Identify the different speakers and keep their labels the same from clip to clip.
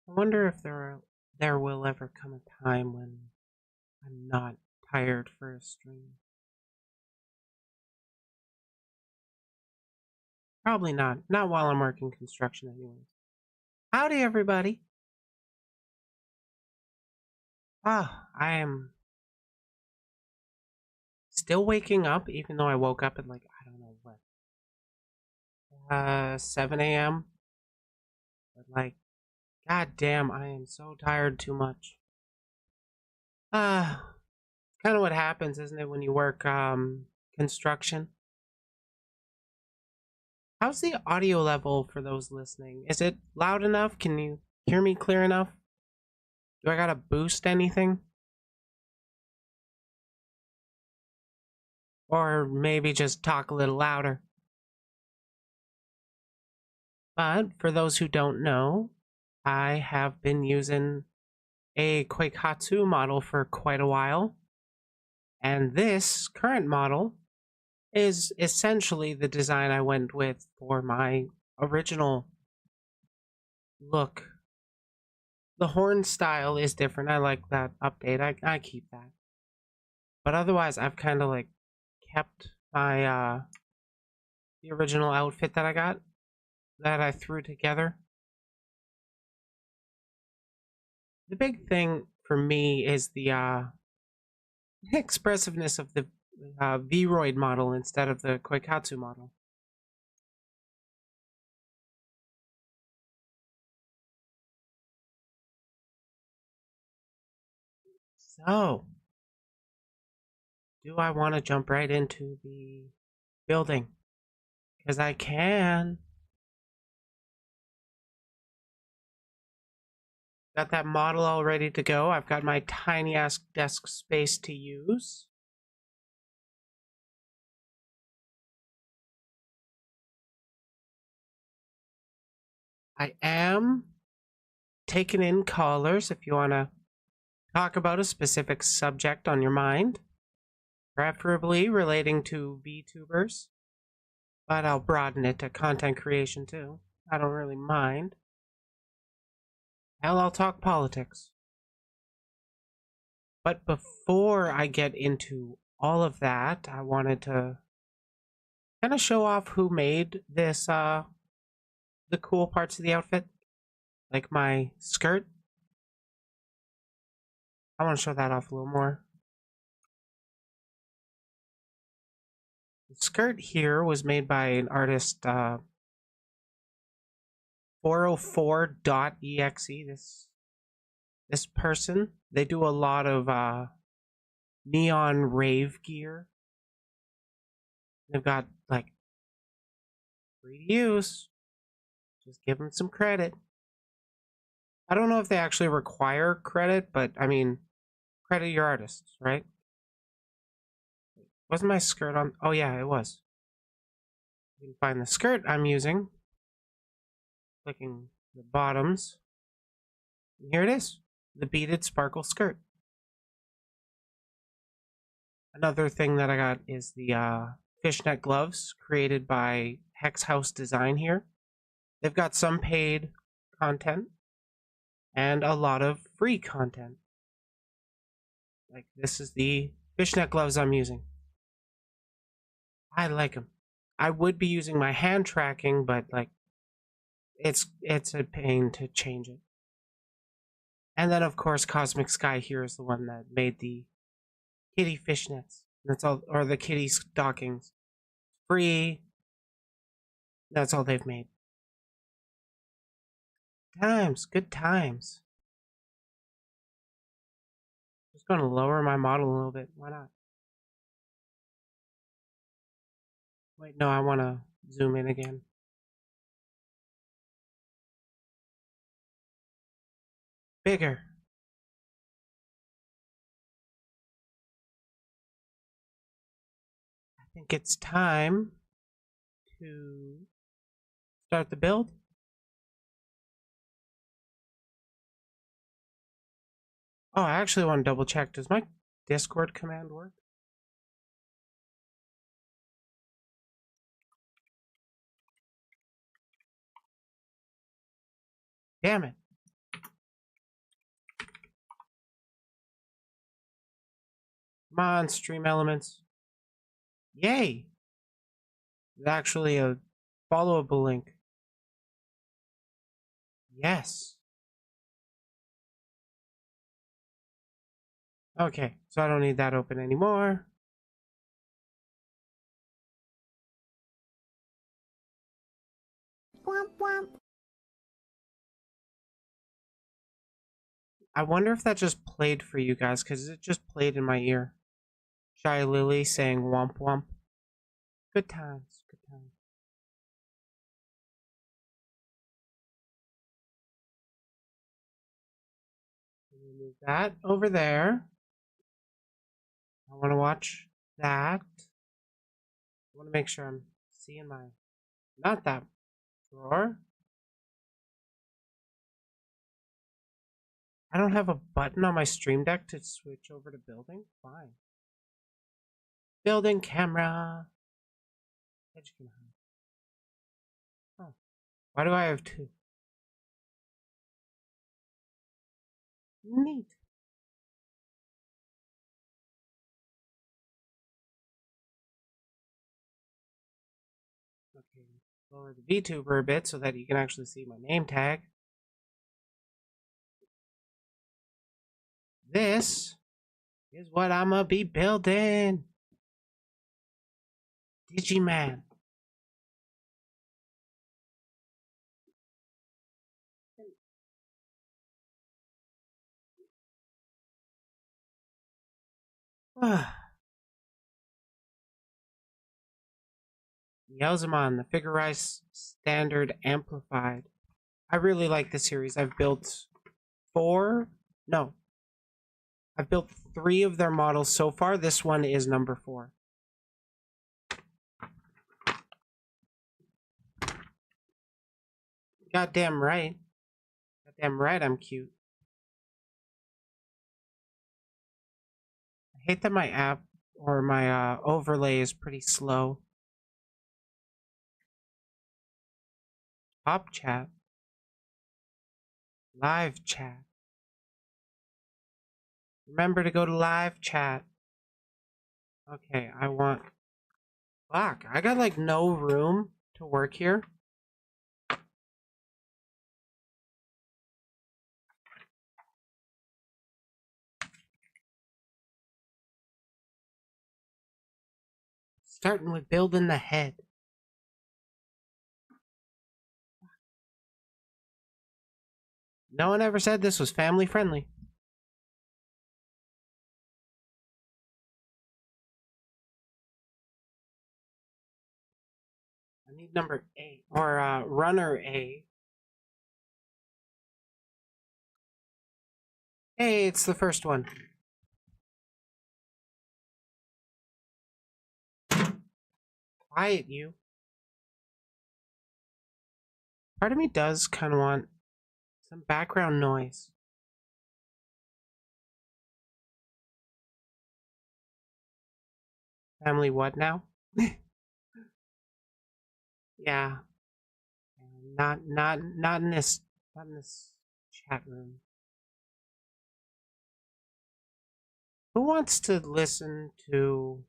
Speaker 1: I wonder if there will ever come a time when I'm not tired for a stream. Probably not. Not while I'm working construction anyways. Howdy everybody. I am still waking up even though I woke up at like, I don't know what, 7 a.m. But like, god damn, I am so tired too much. Kind of what happens, isn't it, when you work construction? How's the audio level for those listening? Is it loud enough? Can you hear me clear enough? Do I gotta boost anything? Or maybe just talk a little louder? But for those who don't know, I have been using a Koikatsu model for quite a while. And this current model is essentially the design I went with for my original look. The horn style is different. I like that update. I keep that. But otherwise, I've kind of like kept my the original outfit that I got, that I threw together. The big thing for me is the expressiveness of the Vroid model instead of the Koikatsu model. So, do I want to jump right into the building? Because I can. Got that model all ready to go. I've got my tiny ass desk space to use. I am taking in callers if you want to talk about a specific subject on your mind, preferably relating to VTubers, but I'll broaden it to content creation too. I don't really mind. Hell, I'll talk politics. But before I get into all of that, I wanted to kind of show off who made this, the cool parts of the outfit. Like my skirt. I want to show that off a little more. The skirt here was made by an artist, 404.exe. This person, they do a lot of neon rave gear. They've got like free to use. Just give them some credit. I don't know if they actually require credit, but I mean, credit your artists, right? Wasn't my skirt on? Oh yeah, it was. You can find the skirt I'm using. Clicking the bottoms. And here it is. The beaded sparkle skirt. Another thing that I got is the fishnet gloves created by Hex House Design here. They've got some paid content and a lot of free content. Like this is the fishnet gloves I'm using. I like them. I would be using my hand tracking, but like it's a pain to change it. And then of course Cosmic Sky here is the one that made the kitty fishnets. That's all, or the kitty stockings. Free. That's all they've made. Times, good times. Just gonna lower my model a little bit. Why not? Wait, no, I wanna zoom in again. Bigger. I think it's time to start the build. Oh, I actually want to double check. Does my Discord command work? Damn it. Come on, stream elements. Yay! It's actually a followable link. Yes. Okay, so I don't need that open anymore.
Speaker 2: Womp womp.
Speaker 1: I wonder if that just played for you guys, because it just played in my ear. Shy Lily saying womp womp. Good times, good times. Move that over there. I want to watch that. I want to make sure I'm seeing my... Not that drawer. I don't have a button on my stream deck to switch over to building? Fine. Building camera. Oh. Why do I have two? Neat. Okay, lower the VTuber a bit so that you can actually see my name tag. This is what I'ma be building. Digimon. Beelzemon, the figurized standard amplified. I really like the series. I've built I've built 3 of their models so far. This one is number 4. Goddamn right. Goddamn right I'm cute. I hate that my app or my overlay is pretty slow. Top chat. Live chat. Remember to go to live chat. Okay, I want... Fuck, I got like no room to work here. Starting with building the head. No one ever said this was family friendly. I need number 8 or runner A. Hey, it's the first one. Quiet, you. Part of me does kind of want some background noise. Family what now? Yeah. Not in this chat room. Who wants to listen to...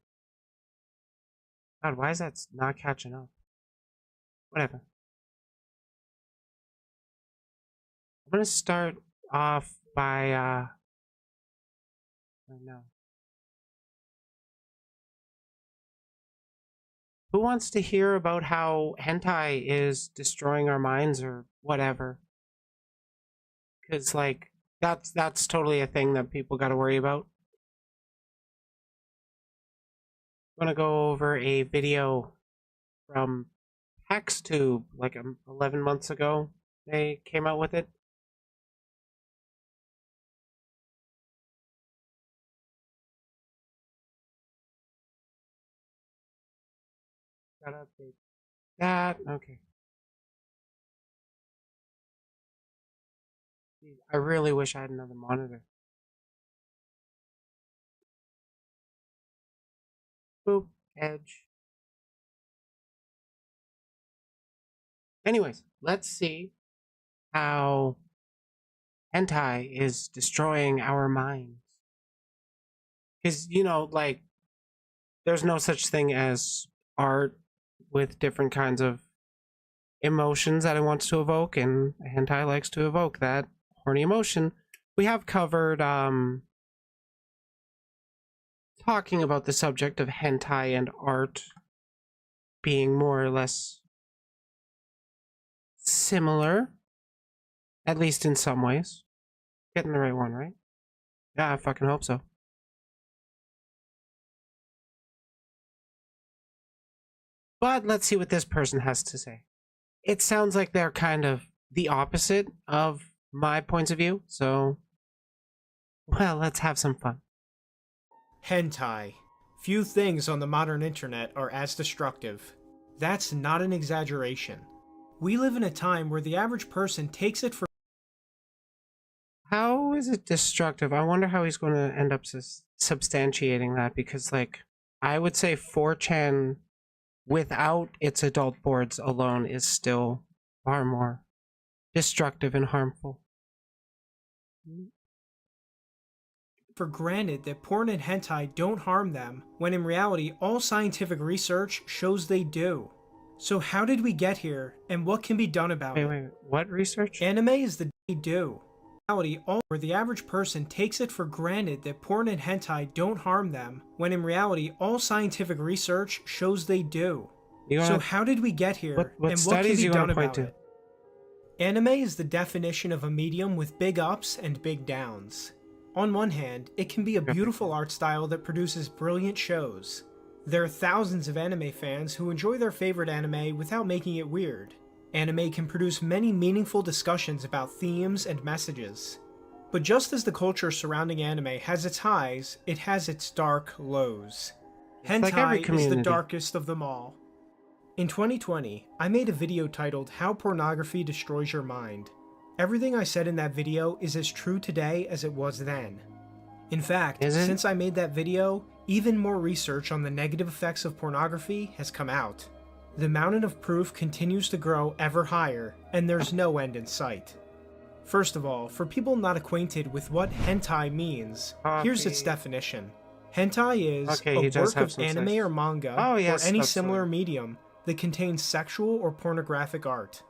Speaker 1: God, why is that not catching up? Whatever. I'm gonna start off by I don't know. Who wants to hear about how hentai is destroying our minds or whatever? Because like that's totally a thing that people got to worry about. I'm gonna go over a video from HexTube like 11 months ago. They came out with it. Gotta update that. Okay. I really wish I had another monitor. Boop. Edge. Anyways, let's see how hentai is destroying our minds. Because, like, there's no such thing as art with different kinds of emotions that it wants to evoke, and hentai likes to evoke that horny emotion. We have covered talking about the subject of hentai and art being more or less similar, at least in some ways. Getting the right one, right? Yeah, I fucking hope so. But let's see what this person has to say. It sounds like they're kind of the opposite of my points of view, so, well, let's have some fun.
Speaker 2: Hentai. Few things on the modern internet are as destructive. That's not an exaggeration. We live in a time where the average person takes it for
Speaker 1: How is it destructive? I wonder how he's going to end up substantiating that, because, like, I would say 4chan without its adult boards alone is still far more destructive and harmful.
Speaker 2: granted that porn and hentai don't harm them, when in reality all scientific research shows they do. So how did we get here, and what can be done about it?
Speaker 1: Wait, what research?
Speaker 2: Anime is the do. In reality, where the average person takes it for granted that porn and hentai don't harm them, when in reality all scientific research shows they do. So how did we get here,
Speaker 1: what
Speaker 2: and what can be done about
Speaker 1: to?
Speaker 2: it? Anime is the definition of a medium with big ups and big downs. On one hand, it can be a beautiful art style that produces brilliant shows. There are thousands of anime fans who enjoy their favorite anime without making it weird. Anime can produce many meaningful discussions about themes and messages. But just as the culture surrounding anime has its highs, it has its dark lows. Hentai is the darkest of them all. In 2020, I made a video titled How Pornography Destroys Your Mind. Everything I said in that video is as true today as it was then. In fact, since I made that video, even more research on the negative effects of pornography has come out. The mountain of proof continues to grow ever higher, and there's no end in sight. First of all, for people not acquainted with what hentai means, here's its definition. Hentai is a work of anime or manga or any similar medium that contains sexual or pornographic art.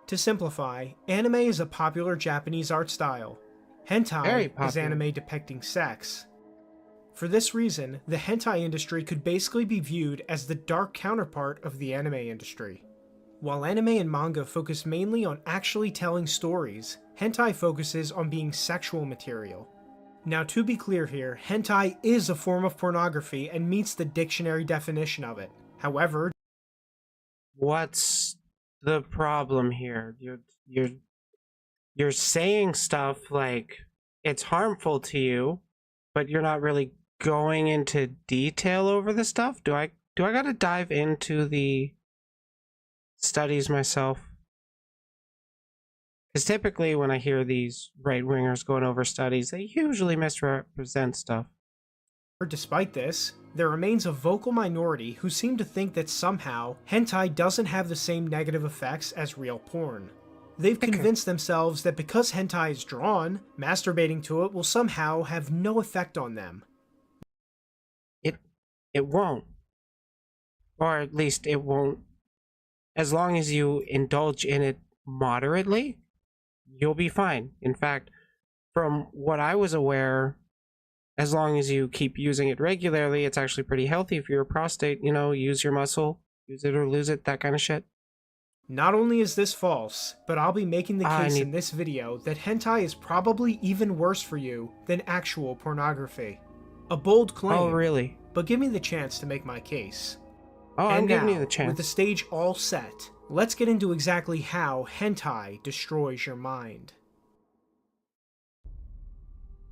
Speaker 2: To simplify, anime is a popular Japanese art style. Hentai is anime depicting sex. For this reason, the hentai industry could basically be viewed as the dark counterpart of the anime industry. While anime and manga focus mainly on actually telling stories, hentai focuses on being sexual material. Now, to be clear here, hentai is a form of pornography and meets the dictionary definition of it. However,
Speaker 1: what's the problem here? You're saying stuff like it's harmful to you, but you're not really going into detail over the stuff. Do I gotta dive into the studies myself? Because typically when I hear these right-wingers going over studies, they usually misrepresent stuff.
Speaker 2: Despite this, there remains a vocal minority who seem to think that somehow hentai doesn't have the same negative effects as real porn. They've convinced themselves that because hentai is drawn, masturbating to it will somehow have no effect on them.
Speaker 1: It won't. Or at least it won't. As long as you indulge in it moderately, you'll be fine. In fact, from what I was aware, as long as you keep using it regularly, it's actually pretty healthy for your prostate. You know, use your muscle, use it or lose it, that kind of shit.
Speaker 2: Not only is this false, but I'll be making the case in this video that hentai is probably even worse for you than actual pornography. A bold claim.
Speaker 1: Oh, really?
Speaker 2: But give me the chance to make my case.
Speaker 1: Oh, I'm giving you the chance.
Speaker 2: With the stage all set, let's get into exactly how hentai destroys your mind.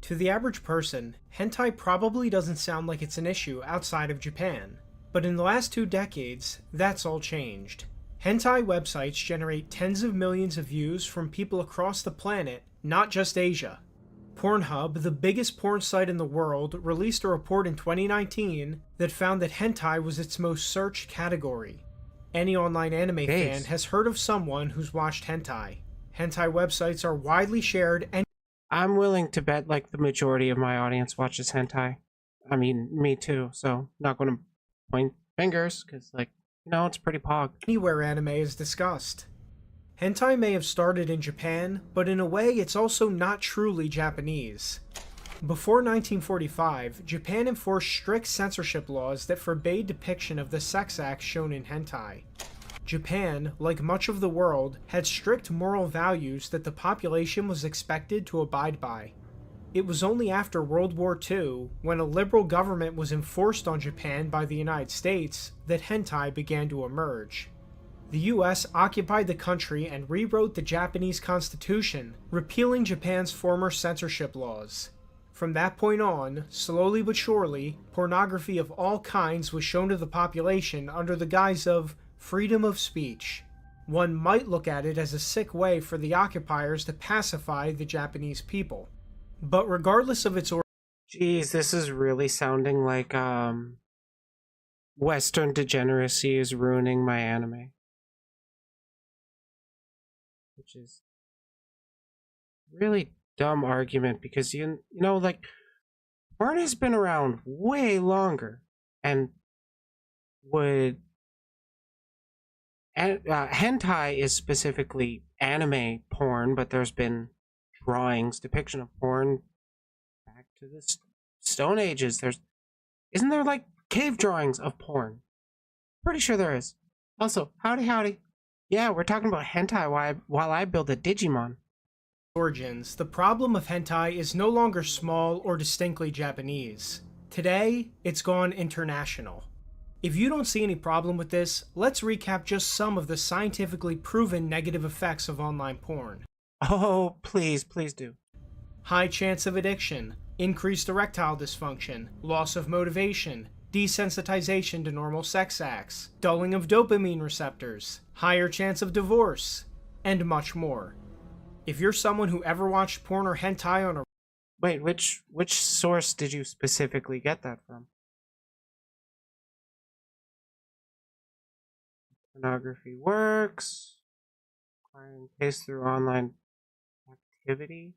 Speaker 2: To the average person, hentai probably doesn't sound like it's an issue outside of Japan. But in the last 2 decades, that's all changed. Hentai websites generate tens of millions of views from people across the planet, not just Asia. Pornhub, the biggest porn site in the world, released a report in 2019 that found that hentai was its most searched category. Any online anime fan has heard of someone who's watched hentai. Hentai websites are widely shared and
Speaker 1: I'm willing to bet like the majority of my audience watches hentai. I mean, me too. So not going to point fingers because, like, it's pretty pog.
Speaker 2: Anywhere anime is discussed. Hentai may have started in Japan, but in a way it's also not truly Japanese. Before 1945, Japan enforced strict censorship laws that forbade depiction of the sex acts shown in hentai. Japan, like much of the world, had strict moral values that the population was expected to abide by. It was only after World War II, when a liberal government was enforced on Japan by the United States, that hentai began to emerge. The US occupied the country and rewrote the Japanese constitution, repealing Japan's former censorship laws. From that point on, slowly but surely, pornography of all kinds was shown to the population under the guise of freedom of speech. One might look at it as a sick way for the occupiers to pacify the Japanese people. But regardless of its origin,
Speaker 1: Jeez, this is really sounding like Western degeneracy is ruining my anime. Which is really dumb argument because like porn has been around way longer and hentai is specifically anime porn, but there's been drawings, depiction of porn back to the Stone Ages. Isn't there like cave drawings of porn? Pretty sure there is. Also, howdy. Yeah, we're talking about hentai while I build a Digimon.
Speaker 2: the problem of hentai is no longer small or distinctly Japanese. Today, it's gone international. If you don't see any problem with this, let's recap just some of the scientifically proven negative effects of online porn.
Speaker 1: Oh, please do.
Speaker 2: High chance of addiction, increased erectile dysfunction, loss of motivation, desensitization to normal sex acts, dulling of dopamine receptors, higher chance of divorce, and much more. If you're someone who ever watched porn or hentai on a...
Speaker 1: Wait, which source did you specifically get that from? Pornography works. Acquiring taste through online activity.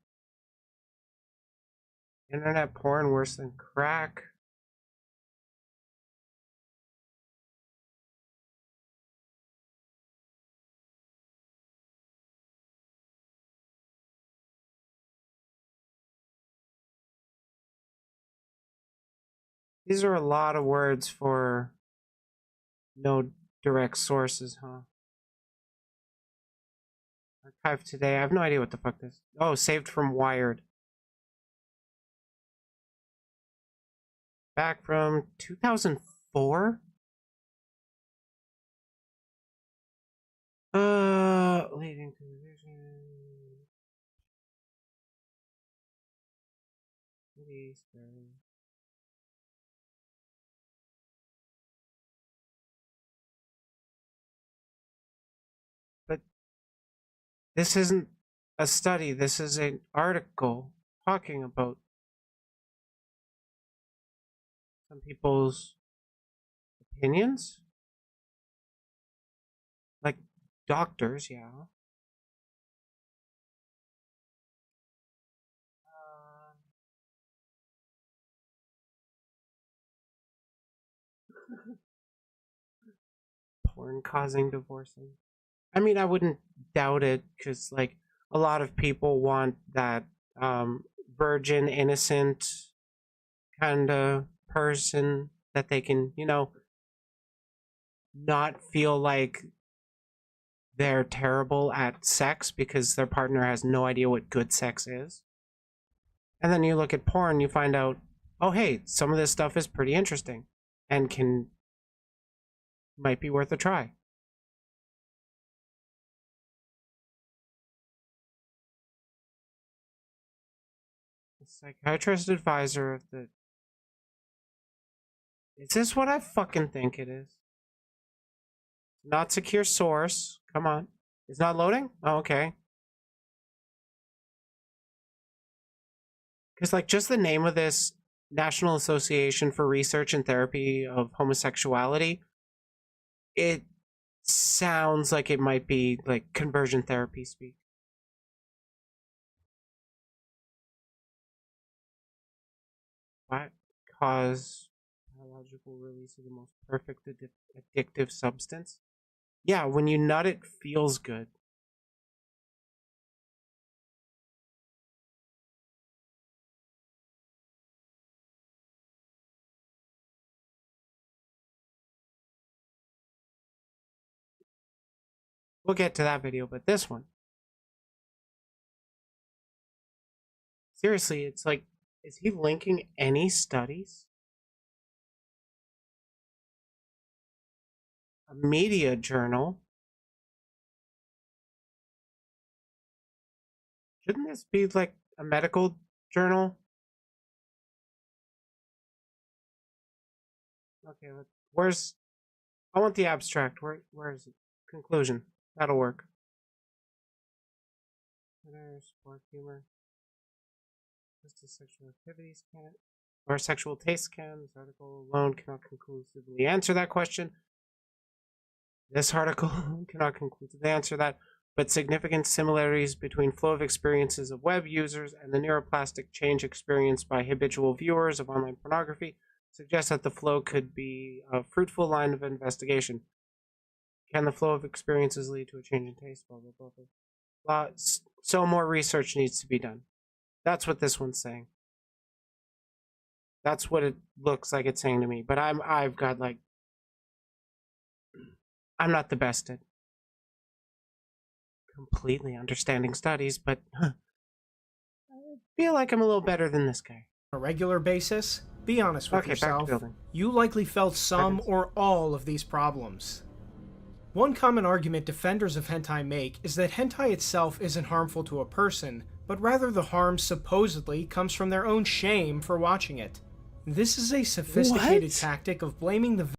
Speaker 1: Internet porn worse than crack. These are a lot of words for no direct sources, huh? Archive today. I have no idea what the fuck this. Oh, saved from Wired. Back from 2004? Leading to vision. But this isn't a study, this is an article talking about some people's opinions. Like doctors, yeah. Porn causing divorcing. I mean, I wouldn't doubt it because, like, a lot of people want that virgin, innocent kind of person that they can, not feel like they're terrible at sex because their partner has no idea what good sex is. And then you look at porn, you find out, oh, hey, some of this stuff is pretty interesting and might be worth a try. The psychiatrist advisor of the... Is this what I fucking think it is? Not secure source. Come on. It's not loading? Oh, okay. Because, like, just the name of this National Association for Research and Therapy of Homosexuality, it sounds like it might be, like, conversion therapy speak. What? cause biological release of the most perfect addictive substance. Yeah, when you nut, it feels good. We'll get to that video, but this one. Seriously, it's like, is he linking any studies? A media journal? Shouldn't this be like a medical journal? Okay, where's... I want the abstract. Where is it? Conclusion. That'll work. Sport humor. Just a sexual activities can or sexual taste can. This article alone cannot conclusively answer that question. This article cannot conclusively answer that, but significant similarities between flow of experiences of web users and the neuroplastic change experienced by habitual viewers of online pornography suggest that the flow could be a fruitful line of investigation. Can the flow of experiences lead to a change in taste? Blah, blah, blah, blah. So more research needs to be done. That's what this one's saying. That's what it looks like it's saying to me. But I've got like... I'm not the best at completely understanding studies, but I feel like I'm a little better than this guy.
Speaker 2: On a regular basis, be honest with yourself.
Speaker 1: Back to building.
Speaker 2: You likely felt some or all of these problems. One common argument defenders of hentai make is that hentai itself isn't harmful to a person, but rather the harm supposedly comes from their own shame for watching it. This is a sophisticated tactic of blaming the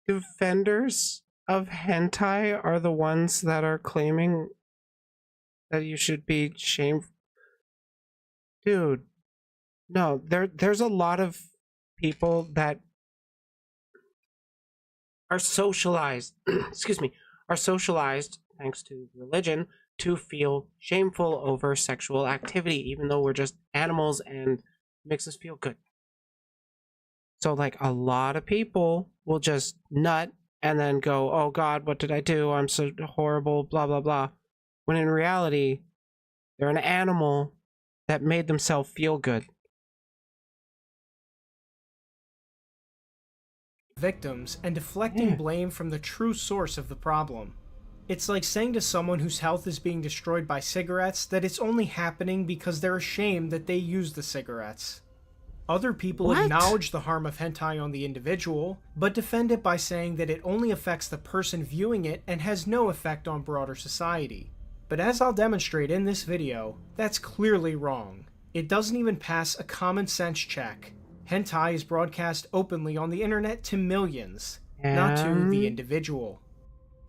Speaker 1: defenders of hentai are the ones that are claiming that you should be shamed. Dude, no, there's a lot of people that are socialized, excuse me, are socialized, thanks to religion, to feel shameful over sexual activity, even though we're just animals and it makes us feel good. So, like, a lot of people will just nut and then go, oh God, what did I do? I'm so horrible, blah, blah, blah. When in reality, they're an animal that made themselves feel good.
Speaker 2: Victims and deflecting blame from the true source of the problem. It's like saying to someone whose health is being destroyed by cigarettes that it's only happening because they're ashamed that they used the cigarettes. Other people acknowledge the harm of hentai on the individual, but defend it by saying that it only affects the person viewing it and has no effect on broader society. But as I'll demonstrate in this video, that's clearly wrong. It doesn't even pass a common sense check. Hentai is broadcast openly on the internet to millions, not to the individual.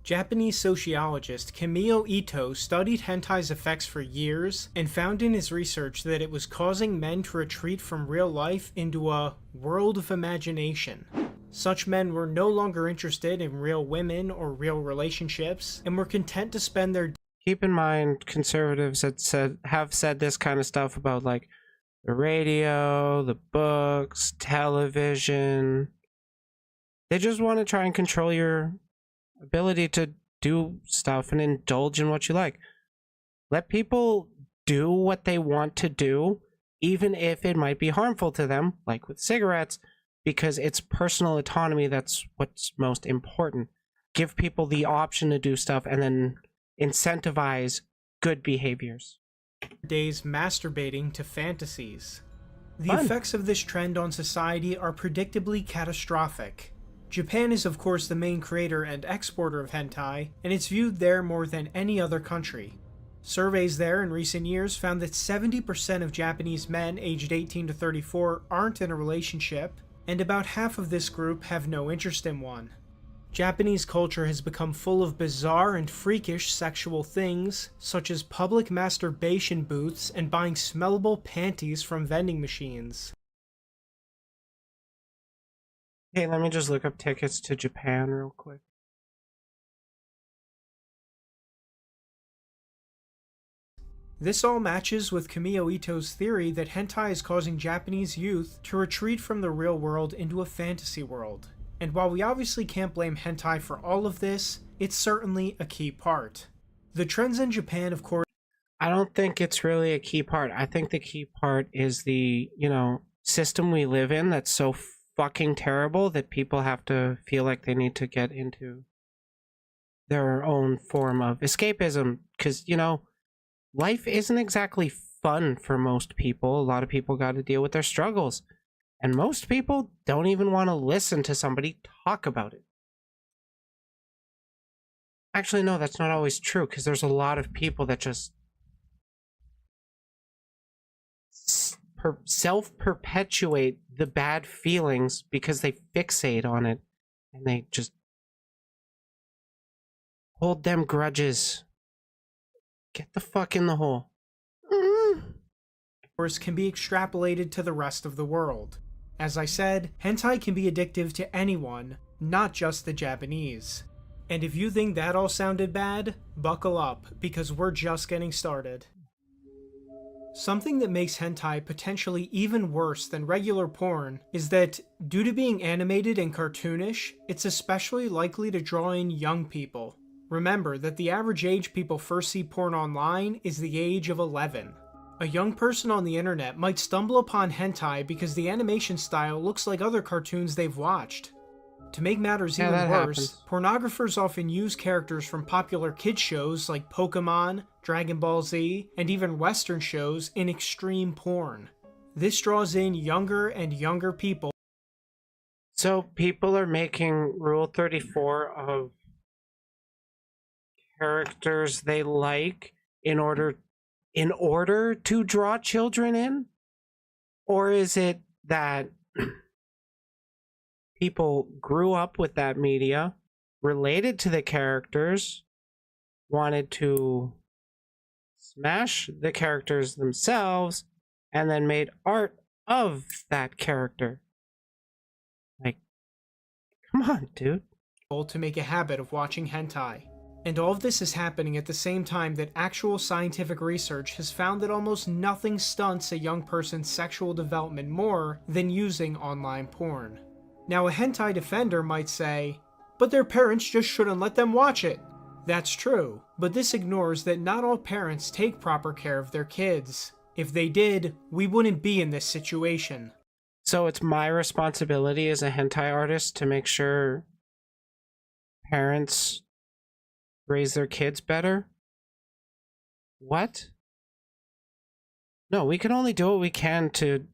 Speaker 2: Japanese sociologist Kamiyo Ito studied hentai's effects for years and found in his research that it was causing men to retreat from real life into a world of imagination. Such men were no longer interested in real women or real relationships and were content to spend their...
Speaker 1: Keep in mind, conservatives have said this kind of stuff about like the radio, the books, television. They just want to try and control your ability to do stuff and indulge in what you like. Let people do what they want to do, even if it might be harmful to them, like with cigarettes, because it's personal autonomy that's what's most important. Give people the option to do stuff and then incentivize good behaviors.
Speaker 2: Days masturbating to fantasies. The effects of this trend on society are predictably catastrophic. Japan is of course the main creator and exporter of hentai, and it's viewed there more than any other country. Surveys there in recent years found that 70% of Japanese men aged 18 to 34 aren't in a relationship, and about half of this group have no interest in one. Japanese culture has become full of bizarre and freakish sexual things, such as public masturbation booths and buying smellable panties from vending machines.
Speaker 1: Hey, let me just look up tickets to Japan real quick.
Speaker 2: This all matches with Kamiya Ito's theory that hentai is causing Japanese youth to retreat from the real world into a fantasy world. And while we obviously can't blame hentai for all of this, it's certainly a key part. The trends in Japan, of course,
Speaker 1: I don't think it's really a key part. I think the key part is the, system we live in that's so fucking terrible that people have to feel like they need to get into their own form of escapism. Because, life isn't exactly fun for most people. A lot of people got to deal with their struggles. And most people don't even want to listen to somebody talk about it. Actually, no, that's not always true, because there's a lot of people that just self-perpetuate the bad feelings because they fixate on it and they just hold them grudges. Get the fuck in the hole.
Speaker 2: Can be extrapolated to the rest of the world. As I said, hentai can be addictive to anyone, not just the Japanese. And if you think that all sounded bad, buckle up, because we're just getting started. Something that makes hentai potentially even worse than regular porn is that, due to being animated and cartoonish, it's especially likely to draw in young people. Remember that the average age people first see porn online is the age of 11. A young person on the internet might stumble upon hentai because the animation style looks like other cartoons they've watched. To make matters even worse, pornographers often use characters from popular kids shows like Pokemon, Dragon Ball Z, and even Western shows in extreme porn. This draws in younger and younger people.
Speaker 1: So people are making Rule 34 of characters they like in order to draw children in? Or is it that people grew up with that media, related to the characters, wanted to smash the characters themselves, and then made art of that character? Like, come on, dude.
Speaker 2: To make a habit of watching hentai. And all of this is happening at the same time that actual scientific research has found that almost nothing stunts a young person's sexual development more than using online porn. Now, a hentai defender might say, but their parents just shouldn't let them watch it. That's true, but this ignores that not all parents take proper care of their kids. If they did, we wouldn't be in this situation.
Speaker 1: So it's my responsibility as a hentai artist to make sure parents raise their kids better? What? No, we can only do what we can to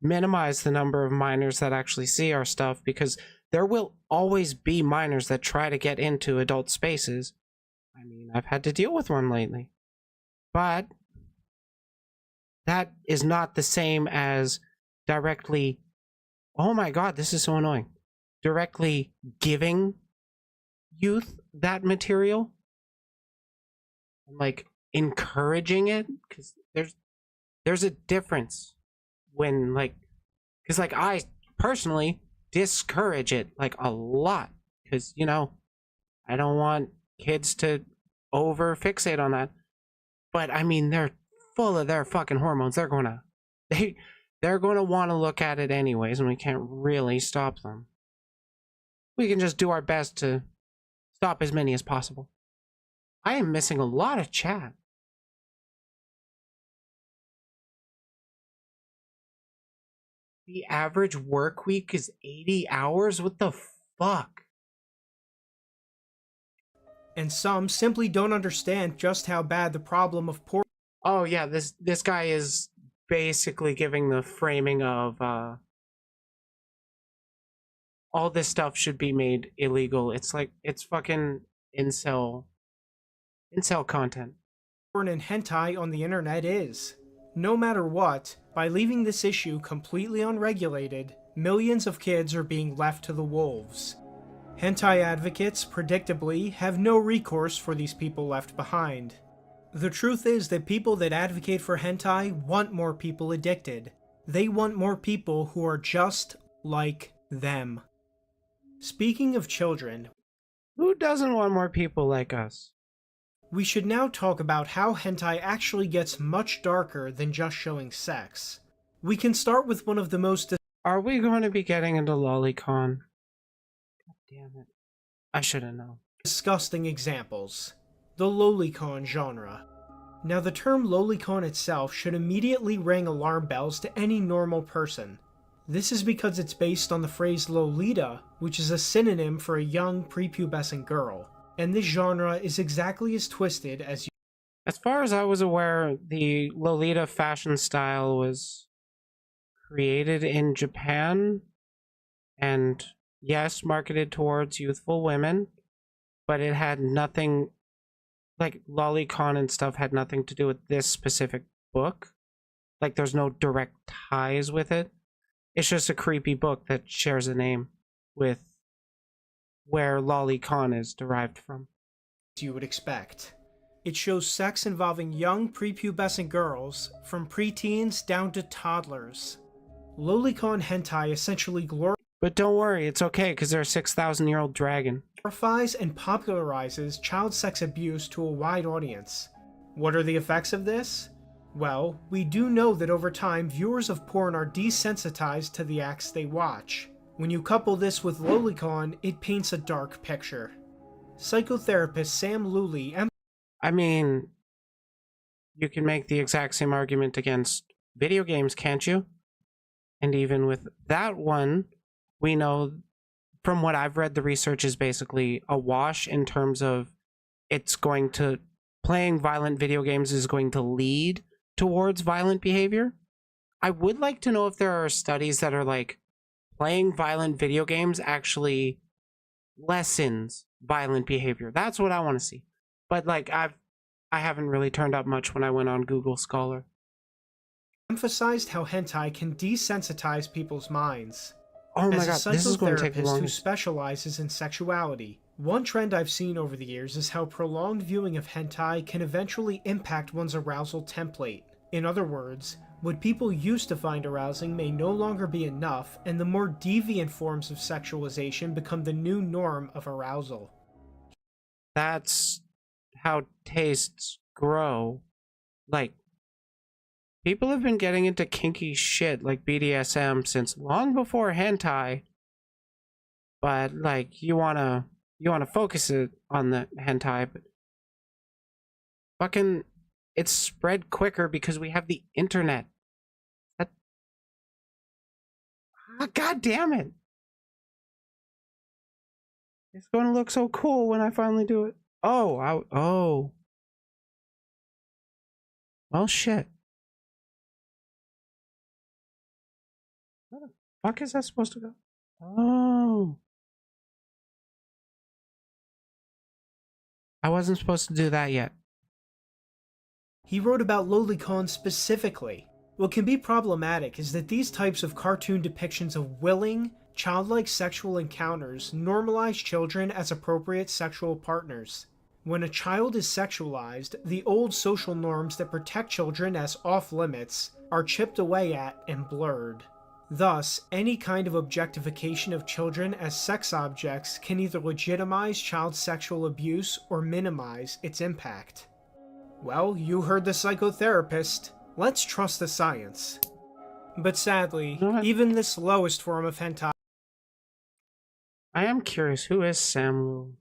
Speaker 1: minimize the number of minors that actually see our stuff, because there will always be minors that try to get into adult spaces. I mean, I've had to deal with one lately. But that is not the same as directly, oh my god, this is so annoying, directly giving youth that material, like encouraging it, because there's a difference when, like, because like I personally discourage it like a lot, because I don't want kids to over fixate on that. But I mean, they're full of their fucking hormones. They're gonna want to look at it anyways, and we can't really stop them. We can just do our best to stop as many as possible. I am missing a lot of chat. The average work week is 80 hours? What the fuck?
Speaker 2: And some simply don't understand just how bad the problem of porn.
Speaker 1: Oh yeah, this guy is basically giving the framing of all this stuff should be made illegal. It's like, it's fucking incel content.
Speaker 2: Porn and hentai on the internet is. No matter what, by leaving this issue completely unregulated, millions of kids are being left to the wolves. Hentai advocates, predictably, have no recourse for these people left behind. The truth is that people that advocate for hentai want more people addicted. They want more people who are just like them. Speaking of children,
Speaker 1: who doesn't want more people like us?
Speaker 2: We should now talk about how hentai actually gets much darker than just showing sex. We can start with one of the most
Speaker 1: Are we going to be getting into lolicon? God damn it. I should have known.
Speaker 2: disgusting examples, the lolicon genre. Now the term lolicon itself should immediately ring alarm bells to any normal person. This is because it's based on the phrase lolita, which is a synonym for a young prepubescent girl, and this genre is exactly as twisted as
Speaker 1: As far as I was aware, the Lolita fashion style was created in Japan and, yes, marketed towards youthful women, but it had nothing, like lolicon and stuff had nothing to do with this specific book. Like, there's no direct ties with it. It's just a creepy book that shares a name with where lolicon is derived from.
Speaker 2: you would expect. It shows sex involving young prepubescent girls, from preteens down to toddlers. Lolicon hentai essentially
Speaker 1: But don't worry, it's okay, because they're a 6,000-year-old dragon.
Speaker 2: glorifies and popularizes child sex abuse to a wide audience. What are the effects of this? Well, we do know that over time, viewers of porn are desensitized to the acts they watch. When you couple this with lolicon, it paints a dark picture. Psychotherapist Sam Luley
Speaker 1: I mean, you can make the exact same argument against video games, can't you? And even with that one, we know from what I've read, the research is basically a wash in terms of playing violent video games is going to lead towards violent behavior. I would like to know if there are studies that are like playing violent video games actually lessens violent behavior. That's what I want to see. But like I haven't really turned up much when I went on Google Scholar.
Speaker 2: emphasized how hentai can desensitize people's minds.
Speaker 1: Oh my
Speaker 2: As
Speaker 1: god,
Speaker 2: a
Speaker 1: this is going to take
Speaker 2: psychotherapist
Speaker 1: long.
Speaker 2: who specializes in sexuality, one trend I've seen over the years is how prolonged viewing of hentai can eventually impact one's arousal template. In other words, what people used to find arousing may no longer be enough, and the more deviant forms of sexualization become the new norm of arousal.
Speaker 1: That's how tastes grow. Like, people have been getting into kinky shit like BDSM since long before hentai. But like you wanna focus it on the hentai, but fucking it's spread quicker because we have the internet. God damn it. It's gonna look so cool when I finally do it. Oh. Well, shit. Where the fuck is that supposed to go? Oh. I wasn't supposed to do that yet.
Speaker 2: He wrote about lolicon specifically. What can be problematic is that these types of cartoon depictions of willing, childlike sexual encounters normalize children as appropriate sexual partners. When a child is sexualized, the old social norms that protect children as off-limits are chipped away at and blurred. Thus, any kind of objectification of children as sex objects can either legitimize child sexual abuse or minimize its impact. Well, you heard the psychotherapist. Let's trust the science. But sadly, even this lowest form of hentai
Speaker 1: I am curious, who is Samuel?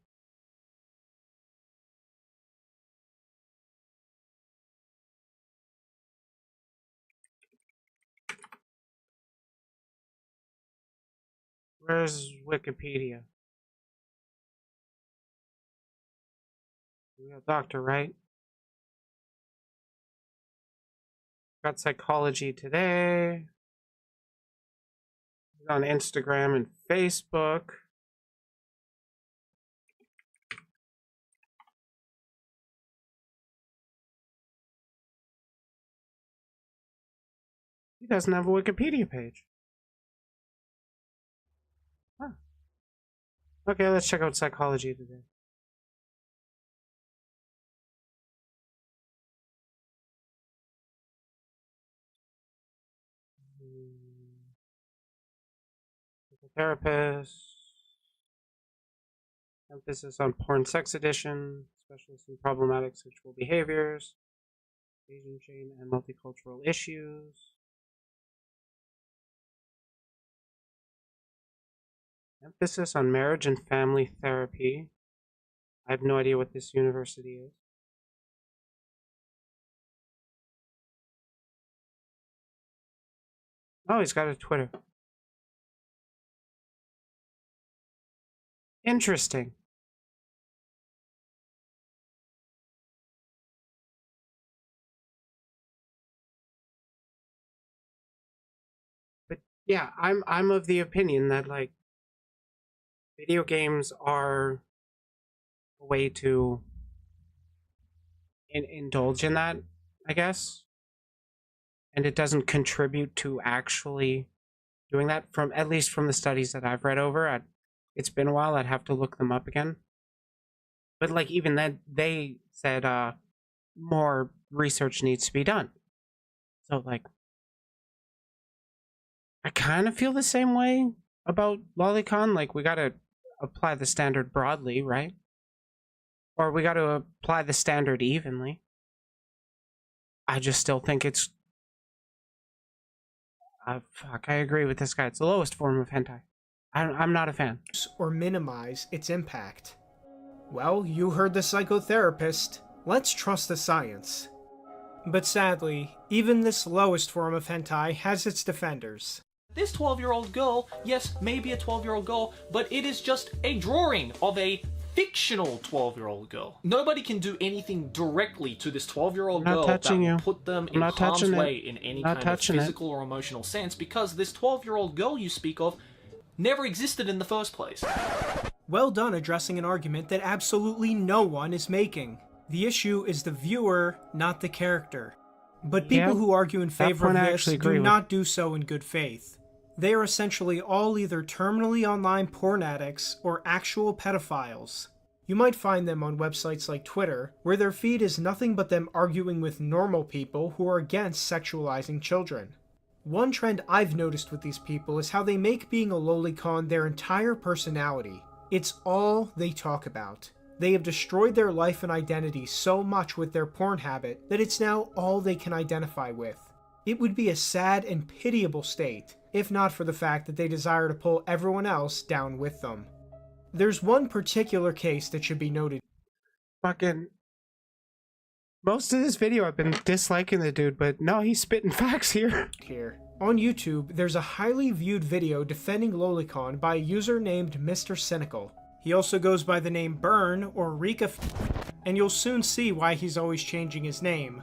Speaker 1: Where's Wikipedia? We got doctor, right? Got Psychology Today. He's on Instagram and Facebook. He doesn't have a Wikipedia page. Huh. Okay, let's check out Psychology Today. Therapist. Emphasis on porn sex addiction. specialist in problematic sexual behaviors, Asian chain, and multicultural issues. Emphasis on marriage and family therapy. I have no idea what this university is. Oh, he's got a Twitter. Interesting. But yeah, I'm of the opinion that like video games are a way to indulge in that, I guess. And it doesn't contribute to actually doing that, from at least from the studies that I've read over. It's been a while, I'd have to look them up again. But like even then they said more research needs to be done. So like I kind of feel the same way about lolicon. Like we gotta apply the standard broadly, right? Or we gotta apply the standard evenly. I just still think it's fuck, I agree with this guy. It's the lowest form of hentai. I'm not a fan.
Speaker 2: Or minimize its impact. Well, you heard the psychotherapist. Let's trust the science. But sadly, even this lowest form of hentai has its defenders.
Speaker 3: This 12-year-old girl, yes, maybe a 12-year-old girl, but it is just a drawing of a fictional 12-year-old girl. Nobody can do anything directly to this 12-year-old girl that will put them in harm's way in any kind of physical or emotional sense, because this 12-year-old girl you speak of never existed in the first place.
Speaker 2: Well done addressing an argument that absolutely no one is making. The issue is the viewer, not the character. But people who argue in favor of this do not do so in good faith. They are essentially all either terminally online porn addicts or actual pedophiles. You might find them on websites like Twitter, where their feed is nothing but them arguing with normal people who are against sexualizing children. One trend I've noticed with these people is how they make being a lolicon their entire personality. It's all they talk about. They have destroyed their life and identity so much with their porn habit that it's now all they can identify with. It would be a sad and pitiable state, if not for the fact that they desire to pull everyone else down with them. There's one particular case that should be noted.
Speaker 1: Fucking most of this video I've been disliking the dude, but no, he's spitting facts here.
Speaker 2: On YouTube, there's a highly viewed video defending lolicon by a user named Mr. Cynical. He also goes by the name Burn or Rika, and you'll soon see why he's always changing his name.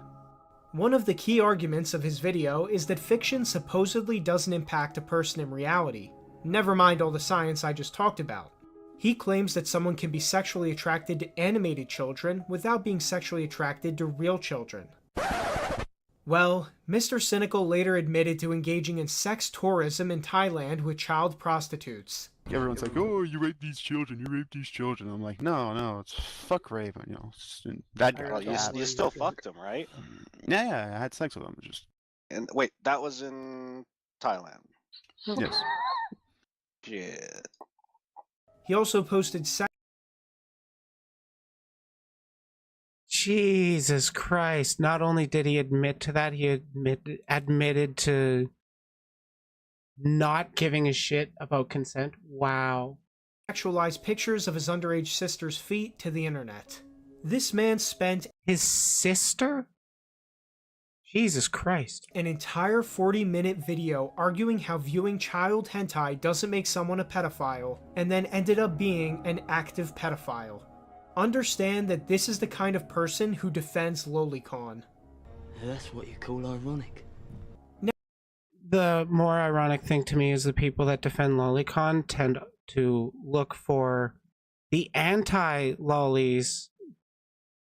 Speaker 2: One of the key arguments of his video is that fiction supposedly doesn't impact a person in reality. Never mind all the science I just talked about. He claims that someone can be sexually attracted to animated children without being sexually attracted to real children. Well, Mr. Cynical later admitted to engaging in sex tourism in Thailand with child prostitutes.
Speaker 4: Everyone's like, oh, you rape these children, I'm like, no, it's fuck rape, you know. That guy.
Speaker 5: Well, you still fucked him, right?
Speaker 4: Yeah, I had sex with him, just...
Speaker 5: And wait, that was in Thailand?
Speaker 4: Yes.
Speaker 5: Shit.
Speaker 2: He also posted
Speaker 1: Jesus Christ. Not only did he admit to that, he admitted to not giving a shit about consent. Wow.
Speaker 2: Sexualized pictures of his underage sister's feet to the internet. This man spent...
Speaker 1: His sister? Jesus Christ.
Speaker 2: An entire 40-minute video arguing how viewing child hentai doesn't make someone a pedophile, and then ended up being an active pedophile. Understand that this is the kind of person who defends lolicon.
Speaker 6: That's what you call ironic.
Speaker 1: The more ironic thing to me is the people that defend lolicon tend to look for the anti-lollies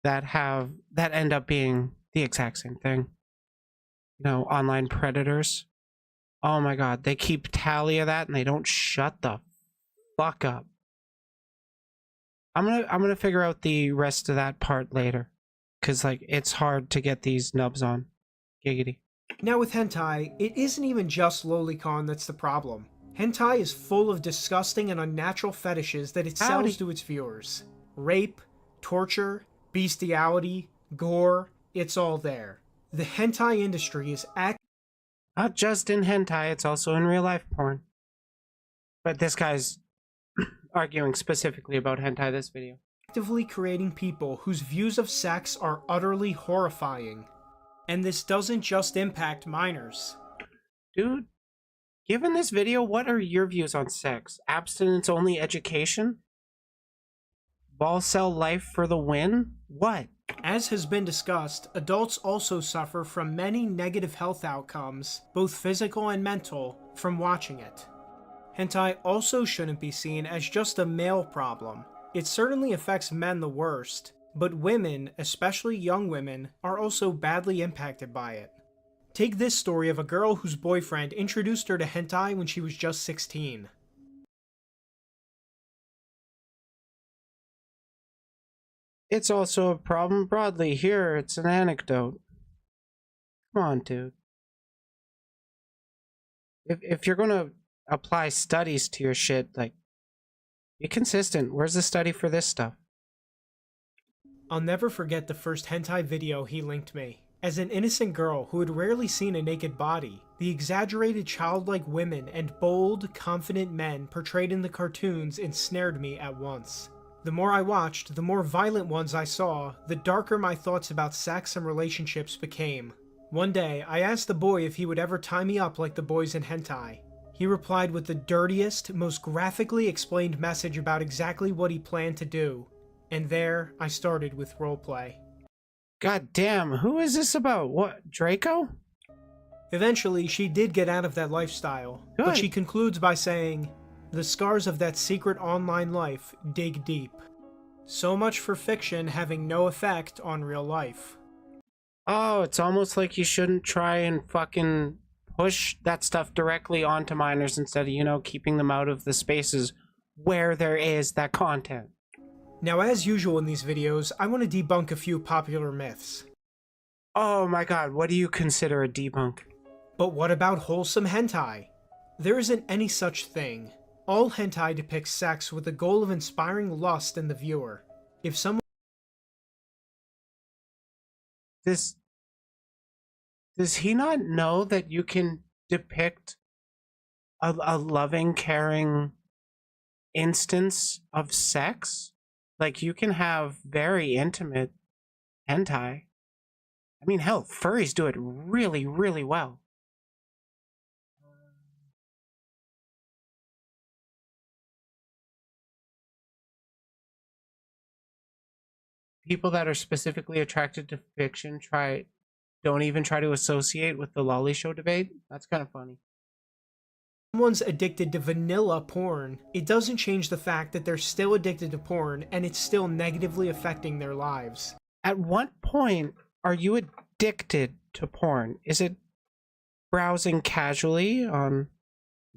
Speaker 1: that end up being the exact same thing. You know, online predators. Oh my god, they keep tally of that and they don't shut the fuck up. I'm gonna figure out the rest of that part later, cause like it's hard to get these nubs on. Giggity.
Speaker 2: Now with hentai, it isn't even just lolicon that's the problem. Hentai is full of disgusting and unnatural fetishes that it sells to its viewers. Rape, torture, Bestiality, gore, it's all there. The hentai industry is
Speaker 1: Not just in hentai, it's also in real life porn. But this guy's arguing specifically about hentai this video.
Speaker 2: actively creating people whose views of sex are utterly horrifying. And this doesn't just impact minors.
Speaker 1: Dude, given this video, what are your views on sex? Abstinence only education? Ball cell life for the win? What?
Speaker 2: As has been discussed, adults also suffer from many negative health outcomes, both physical and mental, from watching it. Hentai also shouldn't be seen as just a male problem. It certainly affects men the worst, but women, especially young women, are also badly impacted by it. Take this story of a girl whose boyfriend introduced her to hentai when she was just 16.
Speaker 1: It's also a problem broadly. Here, it's an anecdote. Come on, dude. If you're gonna apply studies to your shit, like, be consistent. Where's the study for this stuff?
Speaker 2: I'll never forget the first hentai video he linked me. As an innocent girl who had rarely seen a naked body, the exaggerated childlike women and bold, confident men portrayed in the cartoons ensnared me at once. The more I watched, the more violent ones I saw, the darker my thoughts about sex and relationships became. One day, I asked the boy if he would ever tie me up like the boys in hentai. He replied with the dirtiest, most graphically explained message about exactly what he planned to do. And there, I started with roleplay.
Speaker 1: God damn, who is this about? What, Draco?
Speaker 2: Eventually, she did get out of that lifestyle, but
Speaker 1: Good.
Speaker 2: she concludes by saying, "The scars of that secret online life dig deep." So much for fiction having no effect on real life.
Speaker 1: Oh, it's almost like you shouldn't try and fucking push that stuff directly onto minors instead of, you know, keeping them out of the spaces where there is that content.
Speaker 2: Now, as usual in these videos, I want to debunk a few popular myths.
Speaker 1: Oh my god, what do you consider a debunk?
Speaker 2: But what about wholesome hentai? There isn't any such thing. All hentai depicts sex with the goal of inspiring lust in the viewer. If someone
Speaker 1: Does he not know that you can depict a loving, caring instance of sex? Like, you can have very intimate hentai. I mean, hell, furries do it really, really well. People that are specifically attracted to fiction don't even try to associate with the lolly show debate. That's kind of funny.
Speaker 2: someone's addicted to vanilla porn, it doesn't change the fact that they're still addicted to porn and it's still negatively affecting their lives.
Speaker 1: At what point are you addicted to porn? Is it browsing casually on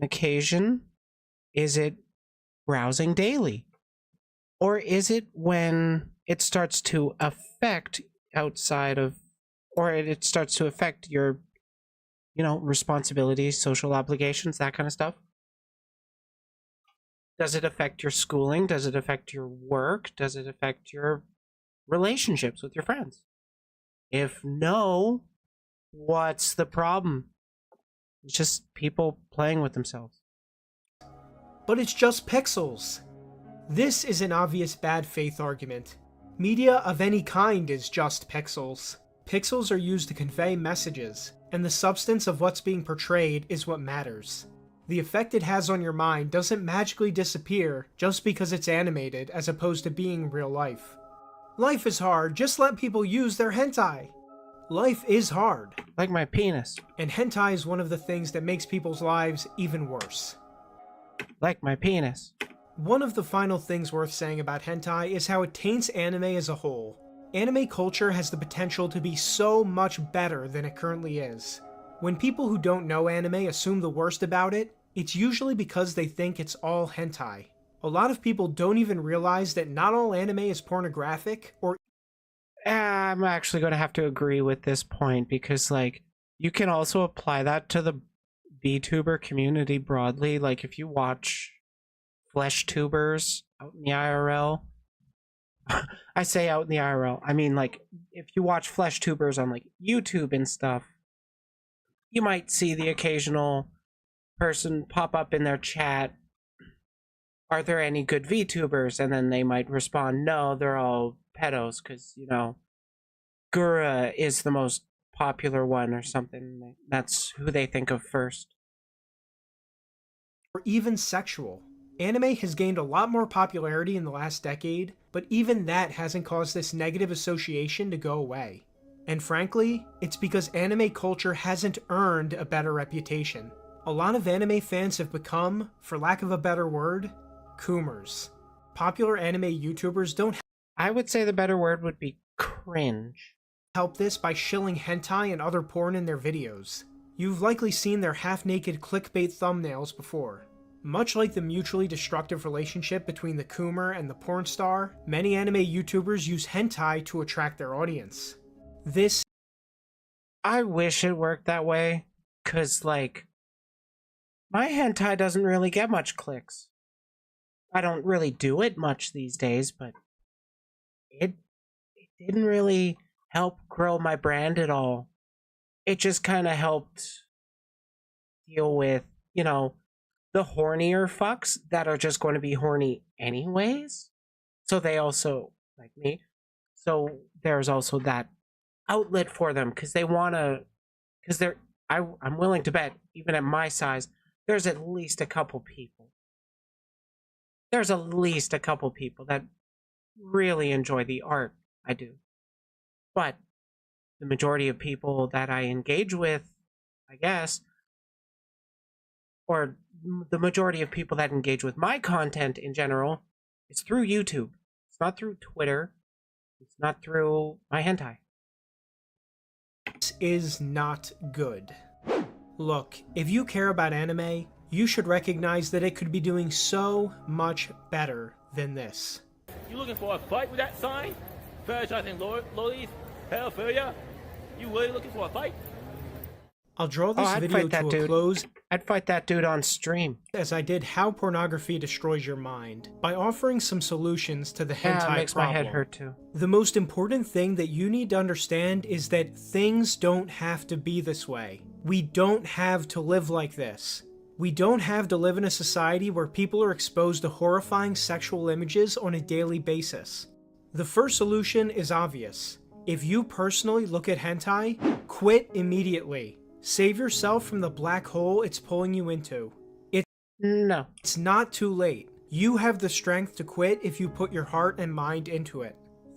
Speaker 1: occasion? Is it browsing daily? Or is it when it starts to affect it starts to affect your, you know, responsibilities, social obligations, that kind of stuff? Does it affect your schooling? Does it affect your work? Does it affect your relationships with your friends? If no, what's the problem? It's just people playing with themselves.
Speaker 2: But it's just pixels. This is an obvious bad faith argument. Media of any kind is just pixels. Pixels are used to convey messages, and the substance of what's being portrayed is what matters. The effect it has on your mind doesn't magically disappear just because it's animated as opposed to being real life. Life is hard, just let people use their hentai. Life is hard.
Speaker 1: Like my penis.
Speaker 2: And hentai is one of the things that makes people's lives even worse.
Speaker 1: Like my penis.
Speaker 2: One of the final things worth saying about hentai is how it taints anime as a whole. Anime culture has the potential to be so much better than it currently is. When people who don't know anime assume the worst about it, it's usually because they think it's all hentai. A lot of people don't even realize that not all anime is pornographic, or
Speaker 1: I'm actually going to have to agree with this point because, like, you can also apply that to the vtuber community broadly. Like, if you watch flesh tubers out in the IRL, I say out in the IRL. I mean, like, if you watch flesh tubers on like YouTube and stuff, you might see the occasional person pop up in their chat. Are there any good VTubers? And then they might respond, no, they're all pedos, because, you know, Gura is the most popular one or something. That's who they think of first.
Speaker 2: Or even sexual. Anime has gained a lot more popularity in the last decade, but even that hasn't caused this negative association to go away. And frankly, it's because anime culture hasn't earned a better reputation. A lot of anime fans have become, for lack of a better word, Coomers. Popular anime YouTubers don't
Speaker 1: I would say the better word would be cringe.
Speaker 2: help this by shilling hentai and other porn in their videos. You've likely seen their half-naked clickbait thumbnails before. Much like the mutually destructive relationship between the Coomer and the porn star, many anime YouTubers use hentai to attract their audience. This
Speaker 1: I wish it worked that way, because, like, my hentai doesn't really get much clicks. I don't really do it much these days, but it didn't really help grow my brand at all. It just kind of helped deal with, you know, the hornier fucks that are just going to be horny anyways. So they also, like me, so there's also that outlet for them, because they want to, because I'm willing to bet, even at my size, there's at least a couple people. There's at least a couple people that really enjoy the art I do. But the majority of people that I engage with, I guess, or the majority of people that engage with my content in general, is through YouTube. It's not through Twitter. It's not through my hentai.
Speaker 2: is not good. Look, if you care about anime, you should recognize that it could be doing so much better than this.
Speaker 7: You looking for a fight with that sign? Franchising lollies? Pedophilia? You really looking for a fight?
Speaker 2: I'll draw this
Speaker 1: I'd
Speaker 2: video
Speaker 1: fight that
Speaker 2: to a
Speaker 1: dude.
Speaker 2: close
Speaker 1: I'd fight that dude on stream.
Speaker 2: as I did How Pornography Destroys Your Mind by offering some solutions to the
Speaker 1: Yeah,
Speaker 2: hentai
Speaker 1: it makes
Speaker 2: problem.
Speaker 1: my head hurt too.
Speaker 2: The most important thing that you need to understand is that things don't have to be this way. We don't have to live like this. We don't have to live in a society where people are exposed to horrifying sexual images on a daily basis. The first solution is obvious. If you personally look at hentai, quit immediately. Save yourself from the black hole it's pulling you into.
Speaker 1: No.
Speaker 2: It's not too late. You have the strength to quit if you put your heart and mind into it.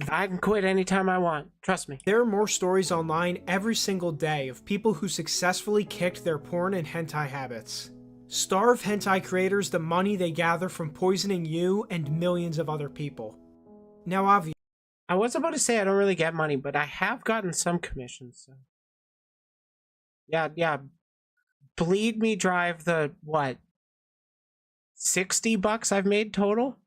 Speaker 1: I can quit anytime I want. Trust me.
Speaker 2: There are more stories online every single day of people who successfully kicked their porn and hentai habits. Starve hentai creators the money they gather from poisoning you and millions of other people. Now obviously,
Speaker 1: I was about to say I don't really get money, but I have gotten some commissions, so. Yeah. Bleed me drive the, what, $60 I've made total?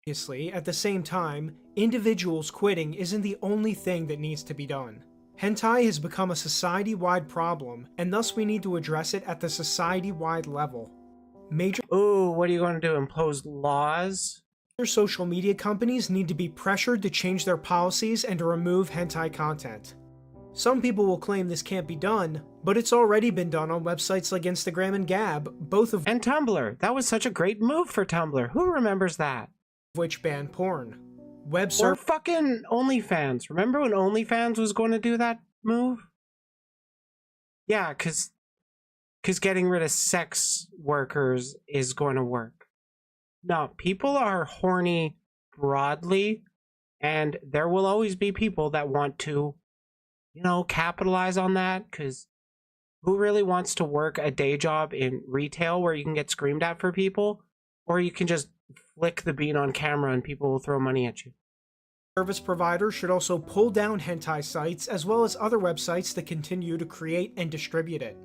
Speaker 2: at the same time, individuals quitting isn't the only thing that needs to be done. Hentai has become a society-wide problem, and thus we need to address it at the society-wide level. Major
Speaker 1: Ooh, what are you going to do? Impose laws?
Speaker 2: social media companies need to be pressured to change their policies and to remove hentai content. Some people will claim this can't be done, but it's already been done on websites like Instagram and Gab, both of
Speaker 1: And Tumblr. That was such a great move for Tumblr. Who remembers that?
Speaker 2: which ban porn. Web
Speaker 1: Or
Speaker 2: servers
Speaker 1: fucking OnlyFans. Remember when OnlyFans was going to do that move? Yeah, because getting rid of sex workers is going to work. No, people are horny broadly, and there will always be people that want to, you know, capitalize on that, because who really wants to work a day job in retail where you can get screamed at for people, or you can just flick the bean on camera and people will throw money at you?
Speaker 2: service providers should also pull down hentai sites as well as other websites that continue to create and distribute it.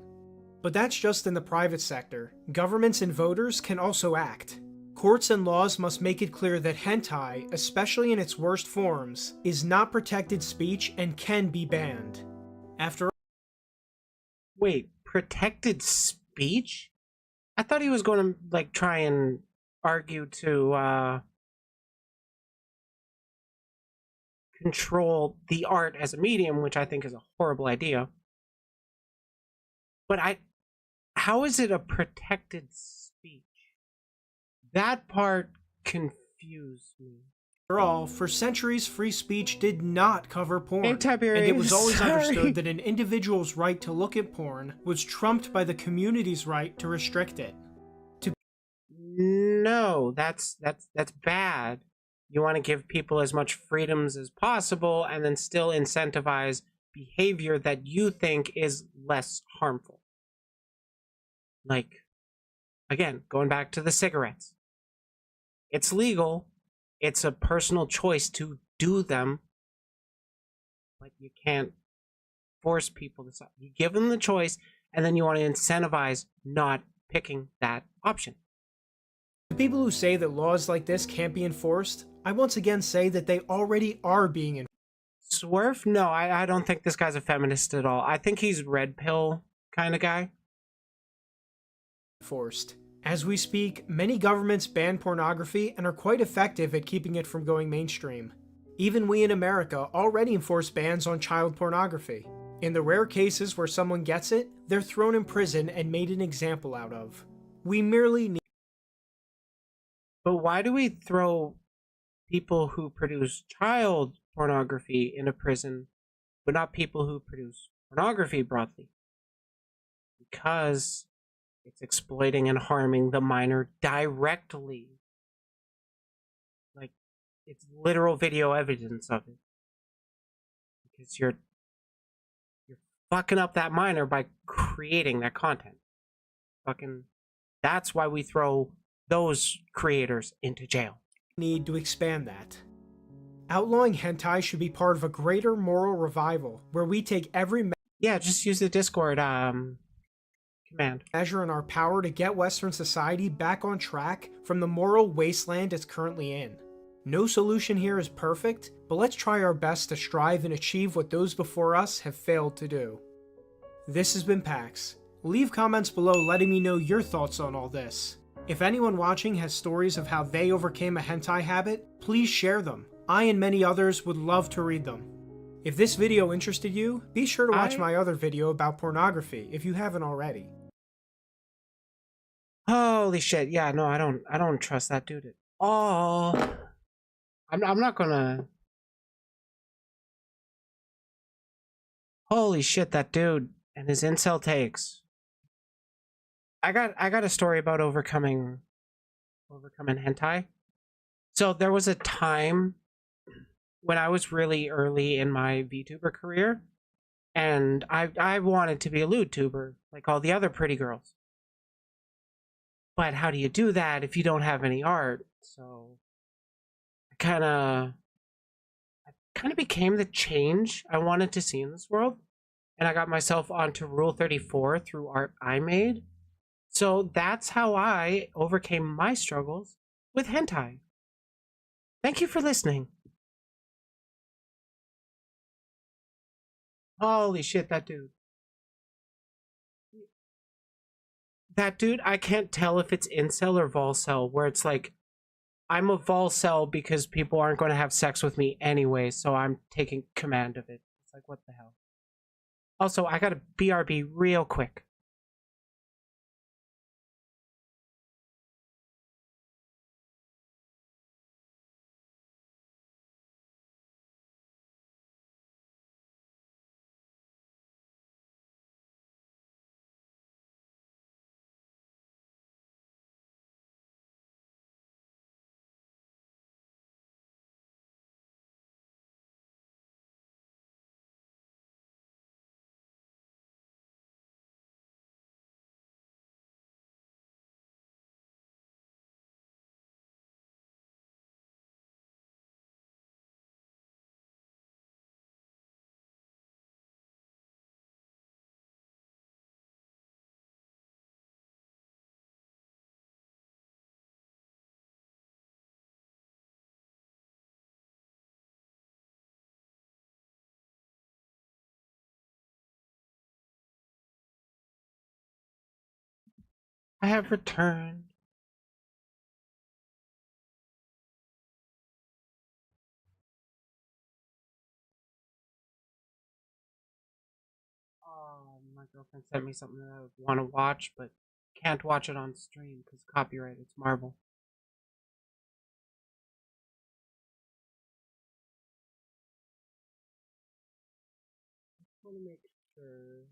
Speaker 2: But that's just in the private sector. Governments and voters can also act. Courts and laws must make it clear that hentai, especially in its worst forms, is not protected speech and can be banned. After
Speaker 1: Wait, protected speech? I thought he was going to, like, try and argue to, control the art as a medium, which I think is a horrible idea. But how is it a protected speech? That part confused me.
Speaker 2: After all, for centuries, free speech did not cover porn,
Speaker 1: Hey, Tiberius,
Speaker 2: and it was always
Speaker 1: sorry.
Speaker 2: understood that an individual's right to look at porn was trumped by the community's right to restrict it.
Speaker 1: No, that's bad. You want to give people as much freedoms as possible and then still incentivize behavior that you think is less harmful. Like, again, going back to the cigarettes. It's legal. It's a personal choice to do them. But you can't force people to stop. You give them the choice, and then you want to incentivize not picking that option.
Speaker 2: The people who say that laws like this can't be enforced, I once again say that they already are being enforced.
Speaker 1: Swerve? No, I don't think this guy's a feminist at all. I think he's red pill kind of guy.
Speaker 2: As we speak, many governments ban pornography and are quite effective at keeping it from going mainstream. Even we in America already enforce bans on child pornography. In the rare cases where someone gets it, they're thrown in prison and made an example out of. We merely need.
Speaker 1: But why do we throw people who produce child pornography into prison, but not people who produce pornography broadly? Because it's exploiting and harming the minor directly. Like, it's literal video evidence of it. Because you're fucking up that minor by creating that content. That's why we throw those creators into jail.
Speaker 2: Need to expand that. Outlawing hentai should be part of a greater moral revival, where we take every
Speaker 1: Yeah, just use the Discord command.
Speaker 2: measure in our power to get Western society back on track from the moral wasteland it's currently in. No solution here is perfect, but let's try our best to strive and achieve what those before us have failed to do. This has been Pax. Leave comments below letting me know your thoughts on all this. If anyone watching has stories of how they overcame a hentai habit, please share them. I and many others would love to read them. If this video interested you, be sure to watch my other video about pornography if you haven't already.
Speaker 1: Holy shit! Yeah, no, I don't trust that dude at all. I'm not gonna. Holy shit, that dude and his incel takes. I got a story about overcoming hentai. So there was a time when I was really early in my VTuber career, and I wanted to be a lewd tuber like all the other pretty girls. But how do you do that if you don't have any art? So I kind of became the change I wanted to see in this world, and I got myself onto Rule 34 through art I made. So that's how I overcame my struggles with hentai. Thank you for listening. Holy shit, that dude. That dude, I can't tell if it's incel or volcel, where it's like, I'm a volcel because people aren't going to have sex with me anyway, so I'm taking command of it. It's like, what the hell? Also, I gotta BRB real quick. I have returned. girlfriend sent me something that I would want to watch, but can't watch it on stream because copyright. It's Marvel. I want to make sure.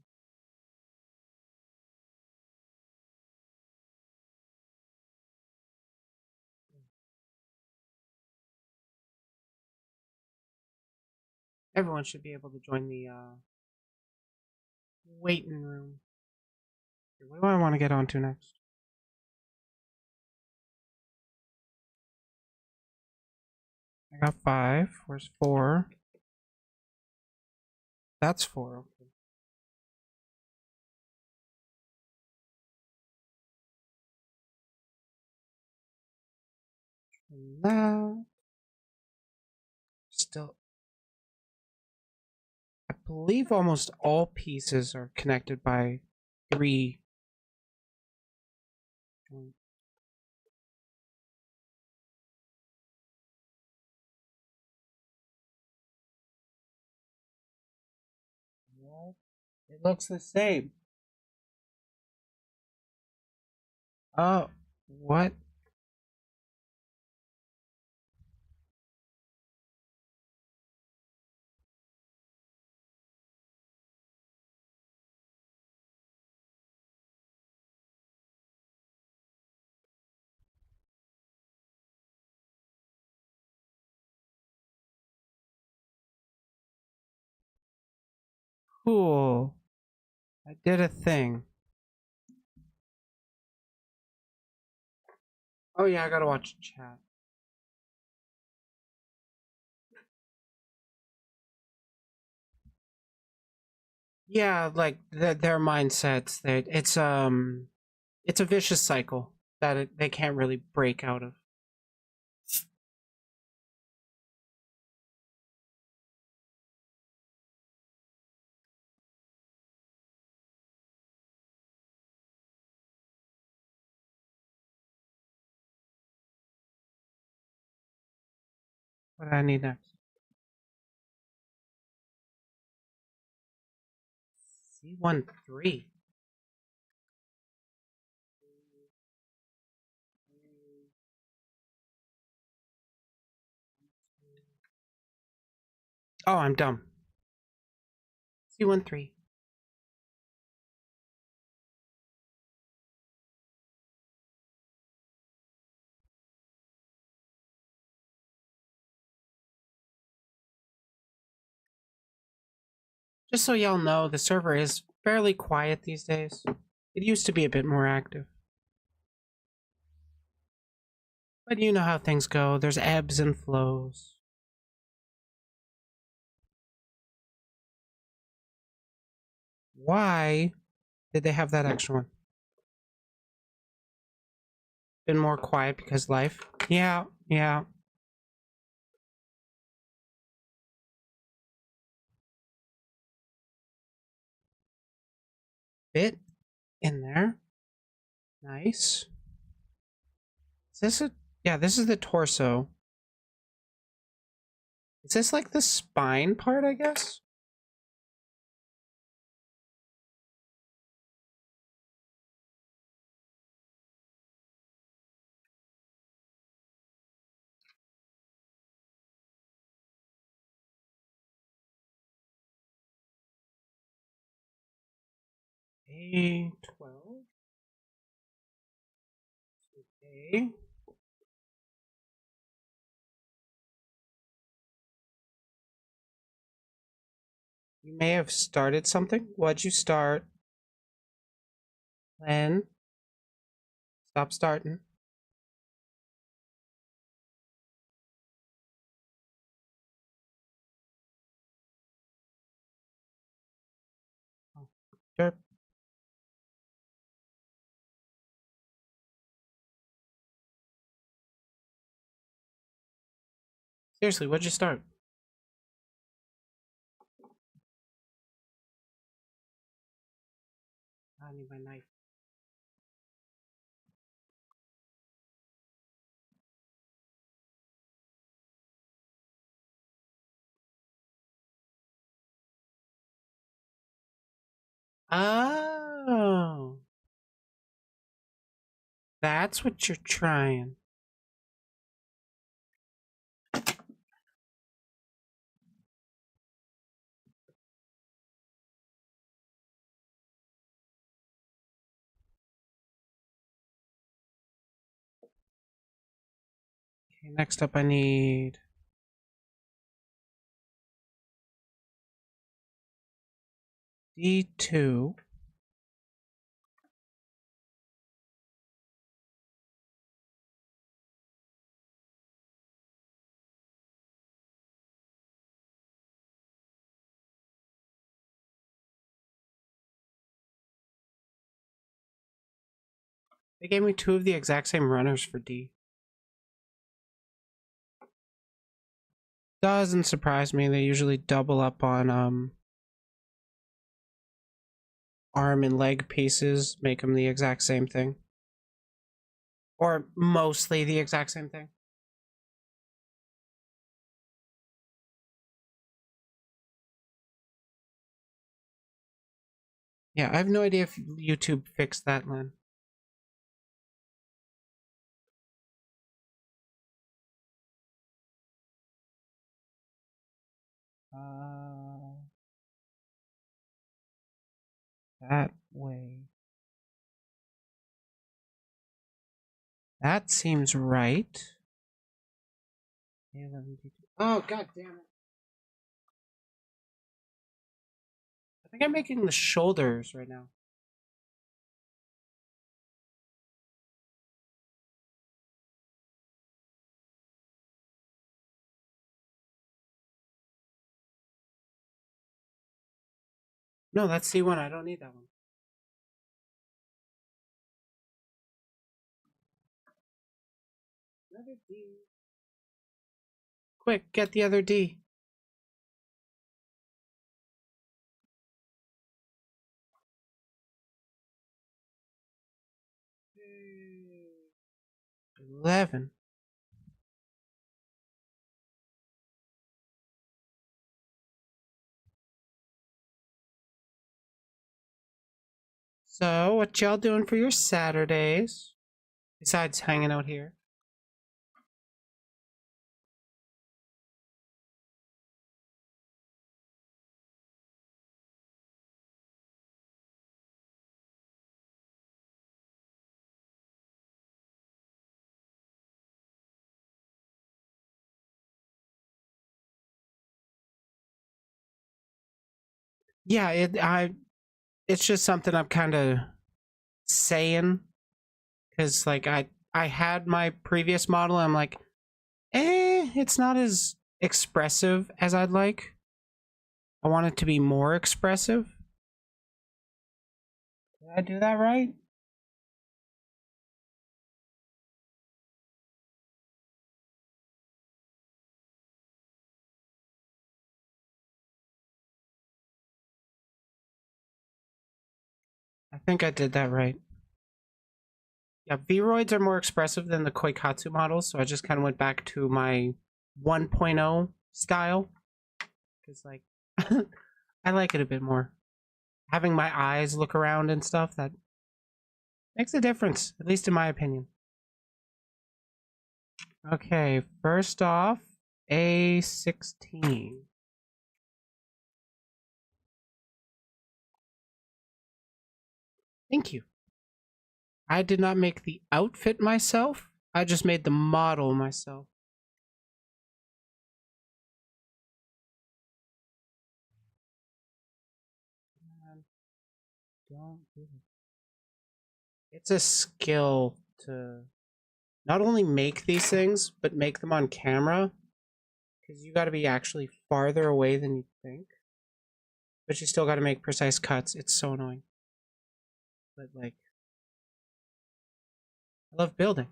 Speaker 1: Everyone should be able to join the waiting room. What do I want to get on to next? I got 5. Where's 4? That's 4. Okay. And that. Still. I believe almost all pieces are connected by 3. What? It looks the same. Oh, what? Cool. I did a thing. Oh yeah, I gotta watch chat. Yeah, like their mindsets. That it's a vicious cycle that they can't really break out of. What do I need next? C13. Oh, I'm dumb. C13. Just so y'all know, the server is fairly quiet these days. It used to be a bit more active. But you know how things go. There's ebbs and flows. Why did they have that extra one? Been more quiet because life? Yeah, yeah. Bit in there. Nice. Is this a... Yeah, this is the torso. Is this like the spine part, I guess? A12. Okay. You may have started something. What'd you start? When? Stop starting. Oh, derp. Seriously, what'd you start? I need my knife. Oh. That's what you're trying. Okay, next up I need D2. They gave me two of the exact same runners for D. Doesn't surprise me. They usually double up on arm and leg pieces, make them the exact same thing. Or mostly the exact same thing. Yeah, I have no idea if YouTube fixed that, Lynn. That way. That seems right. Oh, god damn it. I think I'm making the shoulders right now. No, that's C1. I don't need that one. Another D. Quick, get the other D. Yay. 11. So, what y'all doing for your Saturdays? Besides hanging out here? Yeah, it's just something I'm kind of saying because like I had my previous model. I'm like, it's not as expressive as I'd like. I want it to be more expressive. Did I do that right? I think I did that right. Yeah, Vroids are more expressive than the Koikatsu models, so I just kind of went back to my 1.0 style. Because, like, I like it a bit more. Having my eyes look around and stuff, that makes a difference, at least in my opinion. Okay, first off, A16. Thank you. I did not make the outfit myself. I just made the model myself. Don't do it. It's a skill to not only make these things, but make them on camera. Because you got to be actually farther away than you think. But you still got to make precise cuts. It's so annoying. But, like, I love building.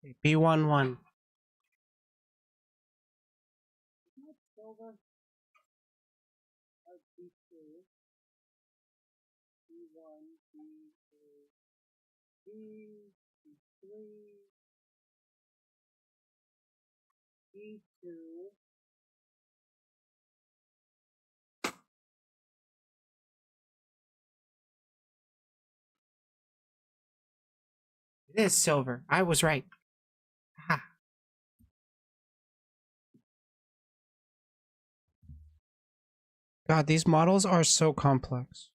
Speaker 1: Okay, B11. C2. It is silver. I was right. Ha. God, these models are so complex.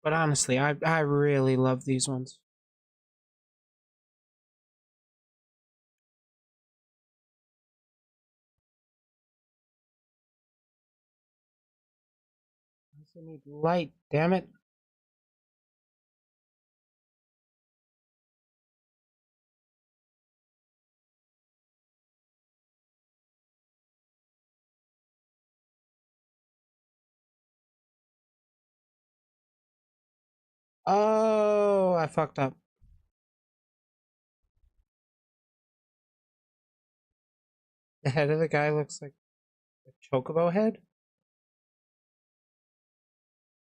Speaker 1: But honestly, I really love these ones. I also need light, damn it. Oh, I fucked up. The head of the guy looks like a chocobo head.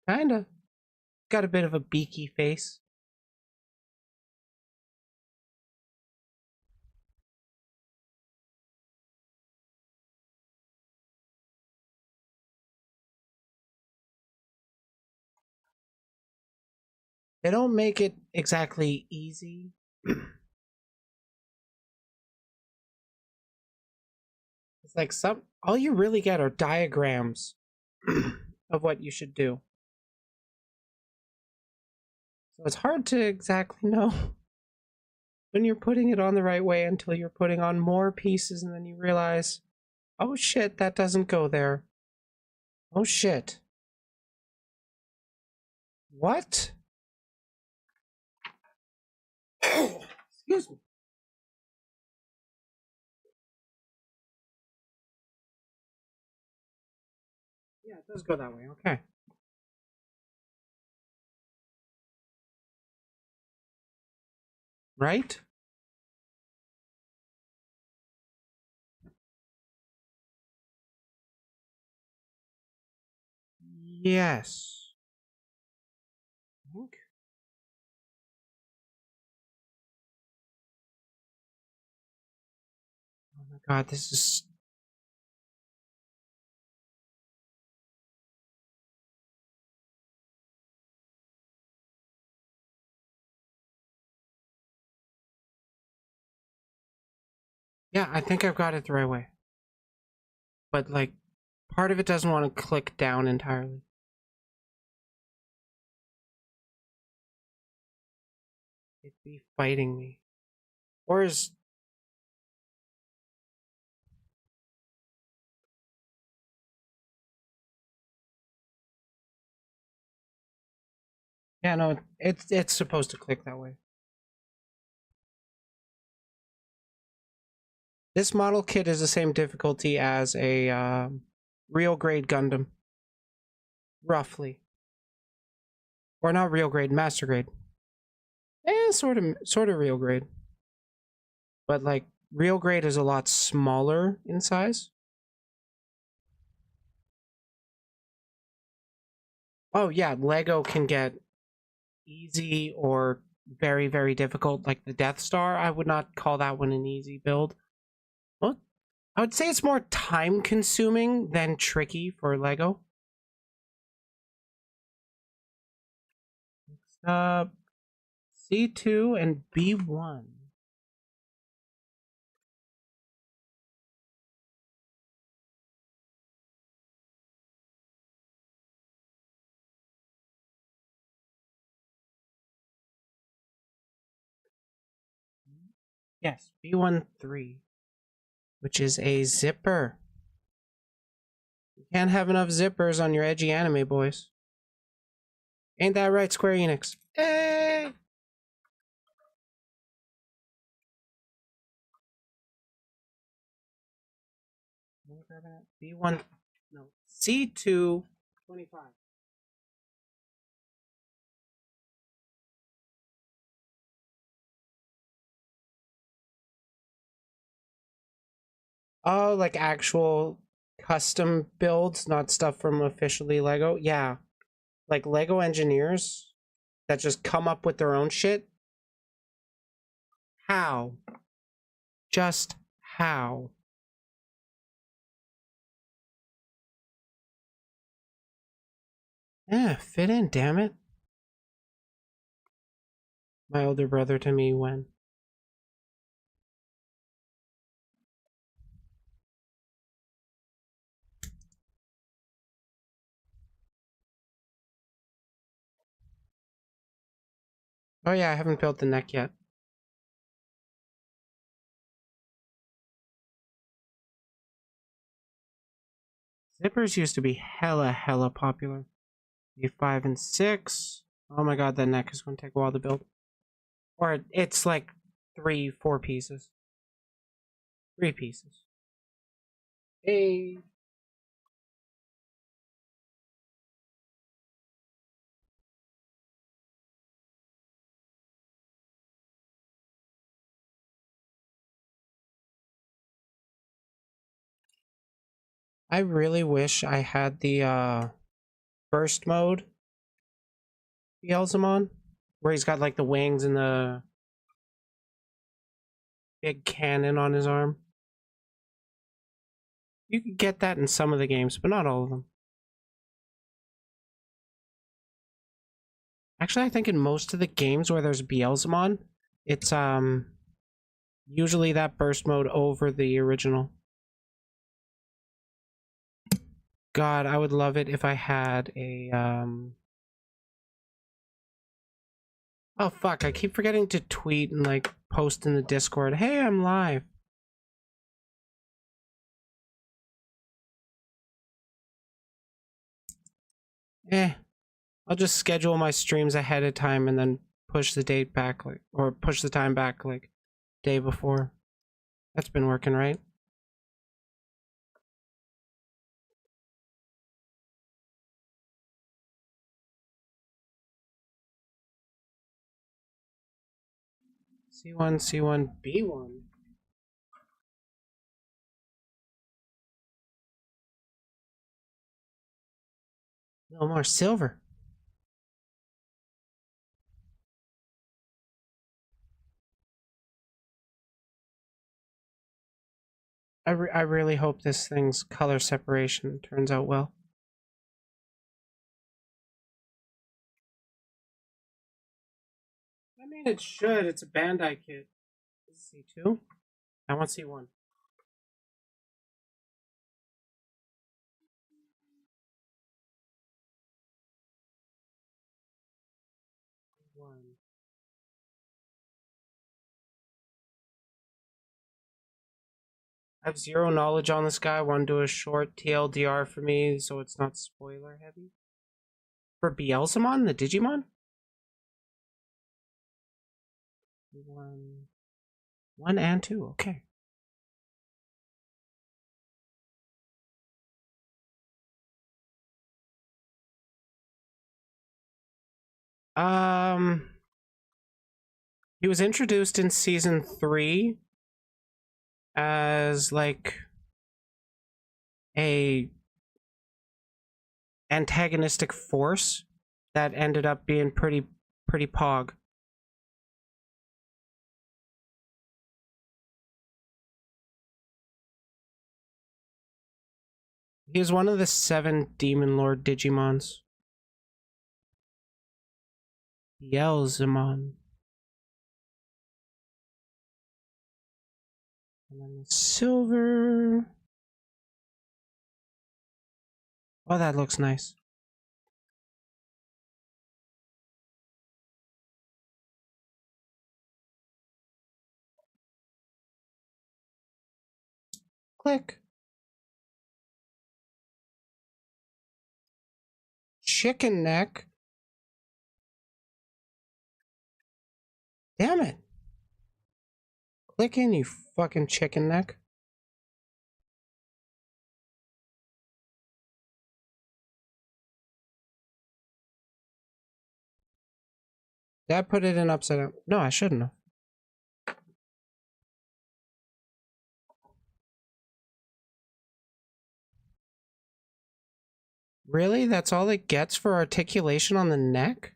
Speaker 1: Kinda. Got a bit of a beaky face. They don't make it exactly easy. It's like all you really get are diagrams of what you should do. So it's hard to exactly know when you're putting it on the right way until you're putting on more pieces and then you realize, oh shit, that doesn't go there. Oh shit. What? Excuse me. Yeah, it does go that way. Okay. Right? Yes. I think. Oh my god, this is. Yeah, I think I've got it the right way. But, like, part of it doesn't want to click down entirely. It'd be fighting me. Or is. Yeah, no, it's supposed to click that way. This model kit is the same difficulty as a real grade Gundam. Roughly. Or not real grade, master grade. Sort of real grade. But like real grade is a lot smaller in size. Oh yeah, Lego can get easy or very, very difficult. Like the Death Star, I would not call that one an easy build. Well, I would say it's more time consuming than tricky for Lego. Next up, C2 and B1. Yes, B13, which is a zipper. You can't have enough zippers on your edgy anime, boys. Ain't that right, Square Enix? Hey! B1, no, C2, 25. Oh, like actual custom builds, not stuff from officially Lego? Yeah. like Lego engineers that just come up with their own shit. How? Just how? Yeah, fit in, damn it. My older brother to me when. Oh yeah, I haven't built the neck yet. Zippers used to be hella popular. A5 and 6. Oh my god, that neck is going to take a while to build. Or it's like 3-4 pieces. 3 pieces. Hey. I really wish I had the burst mode Beelzemon, where he's got like the wings and the big cannon on his arm. You could get that in some of the games, but not all of them. Actually, I think in most of the games where there's Beelzemon, it's usually that burst mode over the original. God, I would love it if I had a oh fuck, I keep forgetting to tweet and like post in the Discord, hey, I'm live. I'll just schedule my streams ahead of time and then push the date back, like, or push the time back like day before. That's been working, right? C1, C1, B1. No more silver. I really hope this thing's color separation turns out well. I mean, it should. It's a Bandai kit. This is C2. I want C1. One. I have zero knowledge on this guy. I want to do a short TLDR for me so it's not spoiler heavy. For Beelzemon, the Digimon? One and 2, okay. He was introduced in season 3 as like a antagonistic force that ended up being pretty pog. He is one of the 7 Demon Lord Digimons. Beelzemon. And then the silver. Oh, that looks nice. Click. Chicken neck. Damn it. Click in, you fucking chicken neck. Did I put it in upside down? No, I shouldn't have. Really? That's all it gets for articulation on the neck?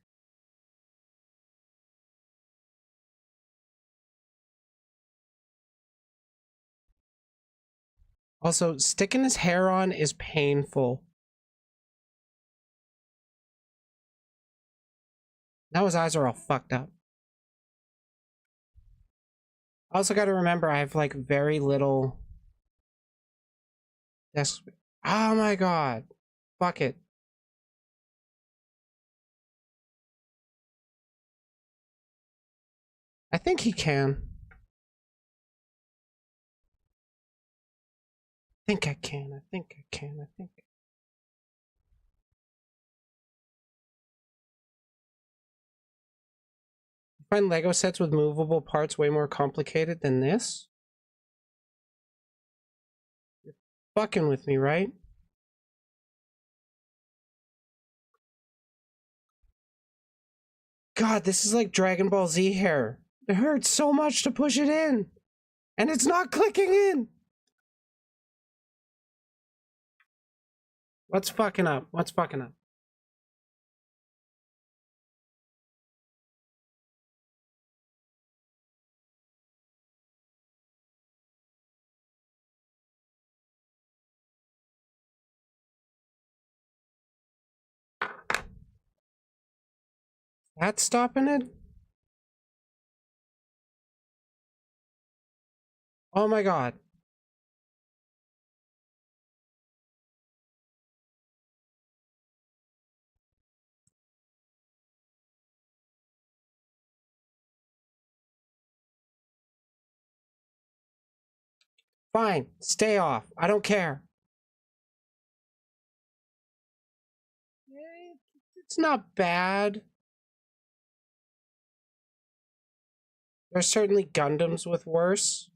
Speaker 1: Also, sticking his hair on is painful. Now his eyes are all fucked up. I also got to remember I have like very little. Yes. Oh my god. Fuck it. I think he can. I think I can. I think I can. I think. I find Lego sets with movable parts way more complicated than this. You're fucking with me, right? God, this is like Dragon Ball Z hair. It hurts so much to push it in. And it's not clicking in. What's fucking up? What's fucking up? That's stopping it? Oh my god. Fine, stay off. I don't care. It's not bad. There's certainly Gundams with worse.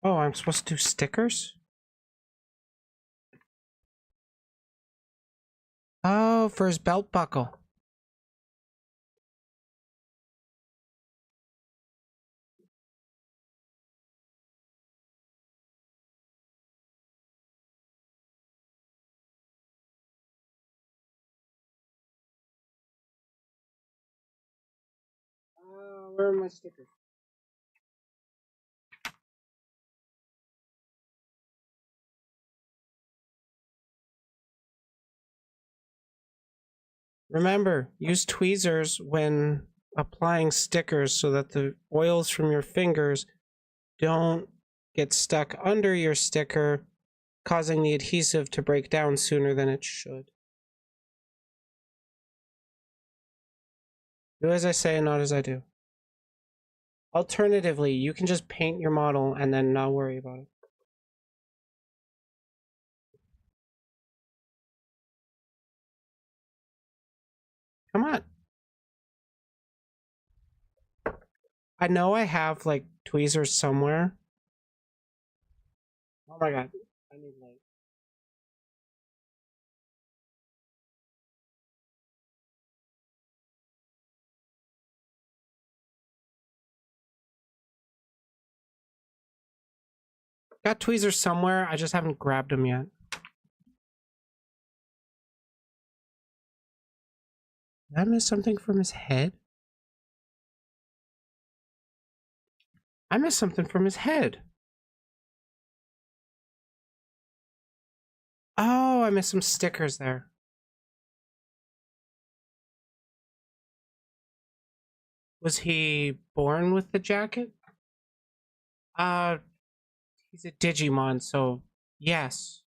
Speaker 1: Oh, I'm supposed to do stickers? Oh, for his belt buckle. Where are my stickers? Remember, use tweezers when applying stickers so that the oils from your fingers don't get stuck under your sticker, causing the adhesive to break down sooner than it should. Do as I say, not as I do. Alternatively, you can just paint your model and then not worry about it. Come on. I know I have like tweezers somewhere. Oh my god. I need light. Got tweezers somewhere, I just haven't grabbed them yet. Did I miss something from his head? I missed something from his head. Oh, I missed some stickers there. Was he born with the jacket? He's a Digimon, so yes.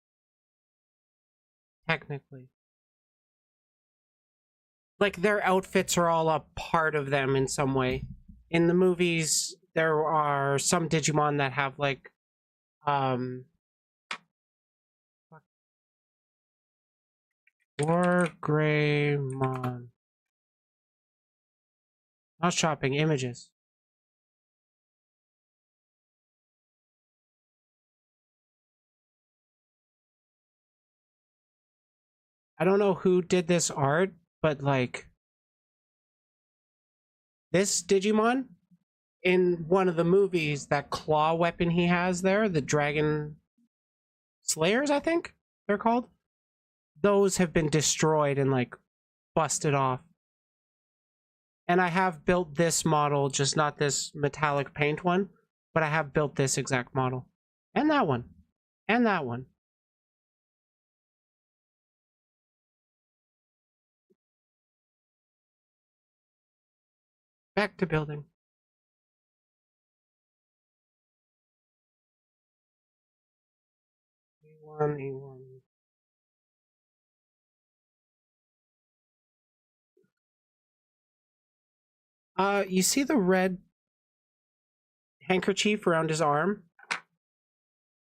Speaker 1: Technically. Like, their outfits are all a part of them in some way. In the movies, there are some Digimon that have, like, War Greymon. Not shopping, images. I don't know who did this art, but like this Digimon, in one of the movies, that claw weapon he has there, the Dragon Slayers, I think they're called, those have been destroyed and like busted off. And I have built this model, just not this metallic paint one, but I have built this exact model. And that one. And that one. Back to building. E1, E1. You see the red handkerchief around his arm?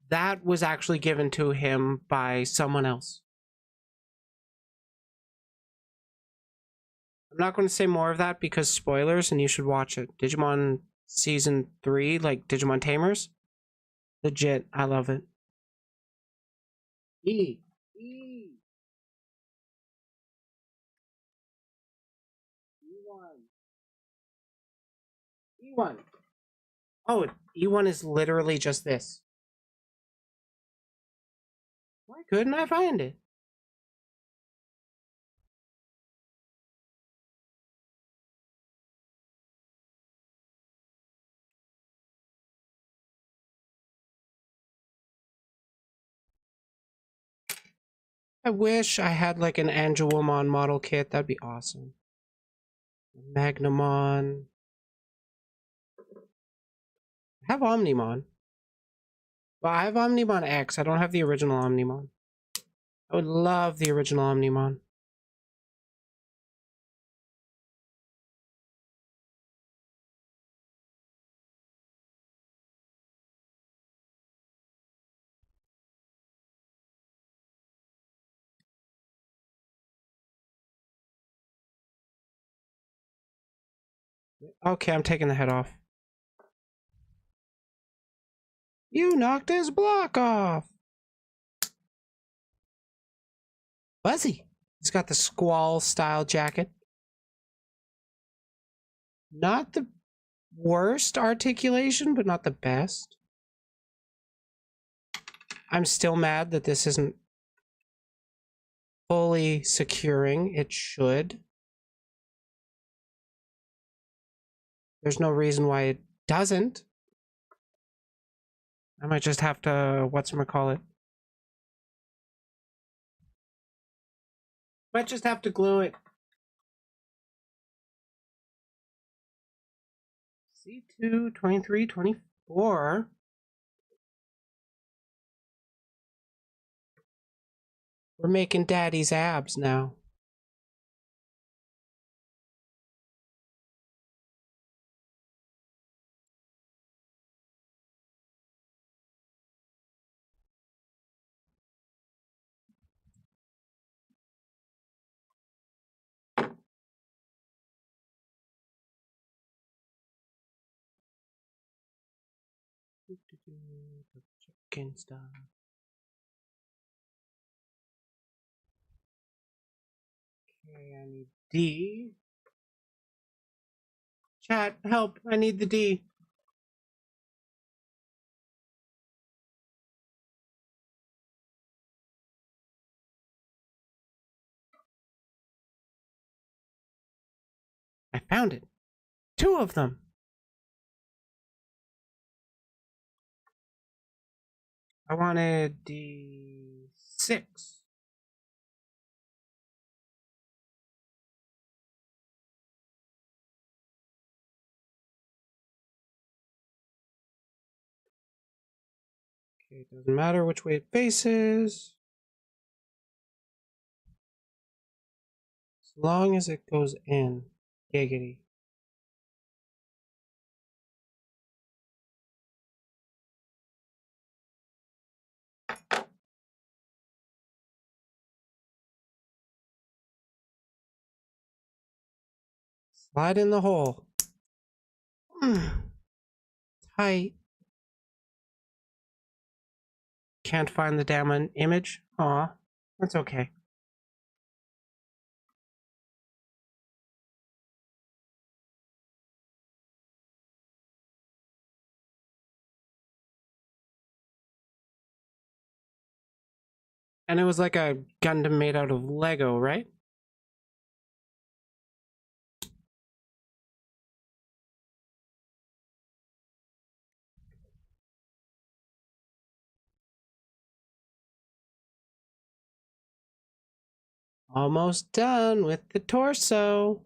Speaker 1: That was actually given to him by someone else. I'm not going to say more of that because spoilers, and you should watch it. Digimon Season 3, like Digimon Tamers. Legit, I love it. E. E1. Oh, E1 is literally just this. Why couldn't I find it? I wish I had like an Angelomon model kit. That'd be awesome. Magnamon. I have Omnimon. Well, I have Omnimon X. I don't have the original Omnimon. I would love the original Omnimon. Okay, I'm taking the head off. You knocked his block off! Fuzzy. He's got the Squall style jacket. Not the worst articulation, but not the best. I'm still mad that this isn't fully securing. It should. There's no reason why it doesn't. I might just have to, whatchamacallit. Might just have to glue it. C2, 23, 24. We're making daddy's abs now. Chicken stuff. Okay, I need D. Chat, help, I need the D. I found it. 2 of them. I wanted D6. Okay, it doesn't matter which way it faces. As long as it goes in. Giggity. Slide in the hole. Tight. Can't find the damn image? Aw, that's okay. And it was like a Gundam made out of Lego, right? Almost done with the torso.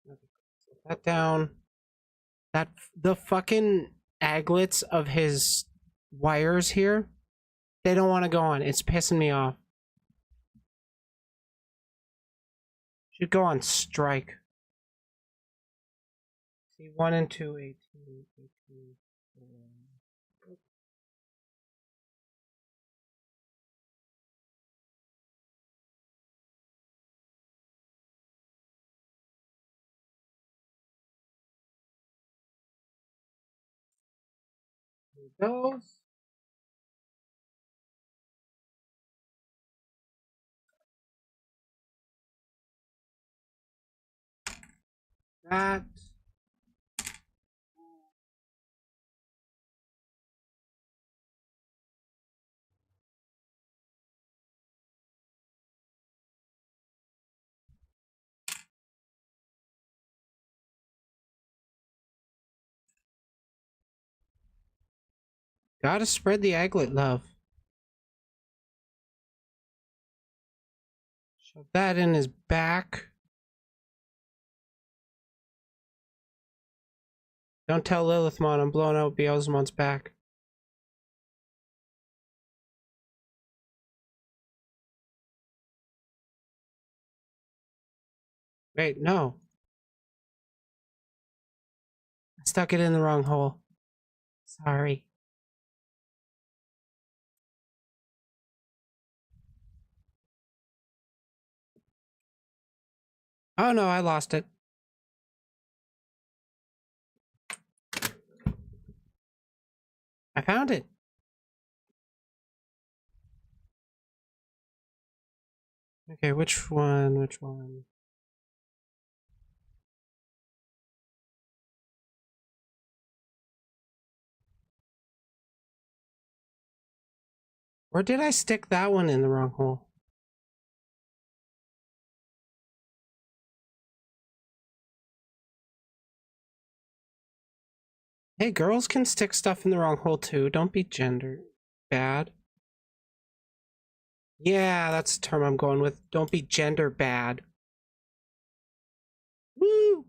Speaker 1: Set that down. The fucking aglets of his wires here, they don't want to go on. It's pissing me off. Should go on strike. See, 1 and 2, 18, 18. Those. That. Gotta spread the aglet love. Shove that in his back. Don't tell Lilithmon I'm blowing out Beelzemon's back. Wait, no. I stuck it in the wrong hole. Sorry. Oh no, I lost it. I found it. Okay, which one? Which one? Or did I stick that one in the wrong hole? Hey, girls can stick stuff in the wrong hole too. Don't be gender bad. Yeah, that's the term I'm going with. Don't be gender bad. Woo!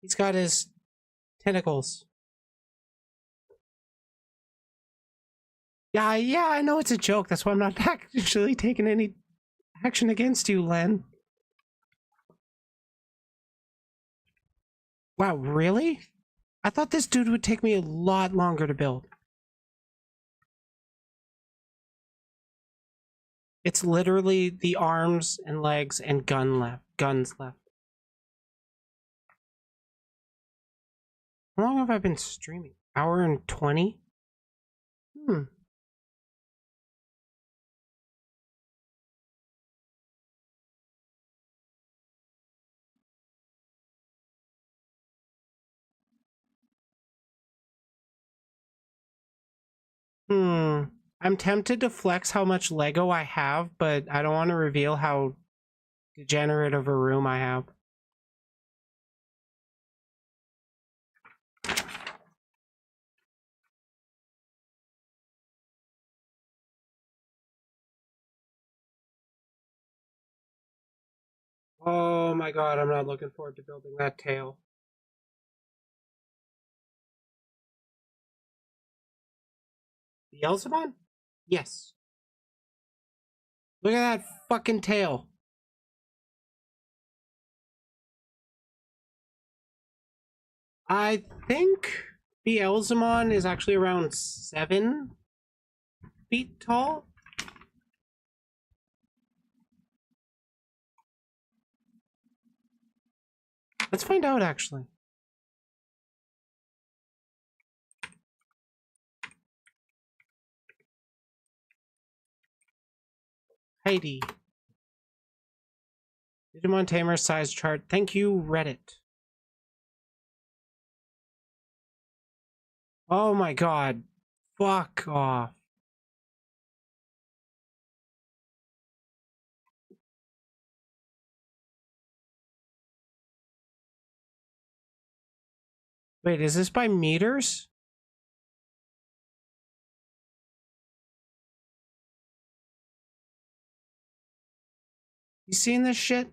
Speaker 1: He's got his tentacles. Yeah, I know it's a joke. That's why I'm not actually taking any action against you, Len. Wow, really? I thought this dude would take me a lot longer to build. It's literally the arms and legs and guns left. How long have I been streaming? Hour and 20? I'm tempted to flex how much Lego I have, but I don't want to reveal how degenerate of a room I have. Oh my god, I'm not looking forward to building that tail. Beelzemon? Yes. Look at that fucking tail. I think Beelzemon is actually around 7 feet tall. Let's find out, actually. Heidi. Digimon Tamer size chart. Thank you, Reddit. Oh my god. Fuck off. Wait, is this by meters? You seeing this shit?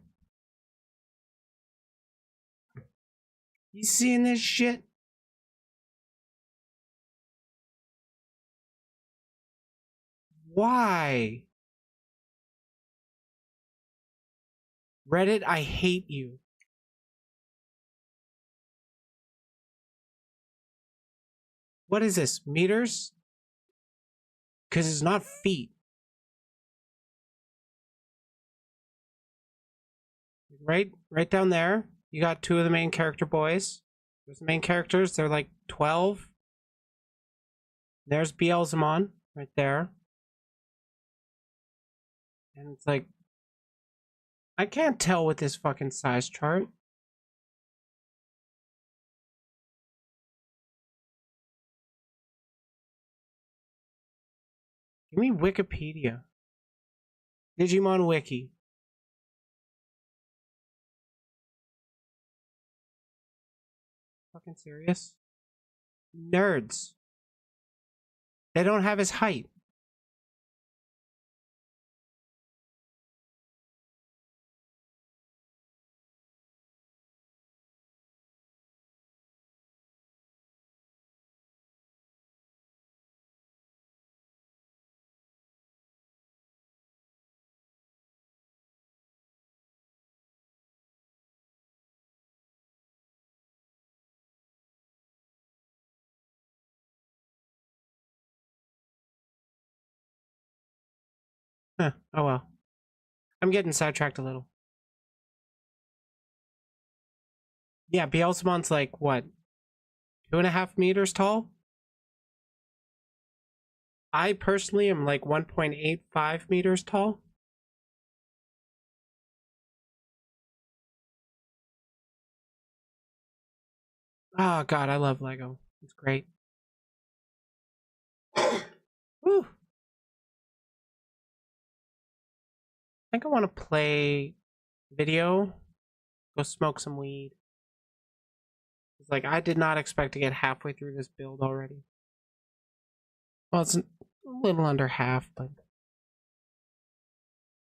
Speaker 1: You seeing this shit? Why? Reddit, I hate you. What is this? Meters? Because it's not feet. Right down there, you got two of the main character boys. There's the main characters, they're like 12. There's Beelzemon right there. And it's like, I can't tell with this fucking size chart. Give me Wikipedia. Digimon Wiki. Fucking serious? Nerds. They don't have his height. Huh, oh well. I'm getting sidetracked a little. Yeah, Beelzemon's like, what? 2.5 meters tall? I personally am like 1.85 meters tall. Oh god, I love Lego. It's great. Woo. I think I want to play video. Go smoke some weed. It's like I did not expect to get halfway through this build already. Well, it's a little under half, but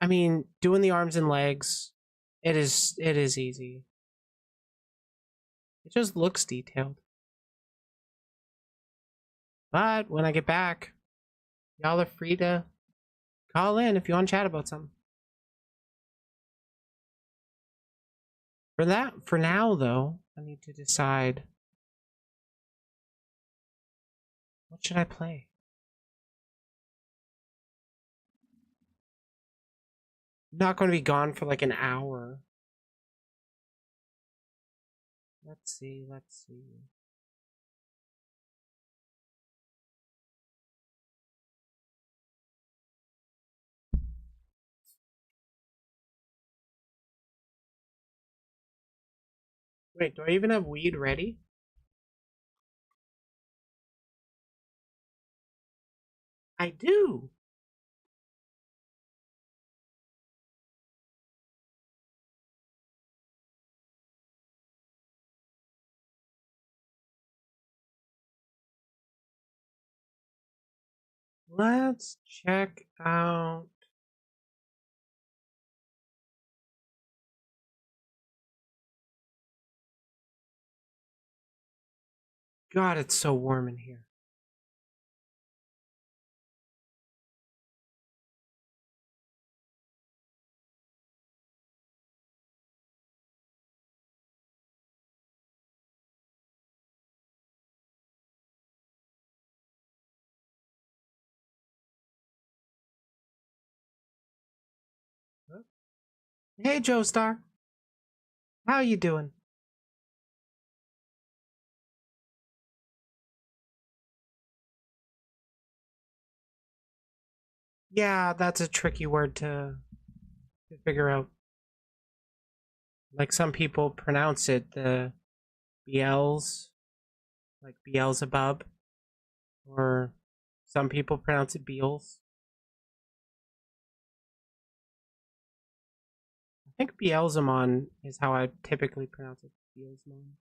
Speaker 1: I mean, doing the arms and legs, it is easy. It just looks detailed. But when I get back, y'all are free to call in if you want to chat about something. For now though, I need to decide what should I play? I'm not going to be gone for like an hour. Let's see. Wait, do I even have weed ready? I do. Let's check out. God, it's so warm in here. Hey, Joestar. How you doing? Yeah, that's a tricky word to figure out. Like some people pronounce it the Beels, like Beelzebub, or some people pronounce it Beels. I think Beelzemon is how I typically pronounce it. Beelzemon.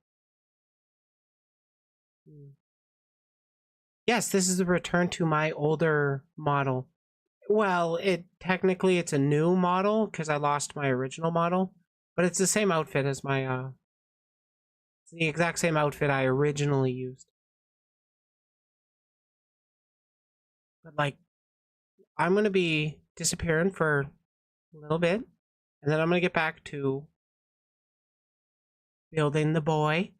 Speaker 1: Yes, this is a return to my older model. Well, technically it's a new model because I lost my original model, but it's the same outfit as my it's the exact same outfit I originally used. But like I'm gonna be disappearing for a little bit, and then I'm gonna get back to building the boy.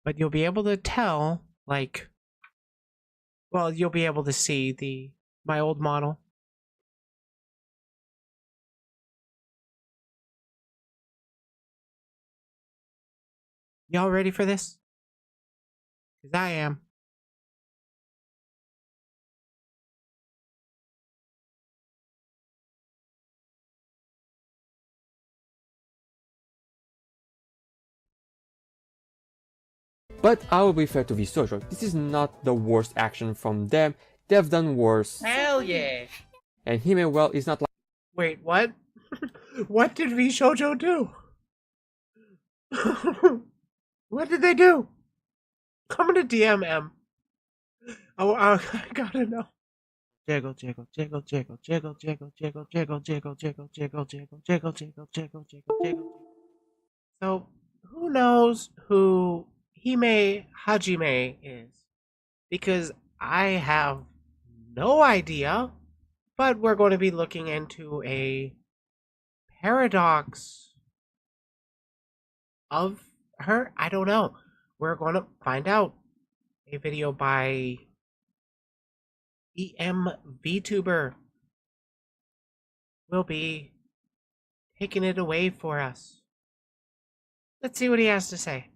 Speaker 1: But you'll be able to tell, like, well, you'll be able to see my old model. Y'all ready for this? 'Cause I am.
Speaker 8: But I will be fair to vSocial, this is not the worst action from them, they've done worse.
Speaker 1: Hell yeah!
Speaker 8: And Hime, well, is not like...
Speaker 1: Wait, what? What did vShoujo do? What did they do? I'm gonna DM M. Oh, I gotta know. Jiggle, jiggle, jiggle, jiggle, jiggle, jiggle, jiggle, jiggle, jiggle, jiggle, jiggle, jiggle, jiggle, jiggle, jiggle, jiggle, jiggle. So, who knows who Hime Hajime is? Because I have no idea, but we're going to be looking into a paradox of her. I don't know. We're going to find out. A video by vtuber will be taking it away for us. Let's see what he has to say.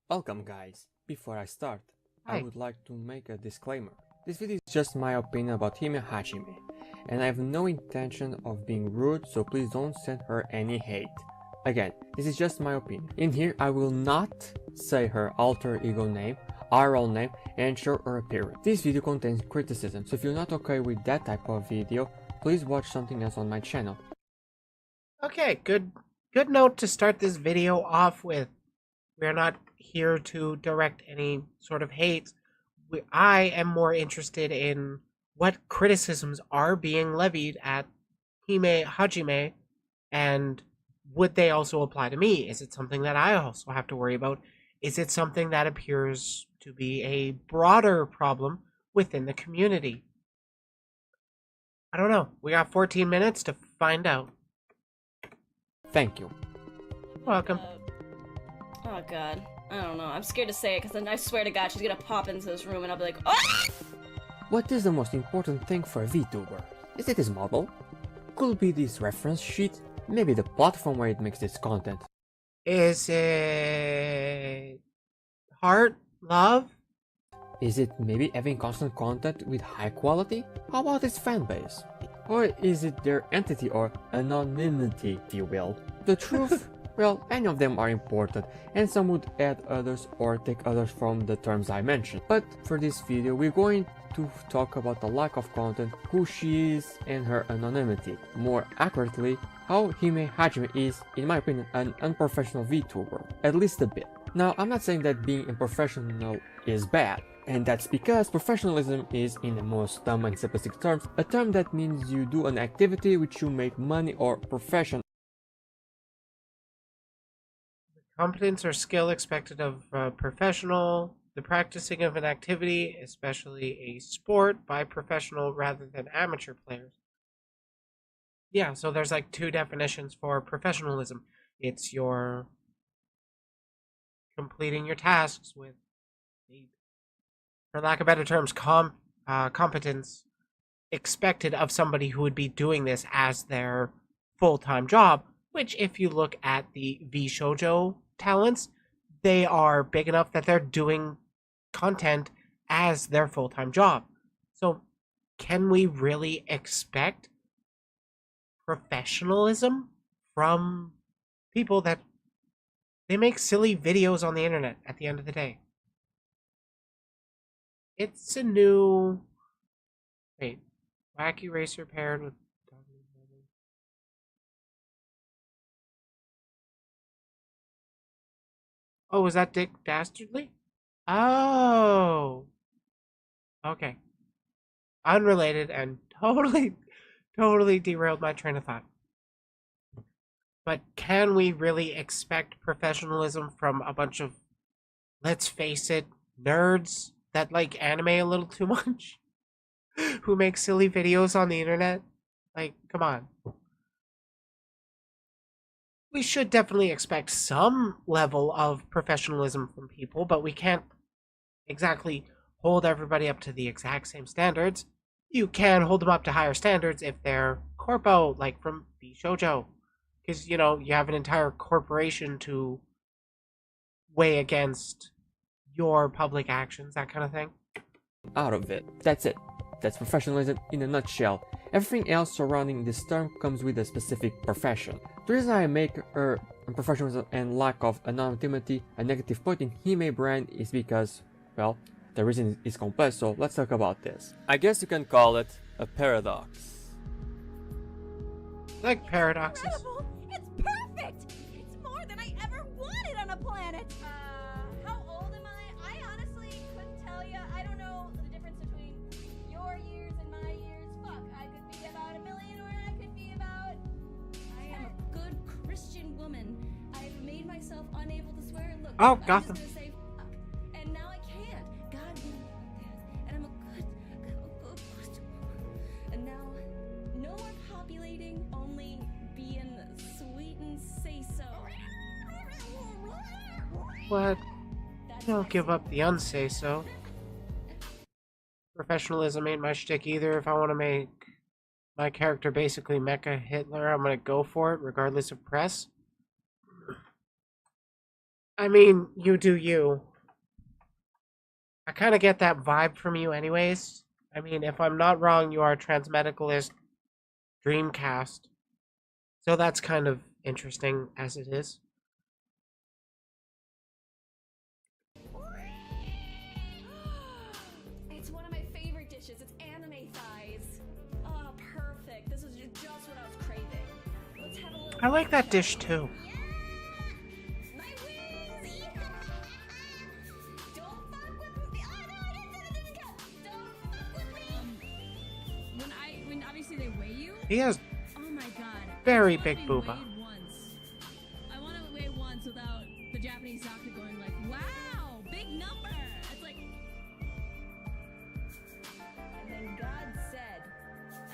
Speaker 8: Welcome guys, before I start,
Speaker 1: Hi.
Speaker 8: I would like to make a disclaimer. This video is just my opinion about Hime Hajime, and I have no intention of being rude, so please don't send her any hate. Again, this is just my opinion. In here, I will not say her alter ego name, RL name, and show her appearance. This video contains criticism, so if you're not okay with that type of video, please watch something else on my channel.
Speaker 1: Okay, good note to start this video off with. We're not here to direct any sort of hate. I am more interested in what criticisms are being levied at Hime Hajime, and would they also apply to me? Is it something that I also have to worry about? Is it something that appears to be a broader problem within the community? I don't know. We got 14 minutes to find out.
Speaker 8: Thank you.
Speaker 1: Welcome.
Speaker 9: Oh god. I don't know. I'm scared to say it because then I swear to god she's gonna pop into this room and I'll be like, oh!
Speaker 8: What is the most important thing for a VTuber? Is it his model? Could it be this reference sheet? Maybe the platform where it makes this content?
Speaker 1: Is it heart? Love?
Speaker 8: Is it maybe having constant content with high quality? How about its fanbase? Or is it their entity or anonymity, if you will? The truth? Well, any of them are important, and some would add others or take others from the terms I mentioned. But for this video, we're going to talk about the lack of content, who she is, and her anonymity. More accurately, how Hime Hajime is, in my opinion, an unprofessional VTuber, at least a bit. Now, I'm not saying that being unprofessional is bad, and that's because professionalism is, in the most dumb and simplistic terms, a term that means you do an activity which you make money or profession.
Speaker 1: Competence or skill expected of a professional, the practicing of an activity, especially a sport, by professional rather than amateur players. Yeah, so there's like two definitions for professionalism. It's your completing your tasks with, for lack of better terms, competence expected of somebody who would be doing this as their full-time job, which if you look at the vShoujo talents, they are big enough that they're doing content as their full-time job. So can we really expect professionalism from people that they make silly videos on the internet at the end of the day. It's a new... Wait. Wacky Racer paired with... Oh, was that Dick Dastardly? Oh! Okay. Unrelated and totally derailed my train of thought. But can we really expect professionalism from a bunch of, let's face it, nerds that like anime a little too much? Who make silly videos on the internet? Like, come on. We should definitely expect some level of professionalism from people, but we can't exactly hold everybody up to the exact same standards. You can hold them up to higher standards if they're corpo, like from Shoujo. Because, you know, you have an entire corporation to weigh against your public actions, that kind of thing.
Speaker 8: Out of it. That's it. That's professionalism in a nutshell. Everything else surrounding this term comes with a specific profession. The reason I make professionalism and lack of anonymity a negative point in Hime brand is because, well, the reason is complex, so let's talk about this. I guess you can call it a paradox.
Speaker 1: Like paradoxes.
Speaker 10: Incredible! It's perfect! It's more than I ever wanted on a planet! How old am I? I honestly couldn't tell you. I don't know the difference between your years and my years. Fuck, I could be about 1 million or I could be about... I am a good Christian woman. I've made myself unable to swear. Look,
Speaker 1: Oh,
Speaker 10: I'm
Speaker 1: Gotham.
Speaker 10: just gonna say fuck. And now I can't. God gave me that. And I'm a good Christian woman. And now, no more populating, only being sweet and say so.
Speaker 1: What?
Speaker 10: That's
Speaker 1: Don't
Speaker 10: my
Speaker 1: give up the unsay so. Professionalism ain't my shtick either. If I want to make my character basically Mecha Hitler, I'm gonna go for it, regardless of press. I mean, you do you. I kind of get that vibe from you anyways. I mean, if I'm not wrong, you are a transmedicalist Dreamcast. So that's kind of interesting as it is.
Speaker 10: It's one of my favorite dishes. It's anime thighs. Oh, perfect. This is just what I was craving. Let's have a little...
Speaker 1: I like that dish too.
Speaker 10: My wings! Don't fuck with me! Oh, no, I didn't cut! Don't fuck with me!
Speaker 11: When obviously they weigh you.
Speaker 1: He has
Speaker 11: Oh my god.
Speaker 1: very
Speaker 11: I wanna
Speaker 1: big
Speaker 11: be
Speaker 1: booba.
Speaker 11: weighed once. I want to weigh once without the Japanese doctor going like, "Wow, big number." It's like,
Speaker 10: And then God said,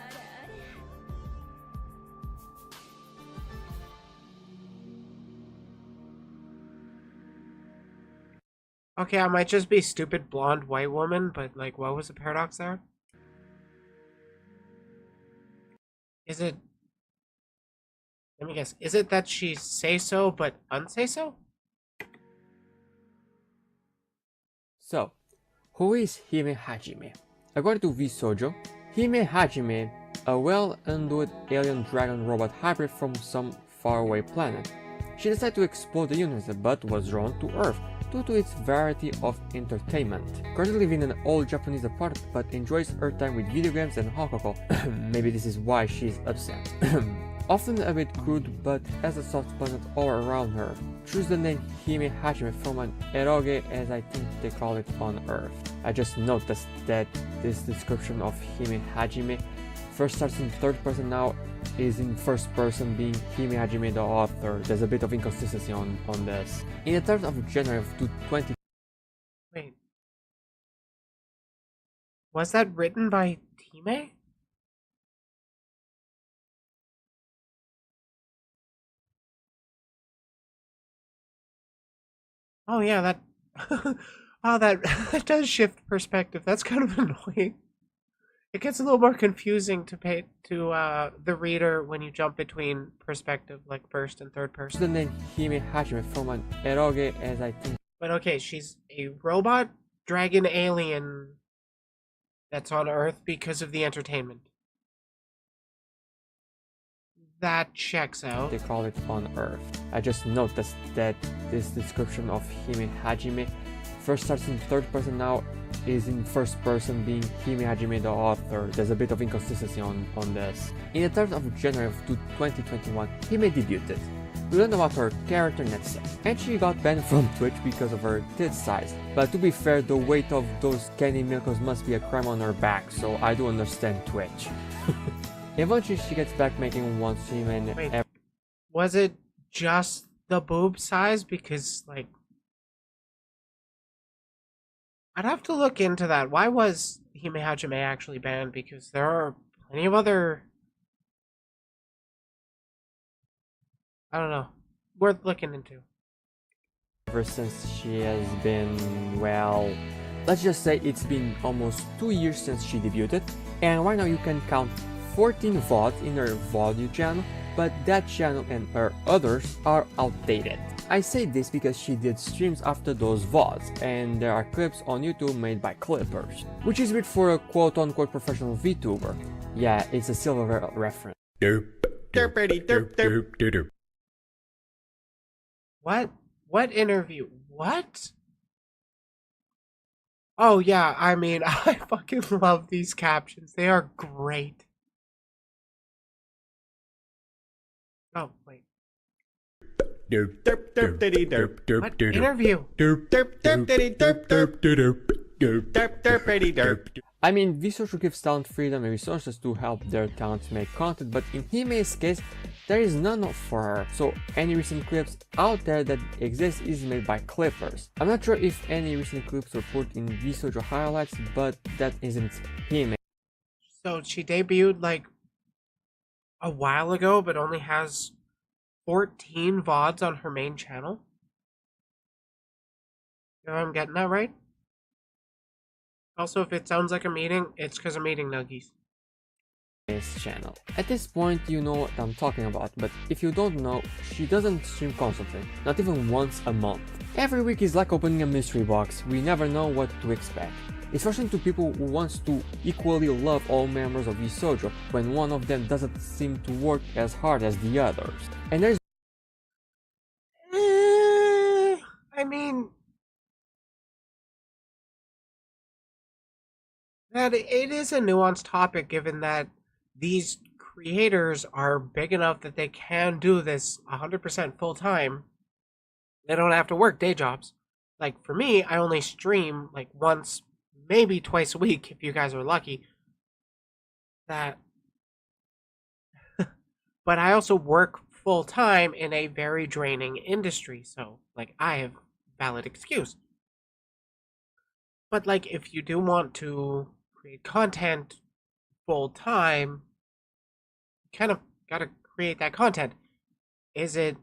Speaker 10: "Ada, ada."
Speaker 1: Okay, I might just be stupid blonde white woman, but like, what was the paradox there? Is it... Let me guess. Is it that she say so but unsay so?
Speaker 8: So, who is Hime Hajime? According to vSojo, Hime Hajime, a well-endowed alien dragon robot hybrid from some faraway planet. She decided to explore the universe but was drawn to Earth due to its variety of entertainment. Currently living in an old Japanese apartment but enjoys her time with video games and Hokoko. Maybe this is why she's upset. Often a bit crude but has a soft planet all around her. Choose the name Hime Hajime from an eroge as I think they call it on Earth. I just noticed that this description of Hime Hajime first starts in third person, now is in first person, being Hime Hajime the author. There's a bit of inconsistency on this. In the 3rd of January of 2020,
Speaker 1: Wait. Was that written by Time? Oh yeah, that... oh, that does shift perspective. That's kind of annoying. It gets a little more confusing to the reader when you jump between perspective, like first and third
Speaker 8: choose
Speaker 1: person.
Speaker 8: the name Hime Hajime from an eroge as I think
Speaker 1: But okay, she's a robot dragon alien that's on Earth because of the entertainment. that checks out.
Speaker 8: They call it on Earth. I just noticed that this description of Hime Hajime first starts in third person, now is in first person, being Hime Hajime the author. There's a bit of inconsistency on this. In the 3rd of January of 2021, Hime debuted. We learned about her character Netsa, and she got banned from Twitch because of her tit size. But to be fair, the weight of those candy milkers must be a crime on her back, so I do understand Twitch. Eventually she gets back making one stream and
Speaker 1: Wait, was it just the boob size? Because, like, I'd have to look into that. Why was Hime Hajime actually banned? Because there are plenty of other... I don't know. Worth looking into.
Speaker 8: ever since she has been, well, let's just say it's been almost 2 years since she debuted, and right now you can count 14 VODs in her VOD channel, but that channel and her others are outdated. I say this because she did streams after those VODs, and there are clips on YouTube made by clippers, which is weird for a quote-unquote professional VTuber. Yeah, it's a Silverware reference.
Speaker 1: What? What interview? What? Oh yeah, I mean, I fucking love these captions. They are great. Oh, wait. What interview?
Speaker 8: I mean, VSocial gives talent freedom and resources to help their talents make content, but in Hime's case, there is none for her, so any recent clips out there that exist is made by clippers. I'm not sure if any recent clips were put in VSocial highlights, but that isn't Hime.
Speaker 1: So she debuted like a while ago, but only has 14 VODs on her main channel. If I'm getting that right? Also, if it sounds like a meeting, it's because I'm eating nuggies.
Speaker 8: Channel. At this point you know what I'm talking about, but if you don't know, she doesn't stream constantly, not even once a month. Every week is like opening a mystery box, we never know what to expect. It's frustrating to people who wants to equally love all members of VSocial when one of them doesn't seem to work as hard as the others. And there's
Speaker 1: I mean, that it is a nuanced topic given that these creators are big enough that they can do this 100% full time. They don't have to work day jobs. Like for me, I only stream like once, maybe twice a week if you guys are lucky. That but I also work full time in a very draining industry, so like I have valid excuse. But like if you do want to create content full time, you kind of gotta create that content. Is it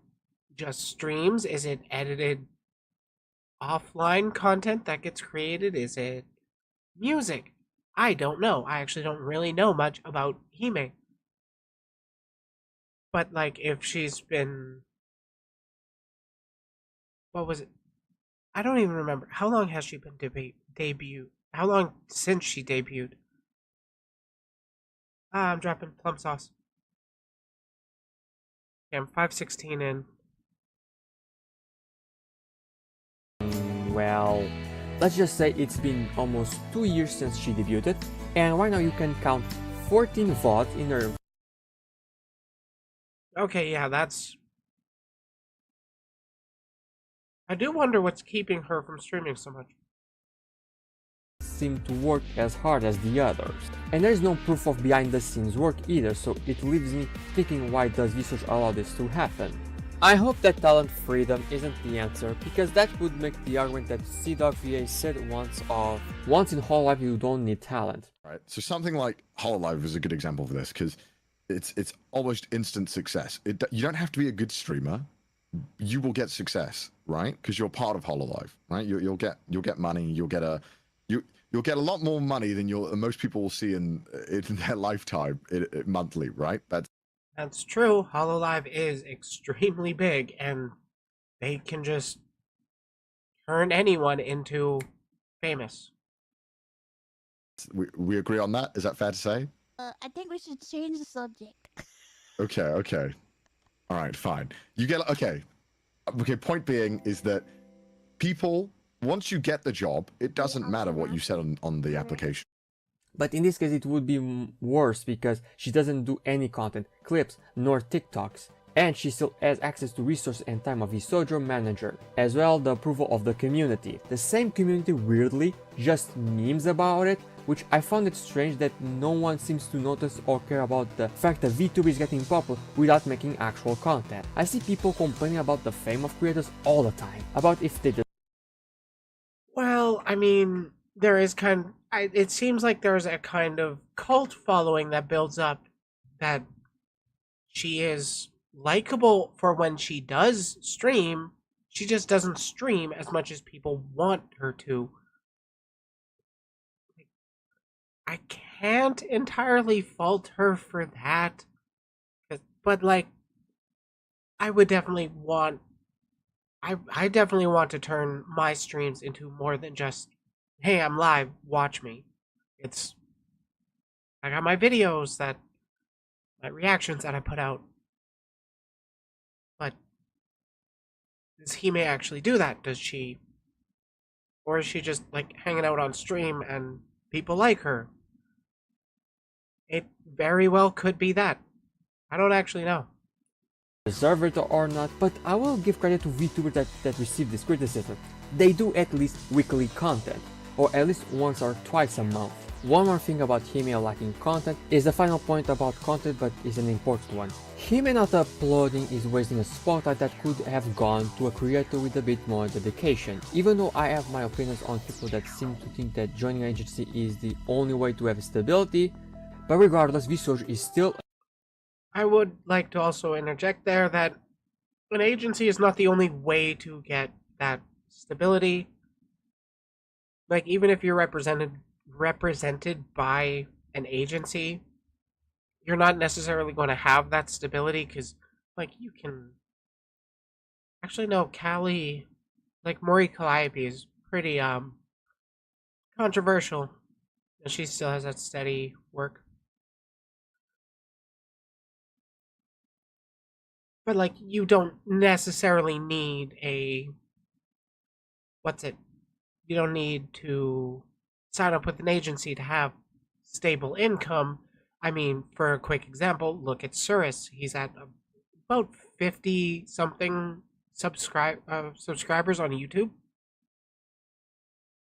Speaker 1: just streams? Is it edited offline content that gets created? Is it music? I don't know. I actually don't really know much about Hime. But like if she's been, what was it? I don't even remember. How long has she been debuted? How long since she debuted? I'm dropping plum sauce. Yeah, I'm 516 in.
Speaker 8: Well, let's just say it's been almost 2 years since she debuted, and right now you can count 14 VODs in her.
Speaker 1: Okay, yeah, that's... I do wonder what's keeping her from streaming so much.
Speaker 8: Seem to work as hard as the others. And there's no proof of behind the scenes work either, so it leaves me thinking, why does VSocial allow this to happen? I hope that talent freedom isn't the answer, because that would make the argument that CDogVA said once in Hololive you don't need talent.
Speaker 12: Right, so something like Hololive is a good example of this, because it's almost instant success. You don't have to be a good streamer, you will get success, right? Because you're part of Hololive, right? You'll get money, you'll get a lot more money than most people will see in their lifetime monthly, right?
Speaker 1: That's true. Hololive is extremely big, and they can just turn anyone into famous.
Speaker 12: We agree on that. Is that fair to say?
Speaker 10: I think we should change the subject.
Speaker 12: Okay. All right, fine. You get okay. Okay, point being is that people, once you get the job, it doesn't matter what you said on the application.
Speaker 8: But in this case it would be worse because she doesn't do any content, clips, nor TikToks. And she still has access to resources and time of VSojo manager, as well the approval of the community. The same community weirdly just memes about it, which I found it strange that no one seems to notice or care about the fact that VTuber is getting popular without making actual content. I see people complaining about the fame of creators all the time, about if they just...
Speaker 1: Well, I mean, there is it seems like there's a kind of cult following that builds up, that she is likable for when she does stream. She just doesn't stream as much as people want her to. I can't entirely fault her for that, but like, I would definitely want, I definitely want to turn my streams into more than just, hey, I'm live, watch me. I got my videos, my reactions that I put out. But does Hime actually do that? Or is she just like hanging out on stream and people like her? It very well could be that. I don't actually know.
Speaker 8: deserve it or not, but I will give credit to VTubers that receive this criticism. They do at least weekly content, or at least once or twice a month. One more thing about Hime lacking content is the final point about content, but is an important one. Hime not uploading is wasting a spotlight that could have gone to a creator with a bit more dedication. Even though I have my opinions on people that seem to think that joining an agency is the only way to have stability, but regardless, VSojo is still...
Speaker 1: I would like to also interject there that an agency is not the only way to get that stability. Like, even if you're represented by an agency, you're not necessarily going to have that stability, because, like, you can... Actually, no, Callie... Like, Mori Calliope is pretty, controversial. And she still has that steady work. But, like, you don't necessarily need a... You don't need to sign up with an agency to have stable income. I mean, for a quick example, look at Surus. He's at about 50-something subscribers on YouTube.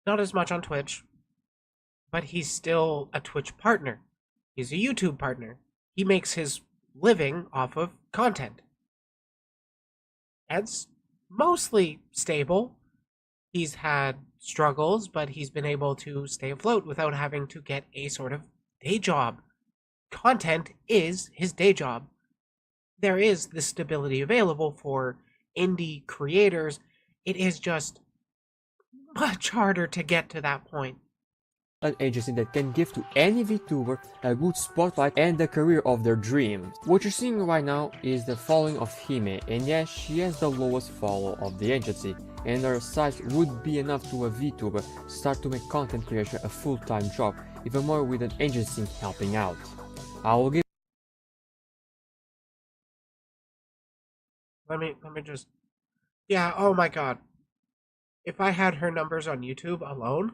Speaker 1: Not as much on Twitch. But he's still a Twitch partner. He's a YouTube partner. He makes his living off of content. It's mostly stable. He's had struggles, but he's been able to stay afloat without having to get a sort of day job. Content is his day job. There is the stability available for indie creators. It is just much harder to get to that point.
Speaker 8: An agency that can give to any VTuber a good spotlight and the career of their dreams. What you're seeing right now is the following of Hime, and yes, she has the lowest follow of the agency, and her size would be enough to a VTuber start to make content creation a full-time job, even more with an agency helping out. I will give...
Speaker 1: Let me just... Yeah, oh my god. If I had her numbers on YouTube alone,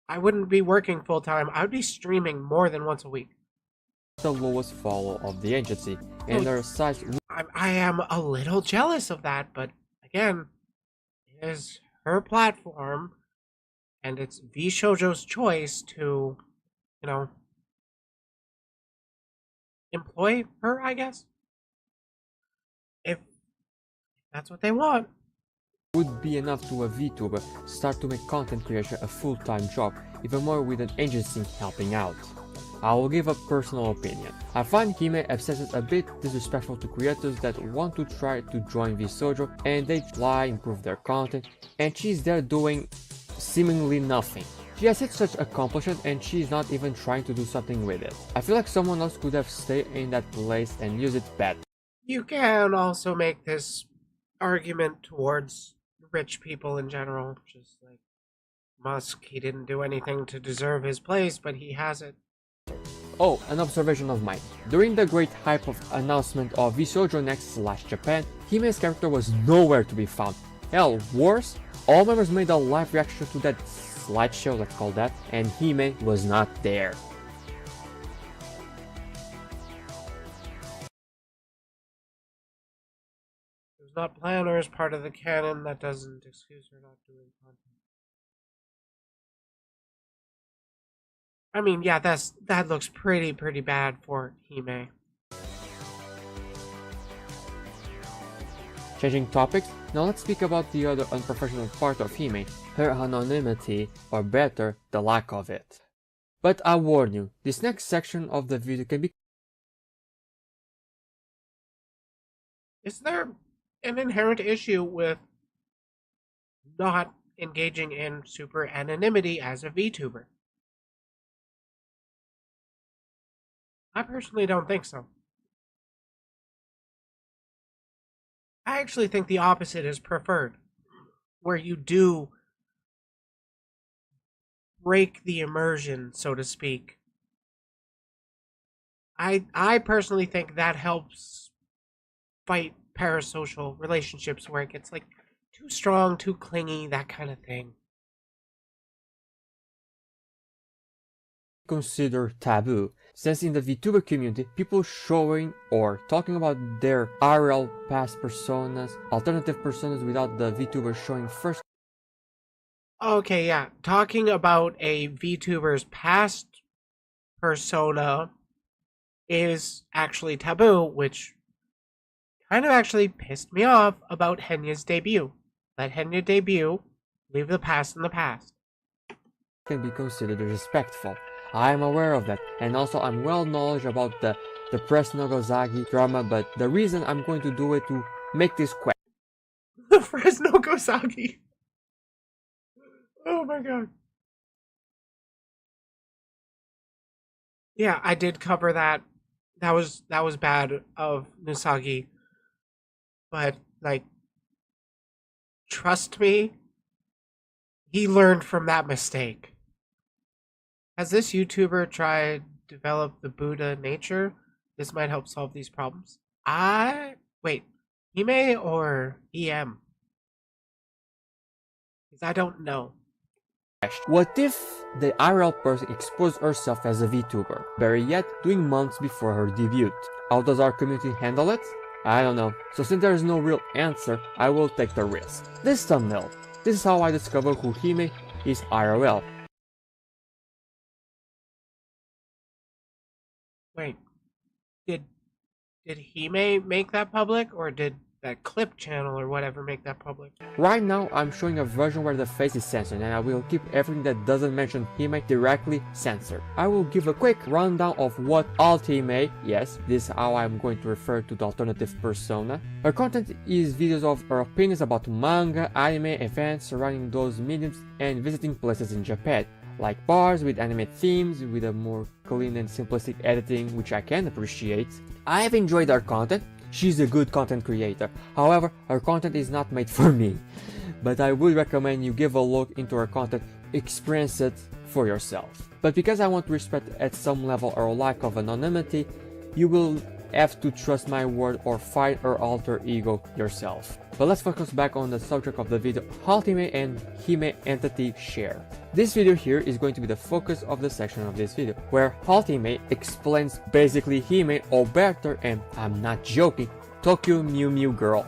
Speaker 1: I wouldn't be working full-time. I would be streaming more than once a week.
Speaker 8: The lowest follow of the agency, and her size...
Speaker 1: I am a little jealous of that, but again, it is her platform, and it's VShojo's choice to, you know, employ her, I guess? If that's what they want.
Speaker 8: Would be enough to a VTuber start to make content creation a full-time job, even more with an agency helping out. I will give a personal opinion. I find Hime obsessed a bit disrespectful to creators that want to try to join VSojo and they try improve their content, and she's there doing seemingly nothing. She has such accomplishment and she's not even trying to do something with it. I feel like someone else could have stayed in that place and used it better.
Speaker 1: You can also make this argument towards rich people in general, just like Musk. He didn't do anything to deserve his place, but he has it.
Speaker 8: Oh, an observation of mine. During the great hype of announcement of VSojo Next/Japan, Hime's character was nowhere to be found. Hell, worse, all members made a live reaction to that slideshow, let's call that, and Hime was not there.
Speaker 1: It was not planned or as part of the canon. That doesn't excuse her not doing content. I mean, yeah, that looks pretty bad for Hime.
Speaker 8: Changing topics, now let's speak about the other unprofessional part of Hime, her anonymity, or better, the lack of it. But I warn you, this next section of the video can be...
Speaker 1: Is there an inherent issue with not engaging in super anonymity as a VTuber? I personally don't think so. I actually think the opposite is preferred, where you do break the immersion, so to speak. I personally think that helps fight parasocial relationships where it gets like too strong, too clingy, that kind of thing.
Speaker 8: Consider taboo, since in the VTuber community, people showing or talking about their RL past personas, alternative personas without the VTuber showing first.
Speaker 1: Okay, yeah. Talking about a VTuber's past persona is actually taboo, which kind of actually pissed me off about Henya's debut. Let Henya debut, leave the past in the past.
Speaker 8: Can be considered respectful. I am aware of that, and also I'm well knowledgeable about the Press Nogozagi drama, but the reason I'm going to do it to make this quick.
Speaker 1: The Fresno Gozagi. Oh my god. Yeah, I did cover that. That was bad of Nusagi. But like, trust me, he learned from that mistake. Has this YouTuber tried to develop the Buddha nature? This might help solve these problems. Wait, Hime or EM? Because I don't know.
Speaker 8: What if the IRL person exposed herself as a VTuber, better yet, doing months before her debut? How does our community handle it? I don't know. So since there is no real answer, I will take the risk. This thumbnail. This is how I discovered who Hime is IRL.
Speaker 1: Wait, did Hime make that public, or did that clip channel or whatever make that public?
Speaker 8: Right now, I'm showing a version where the face is censored, and I will keep everything that doesn't mention Hime directly censored. I will give a quick rundown of what alt Hime, yes, this is how I'm going to refer to the alternative persona. Her content is videos of her opinions about manga, anime, events surrounding those mediums, and visiting places in Japan, like bars with anime themes, with a more clean and simplistic editing, which I can appreciate. I have enjoyed her content. She's a good content creator. However, her content is not made for me. But I would recommend you give a look into her content, experience it for yourself. But because I want to respect at some level her lack of anonymity, you will have to trust my word or fight her alter ego yourself. But let's focus back on the subject of the video, alt Hime and Hime entity share. This video here is going to be the focus of the section of this video, where alt Hime explains basically Hime, or better, and I'm not joking, Tokyo Mew Mew Girl.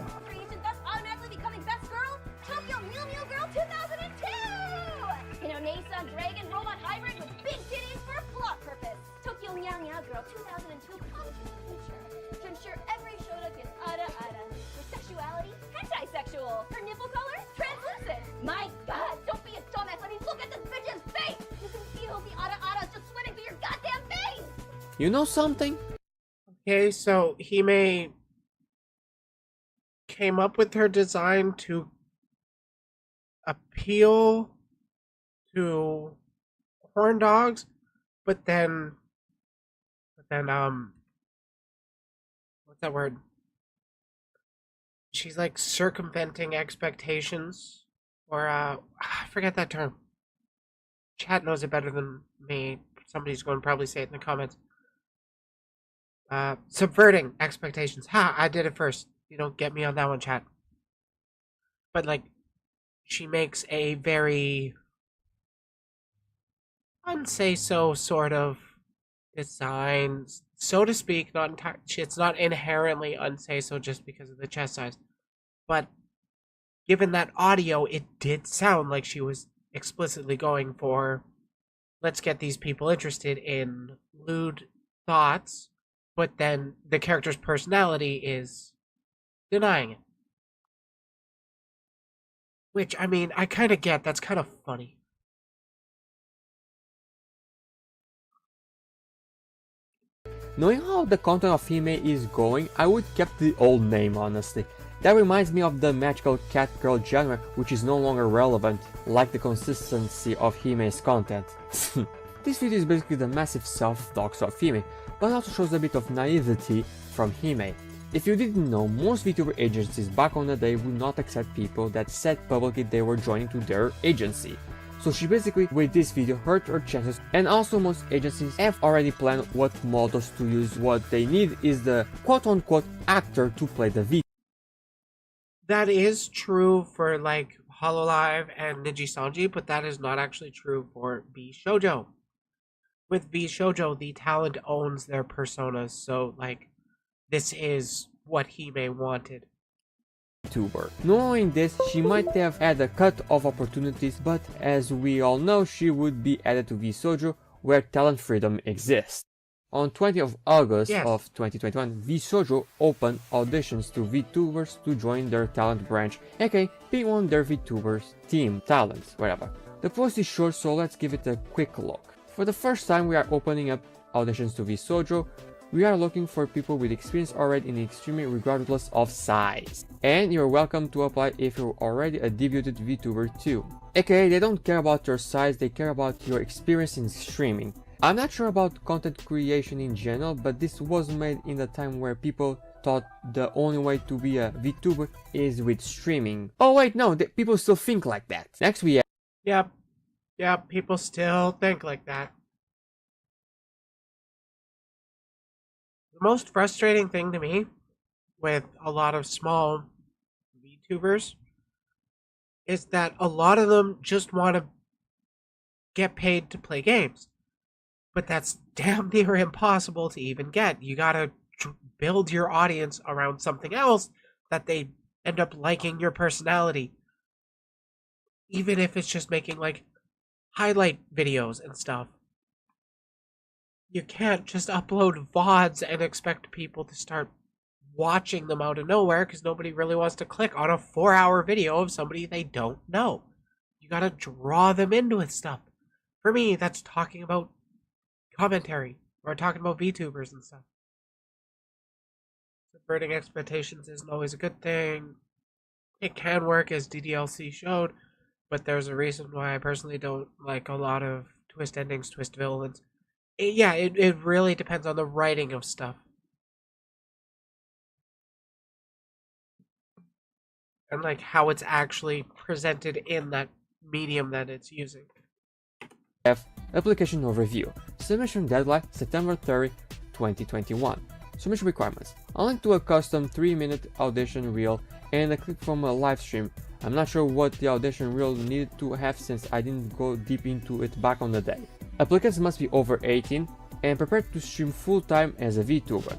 Speaker 10: Thus automatically becoming best girl, Tokyo Mew Mew Girl 2002! You know, Nasa Dragon Robot Hybrid with big titties for plot purpose. Tokyo Meow Meow Girl 2002 comes to the future to ensure every shoujo gets ada. With sexuality, hentai-sexual. Her nipple color, translucent. My god, don't be a dumbass. I mean, look at this bitch's face! You can feel the ada just sweating through your goddamn face!
Speaker 8: You know something?
Speaker 1: Okay, so Hime came up with her design to appeal to horn dogs, but then what's that word? She's like circumventing expectations, or I forget that term. Chat knows it better than me. Somebody's going to probably say it in the comments. Subverting expectations. Ha! I did it first. You don't get me on that one, chat. But like, she makes a very unsay so sort of design, so to speak. Not entirely. It's not inherently unsay so just because of the chest size, but given that audio, it did sound like she was explicitly going for, let's get these people interested in lewd thoughts, but then the character's personality is denying it. Which, I mean, I kind of get. That's kind of funny.
Speaker 8: Knowing how the content of Hime is going, I would keep the old name honestly. That reminds me of the magical cat girl genre, which is no longer relevant, like the consistency of Hime's content. This video is basically the massive self-dox of Hime, but also shows a bit of naivety from Hime. If you didn't know, most VTuber agencies back on the day would not accept people that said publicly they were joining to their agency. So she basically, with this video, hurt her chances, and also most agencies have already planned what models to use. What they need is the quote-unquote actor to play the VTuber.
Speaker 1: That is true for like Hololive and Nijisanji, but that is not actually true for vShoujo. With vShoujo, the talent owns their personas, so like this is what Hime wanted.
Speaker 8: Knowing this, she might have had a cut of opportunities, but as we all know, she would be added to vShoujo, where talent freedom exists. On 20th of August of 2021, vShoujo opened auditions to VTubers to join their talent branch, aka being on their VTubers team, talents, whatever. The post is short, so let's give it a quick look. For the first time, we are opening up auditions to vShoujo. We are looking for people with experience already in streaming regardless of size. And you're welcome to apply if you're already a debuted VTuber too. aka they don't care about your size, they care about your experience in streaming. I'm not sure about content creation in general, but this was made in the time where people thought the only way to be a VTuber is with streaming. Oh wait, no, people still think like that. Next we have...
Speaker 1: Yep, people still think like that. The most frustrating thing to me with a lot of small VTubers is that a lot of them just want to get paid to play games. But that's damn near impossible to even get. You gotta build your audience around something else that they end up liking your personality. Even if it's just making like highlight videos and stuff. You can't just upload VODs and expect people to start watching them out of nowhere because nobody really wants to click on a 4-hour video of somebody they don't know. You gotta draw them into it stuff. For me, that's talking about commentary or talking about VTubers and stuff. Subverting expectations isn't always a good thing. It can work, as DDLC showed, but there's a reason why I personally don't like a lot of twist endings, twist villains. It really depends on the writing of stuff. And like how it's actually presented in that medium that it's using.
Speaker 8: Application overview. Submission deadline September 30, 2021. Submission requirements. A link to a custom 3-minute audition reel and a clip from a live stream. I'm not sure what the audition reel needed to have since I didn't go deep into it back on the day. Applicants must be over 18 and prepared to stream full-time as a VTuber.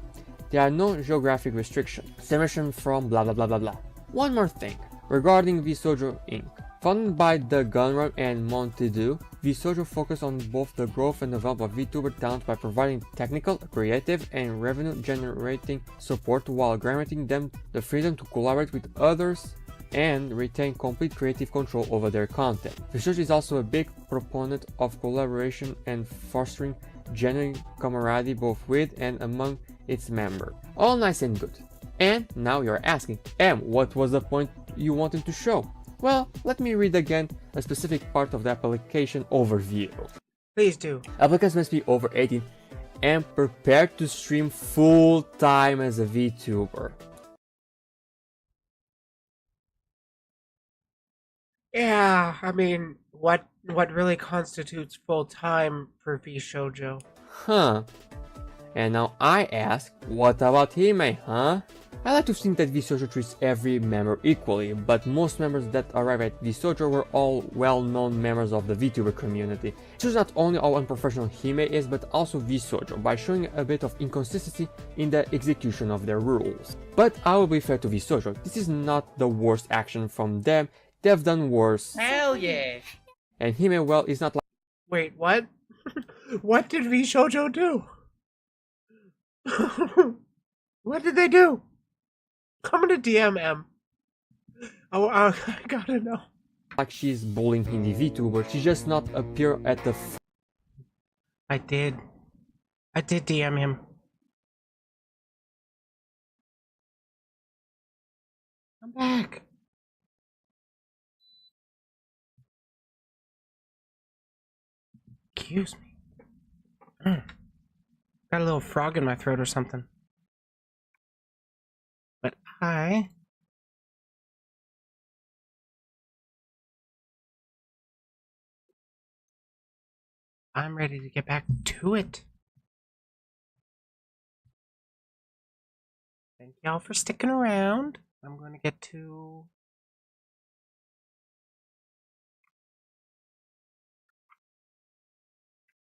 Speaker 8: There are no geographic restrictions. Submission from blah blah blah blah blah. One more thing regarding vShoujo Inc. Founded by the Gunrun and Montedu, vShoujo focused on both the growth and development of VTuber talent by providing technical, creative, and revenue-generating support while granting them the freedom to collaborate with others and retain complete creative control over their content. vShoujo is also a big proponent of collaboration and fostering genuine camaraderie both with and among its members. All nice and good. And now you're asking, what was the point you wanted to show? Well, let me read again a specific part of the application overview.
Speaker 1: Please do.
Speaker 8: Applicants must be over 18 and prepared to stream full-time as a VTuber.
Speaker 1: Yeah, I mean, what really constitutes full-time for vShoujo?
Speaker 8: Huh. And now I ask, what about Hime, huh? I like to think that VSojo treats every member equally, but most members that arrive at VSojo were all well-known members of the VTuber community. It shows not only how unprofessional Hime is, but also VSojo, by showing a bit of inconsistency in the execution of their rules. But I will be fair to VSojo, this is not the worst action from them, they've done worse.
Speaker 1: Hell yeah!
Speaker 8: And Hime, well, is not like—
Speaker 1: Wait, what? What did VShojo do? What did they do? I'm gonna DM M. Oh, I gotta know.
Speaker 8: like she's bullying Hindi VTuber, she just not appear at the
Speaker 1: I did DM him. I'm back. Excuse me. Got a little frog in my throat or something. But I'm ready to get back to it. Thank y'all for sticking around. I'm going to get to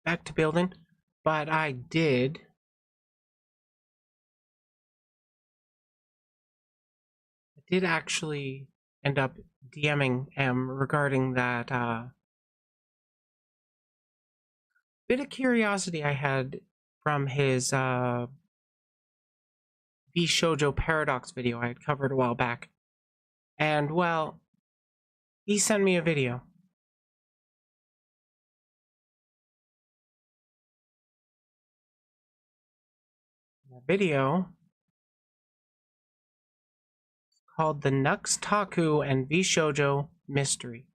Speaker 1: back to building, but I did actually end up DMing M regarding that bit of curiosity I had from his vShojo Paradox video I had covered a while back. And well, he sent me a video. The video is called The Nux Taku and vShojo Mystery.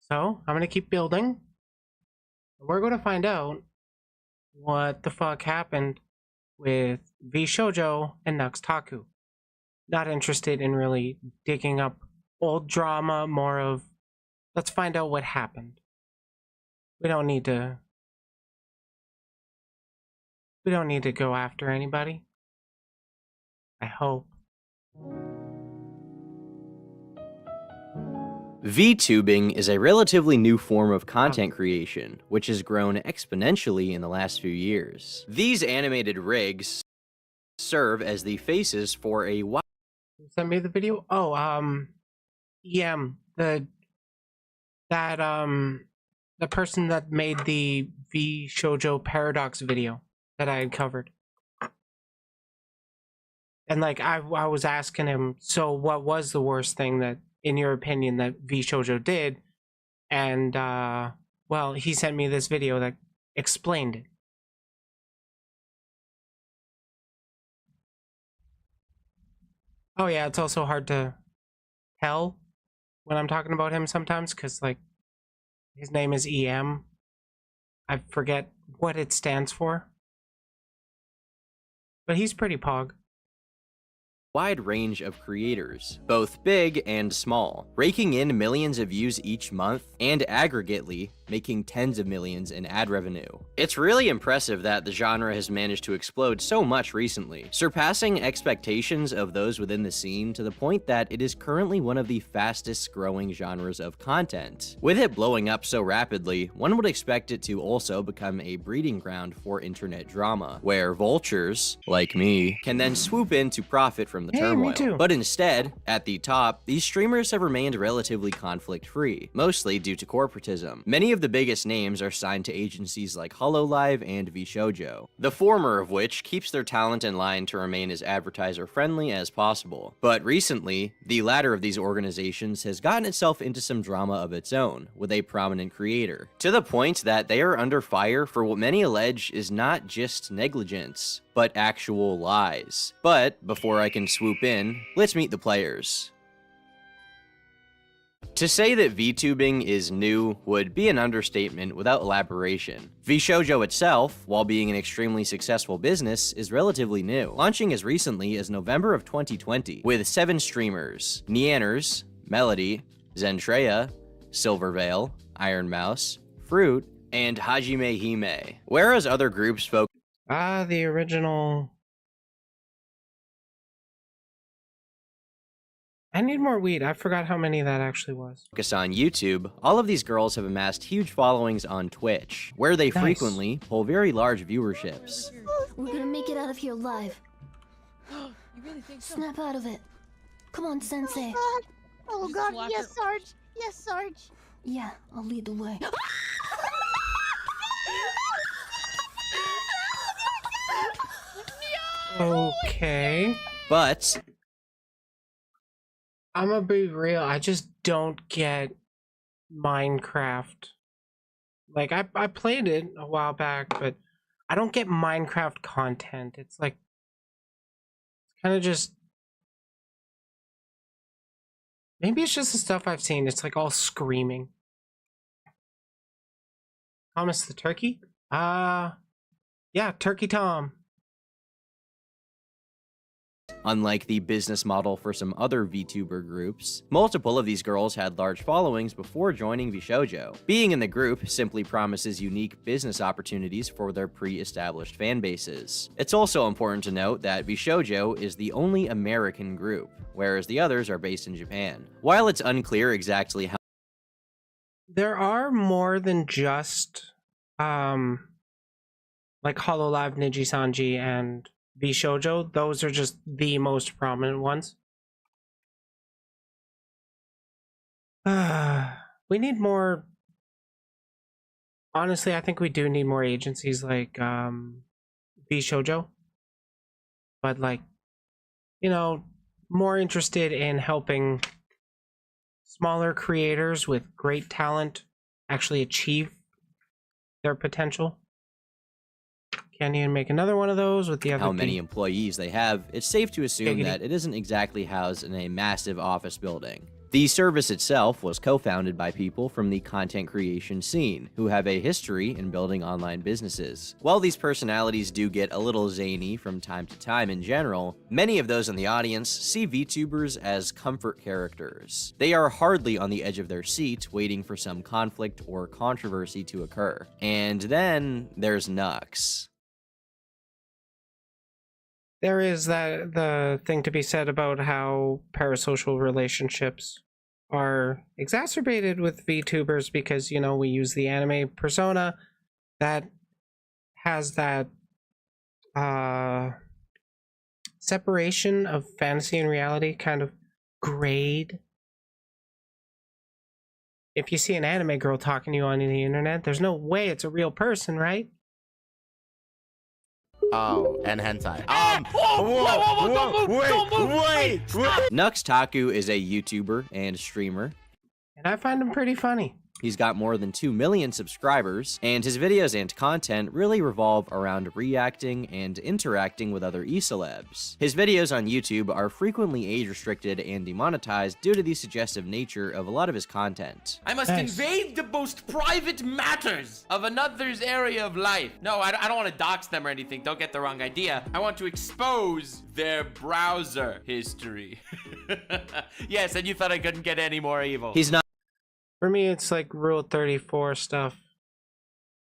Speaker 1: So I'm gonna keep building. We're gonna find out what the fuck happened with vShojo and Nux Taku. Not interested in really digging up old drama, more of let's find out what happened. We don't need to go after anybody. I hope.
Speaker 13: VTubing is a relatively new form of content creation, which has grown exponentially in the last few years. These animated rigs serve as the faces for a wide—
Speaker 1: Send me the video? Oh, EM, the person that made the vShojo Paradox video that I had covered. And like I was asking him, so what was the worst thing that, in your opinion, that vShojo did? And well, he sent me this video that explained it. Oh yeah, it's also hard to tell when I'm talking about him sometimes, because like his name is EM. I forget what it stands for. But he's pretty pog.
Speaker 13: Wide range of creators, both big and small, raking in millions of views each month, and aggregately making tens of millions in ad revenue. It's really impressive that the genre has managed to explode so much recently, surpassing expectations of those within the scene to the point that it is currently one of the fastest growing genres of content. With it blowing up so rapidly, one would expect it to also become a breeding ground for internet drama, where vultures, like me, can then swoop in to profit from the turmoil.
Speaker 1: Me too.
Speaker 13: But instead, at the top, these streamers have remained relatively conflict-free, mostly due to corporatism. Many of the biggest names are signed to agencies like HoloLive and vShojo, the former of which keeps their talent in line to remain as advertiser-friendly as possible. But recently, the latter of these organizations has gotten itself into some drama of its own, with a prominent creator, to the point that they are under fire for what many allege is not just negligence, but actual lies. But before I can swoop in, let's meet the players. To say that VTubing is new would be an understatement without elaboration. vShojo itself, while being an extremely successful business, is relatively new, launching as recently as November of 2020, with 7 streamers: Neanners, Melody, Zentreya, Silverveil, Iron Mouse, Fruit, and Hajime Hime, whereas other groups focus
Speaker 1: Ah, the original. I need more weed. I forgot how many that actually was.
Speaker 13: Focus on YouTube, all of these girls have amassed huge followings on Twitch, where they frequently pull very large viewerships.
Speaker 10: We're gonna make it out of here alive.
Speaker 11: You really think so?
Speaker 10: Snap out of it. Come on, Sensei.
Speaker 11: Oh God, yes,
Speaker 10: Sarge. Yes, Sarge. Yeah, I'll lead the way.
Speaker 1: Okay.
Speaker 13: But
Speaker 1: I'm gonna be real. I just don't get Minecraft. Like I played it a while back, but I don't get Minecraft content. It's like it's kind of just maybe it's just the stuff I've seen. It's like all screaming. Thomas the turkey? Yeah, Turkey Tom.
Speaker 13: unlike the business model for some other VTuber groups, multiple of these girls had large followings before joining VShojo. Being in the group simply promises unique business opportunities for their pre-established fan bases. It's also important to note that VShojo is the only American group, whereas the others are based in Japan. While it's unclear exactly how
Speaker 1: there are more than just like Hololive, Niji-Sanji, and VShojo. Those are just the most prominent ones. We need more. Honestly, I think we do need more agencies like VShojo. But like, you know, more interested in helping smaller creators with great talent actually achieve their potential. Can you make another one of those with the other?
Speaker 13: How many employees they have, it's safe to assume that it isn't exactly housed in a massive office building. The service itself was co-founded by people from the content creation scene, who have a history in building online businesses. While these personalities do get a little zany from time to time in general, many of those in the audience see VTubers as comfort characters. They are hardly on the edge of their seat waiting for some conflict or controversy to occur. And then there's Nux.
Speaker 1: There is the thing to be said about how parasocial relationships are exacerbated with VTubers because, you know, we use the anime persona that has that separation of fantasy and reality kind of grade. If you see an anime girl talking to you on the internet, there's no way it's a real person, right?
Speaker 14: Oh, and hentai.
Speaker 13: Wait! Nux Taku is a YouTuber and streamer.
Speaker 1: And I find him pretty funny.
Speaker 13: He's got more than 2 million subscribers, and his videos and content really revolve around reacting and interacting with other e-celebs. His videos on YouTube are frequently age-restricted and demonetized due to the suggestive nature of a lot of his content.
Speaker 7: I must invade the most private matters of another's area of life. No, I don't want to dox them or anything. Don't get the wrong idea. I want to expose their browser history. Yes, and you thought I couldn't get any more evil.
Speaker 13: He's not.
Speaker 1: For me, it's like Rule 34 stuff.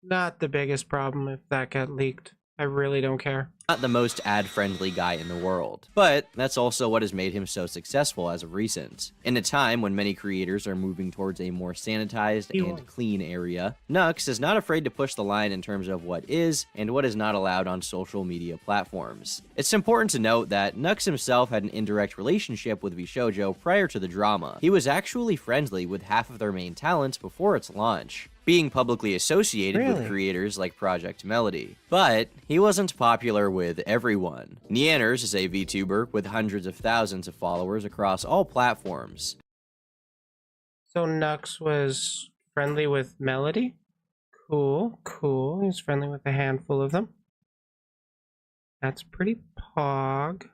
Speaker 1: Not the biggest problem if that got leaked. I really don't care.
Speaker 13: Not the most ad-friendly guy in the world, but that's also what has made him so successful as of recent. In a time when many creators are moving towards a more sanitized and clean area, Nux is not afraid to push the line in terms of what is and what is not allowed on social media platforms. It's important to note that Nux himself had an indirect relationship with VShojo prior to the drama. He was actually friendly with half of their main talents before its launch, being publicly associated with creators like Project Melody. But he wasn't popular with everyone. Neanners is a VTuber with hundreds of thousands of followers across all platforms.
Speaker 1: So Nux was friendly with Melody? Cool, cool. He's friendly with a handful of them. That's pretty pog.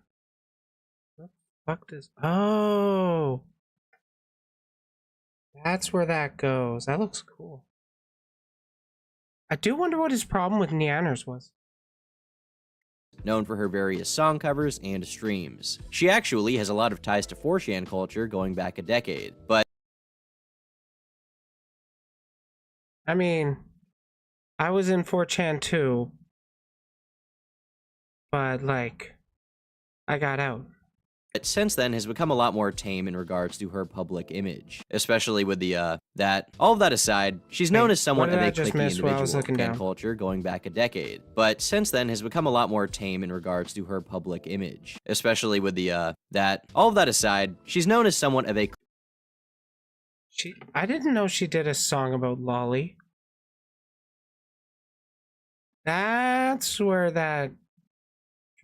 Speaker 1: What the fuck does... Oh! That's where that goes. That looks cool. I do wonder what his problem with Neanners was.
Speaker 13: Known for her various song covers and streams. She actually has a lot of ties to 4chan culture going back a decade, but
Speaker 1: I mean, I was in 4chan too, but like, I got out.
Speaker 13: But since then has become a lot more tame in regards to her public image, especially with the all of that aside, she's known as somewhat of a cliquey individual in fan culture going back a decade. But since then has become a lot more tame in regards to her public image, especially with the all of that aside, she's known as somewhat of a
Speaker 1: I didn't know she did a song about Lolly. That's where that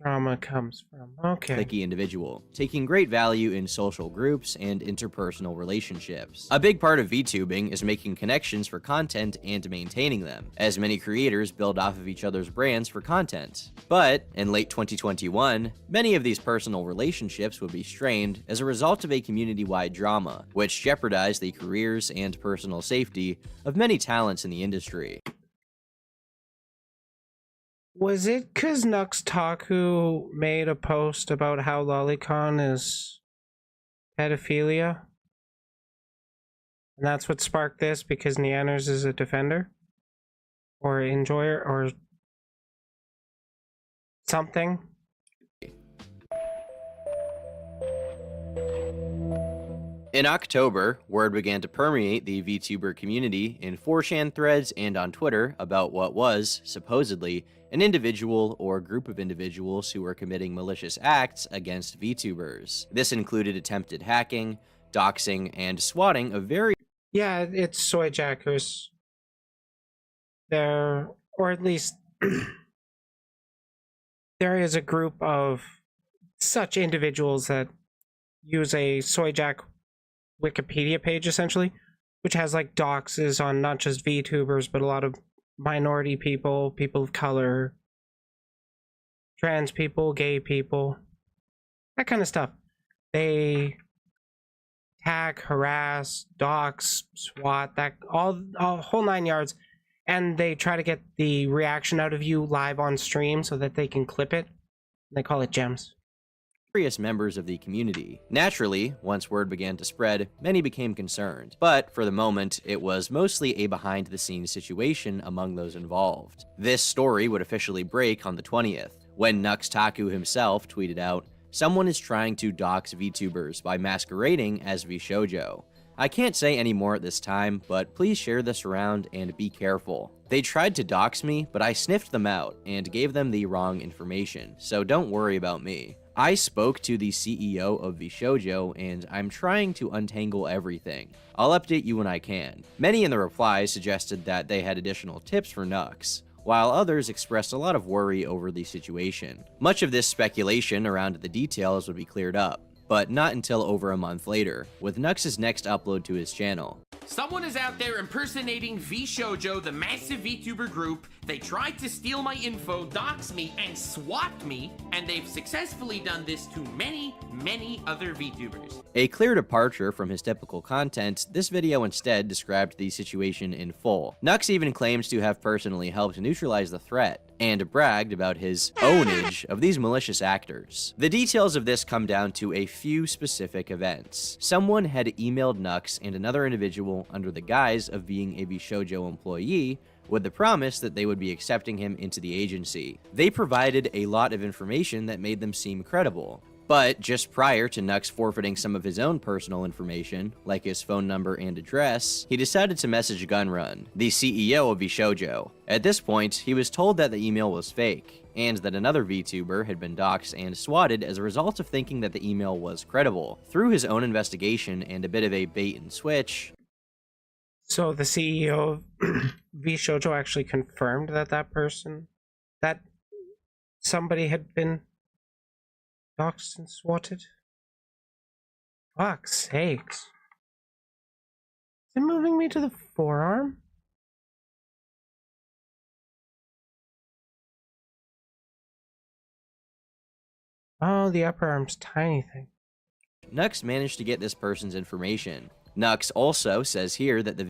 Speaker 1: drama comes from. Okay.
Speaker 13: cliquey individual, taking great value in social groups and interpersonal relationships. A big part of VTubing is making connections for content and maintaining them, as many creators build off of each other's brands for content. But, in late 2021, many of these personal relationships would be strained as a result of a community-wide drama, which jeopardized the careers and personal safety of many talents in the industry.
Speaker 1: Was it because Nuxtaku made a post about how Lolicon is pedophilia? And that's what sparked this, because Neanners is a defender? Or enjoyer, or something?
Speaker 13: In October, word began to permeate the VTuber community in 4chan threads and on Twitter about what was, supposedly, an individual or group of individuals who were committing malicious acts against VTubers. This included attempted hacking, doxing, and swatting of various...
Speaker 1: Yeah, it's soy jackers. There, or at least there is a group of such individuals that use a soy jack Wikipedia page, essentially, which has like doxes on not just VTubers, but a lot of minority people, people of color, trans people, gay people, that kind of stuff. They tag, harass, dox, swat, that all whole 9 yards, and they try to get the reaction out of you live on stream so that they can clip it. They call it gems.
Speaker 13: Various members of the community. Naturally, once word began to spread, many became concerned, but for the moment, it was mostly a behind-the-scenes situation among those involved. This story would officially break on the 20th, when Nuxtaku himself tweeted out, "Someone is trying to dox VTubers by masquerading as VShoujo. I can't say any more at this time, but please share this around and be careful. They tried to dox me, but I sniffed them out and gave them the wrong information, so don't worry about me. I spoke to the CEO of VShoujo, and I'm trying to untangle everything. I'll update you when I can." Many in the replies suggested that they had additional tips for Nux, while others expressed a lot of worry over the situation. Much of this speculation around the details would be cleared up, but not until over a month later, with Nux's next upload to his channel.
Speaker 7: Someone is out there impersonating VShoujo, the massive VTuber group. They tried to steal my info, dox me, and swat me, and they've successfully done this to many, many other VTubers.
Speaker 13: A clear departure from his typical content, this video instead described the situation in full. Nux even claims to have personally helped neutralize the threat, and bragged about his ownage of these malicious actors. The details of this come down to a few specific events. Someone had emailed Nux and another individual under the guise of being a VShoujo employee, with the promise that they would be accepting him into the agency. They provided a lot of information that made them seem credible. But just prior to Nux forfeiting some of his own personal information, like his phone number and address, he decided to message Gunrun, the CEO of VShoujo. At this point, he was told that the email was fake, and that another VTuber had been doxxed and swatted as a result of thinking that the email was credible. Through his own investigation and a bit of a bait and switch,
Speaker 1: So the CEO of VShoujo actually confirmed that that somebody had been doxxed and swatted? Fuck's sakes. Is it moving me to the forearm? Oh, the upper arm's tiny thing.
Speaker 13: Nux managed to get this person's information. Nux also says here that the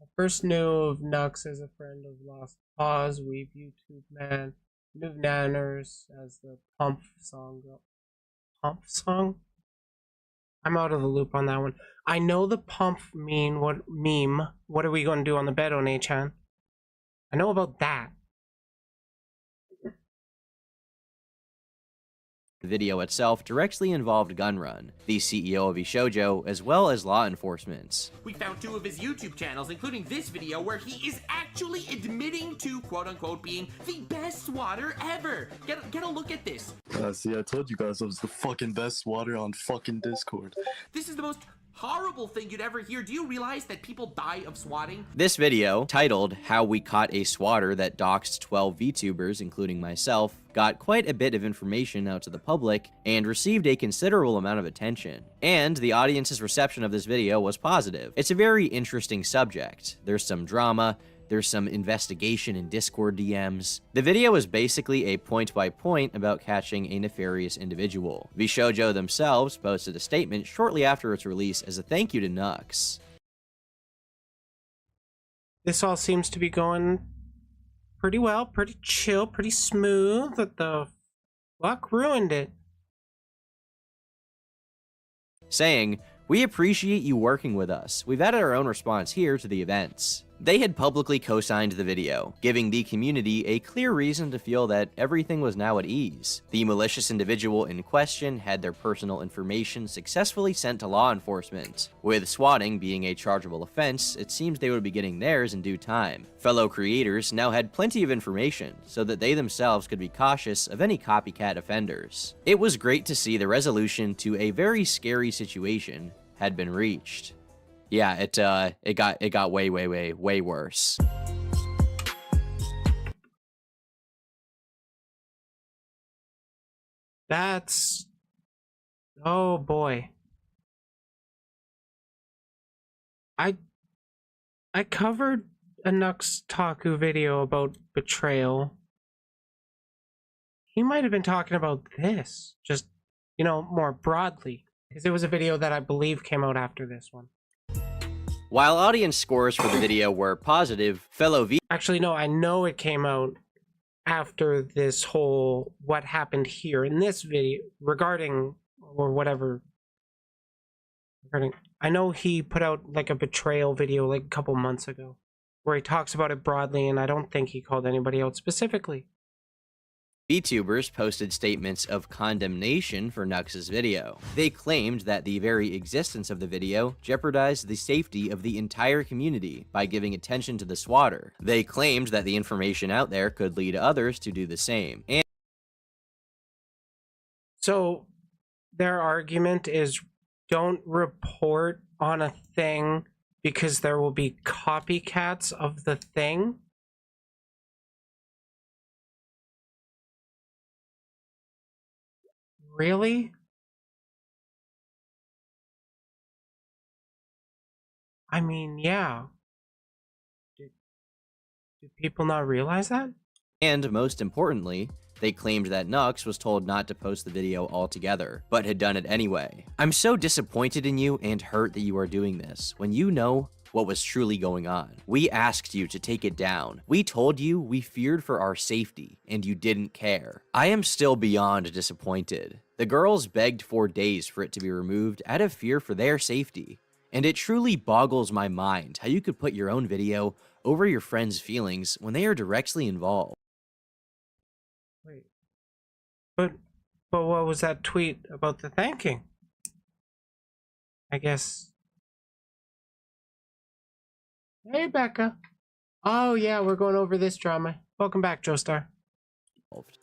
Speaker 1: I first knew of Nux as a friend of Lost Cause, Weave YouTube Man, knew Nanners as the Pump song. Pump song? I'm out of the loop on that one. I know the Pump meme. What are we going to do on the bed on 8chan? I know about that.
Speaker 13: The video itself directly involved Gunrun, the CEO of eShoujo, as well as law enforcement.
Speaker 7: We found 2 of his YouTube channels, including this video where he is actually admitting to quote-unquote being the best swatter ever. Get a look at this.
Speaker 14: See, I told you guys I was the fucking best swatter on fucking Discord.
Speaker 7: This is the most horrible thing you'd ever hear. Do you realize that people die of swatting?
Speaker 13: This video, titled How We Caught a Swatter That Doxed 12 VTubers, including myself, got quite a bit of information out to the public and received a considerable amount of attention. And the audience's reception of this video was positive. It's a very interesting subject. There's some drama, there's some investigation in Discord DMs. The video is basically a point-by-point about catching a nefarious individual. vShoujo themselves posted a statement shortly after its release as a thank you to Nux.
Speaker 1: This all seems to be going pretty well, pretty chill, pretty smooth. What the fuck ruined it?
Speaker 13: Saying, "We appreciate you working with us. We've added our own response here to the events." They had publicly co-signed the video, giving the community a clear reason to feel that everything was now at ease. The malicious individual in question had their personal information successfully sent to law enforcement. With swatting being a chargeable offense, it seems they would be getting theirs in due time. Fellow creators now had plenty of information, so that they themselves could be cautious of any copycat offenders. It was great to see the resolution to a very scary situation had been reached. Yeah, it got way worse.
Speaker 1: That's... oh boy. I covered a Nux Taku video about betrayal. He might have been talking about this, just, you know, more broadly, because it was a video that I believe came out after this one.
Speaker 13: While audience scores for the video were positive, fellow
Speaker 1: Actually, no, I know it came out after this whole what happened here in this video regarding, or whatever. I know he put out like a betrayal video like a couple months ago where he talks about it broadly, and I don't think he called anybody out specifically.
Speaker 13: VTubers posted statements of condemnation for Nux's video. They claimed that the very existence of the video jeopardized the safety of the entire community by giving attention to the swatter. They claimed that the information out there could lead others to do the same. And
Speaker 1: so their argument is, don't report on a thing because there will be copycats of the thing. Really? I mean, yeah. Do people not realize that?
Speaker 13: And most importantly, they claimed that Nux was told not to post the video altogether, but had done it anyway. I'm so disappointed in you and hurt that you are doing this, when you know what was truly going on. We asked you to take it down. We told you we feared for our safety, and you didn't care. I am still beyond disappointed. The girls begged for days for it to be removed out of fear for their safety, and it truly boggles my mind how you could put your own video over your friends' feelings when they are directly involved.
Speaker 1: Wait. But what was that tweet about the thanking? I guess... Hey, Becca. Oh, yeah, we're going over this drama. Welcome back, Joestar.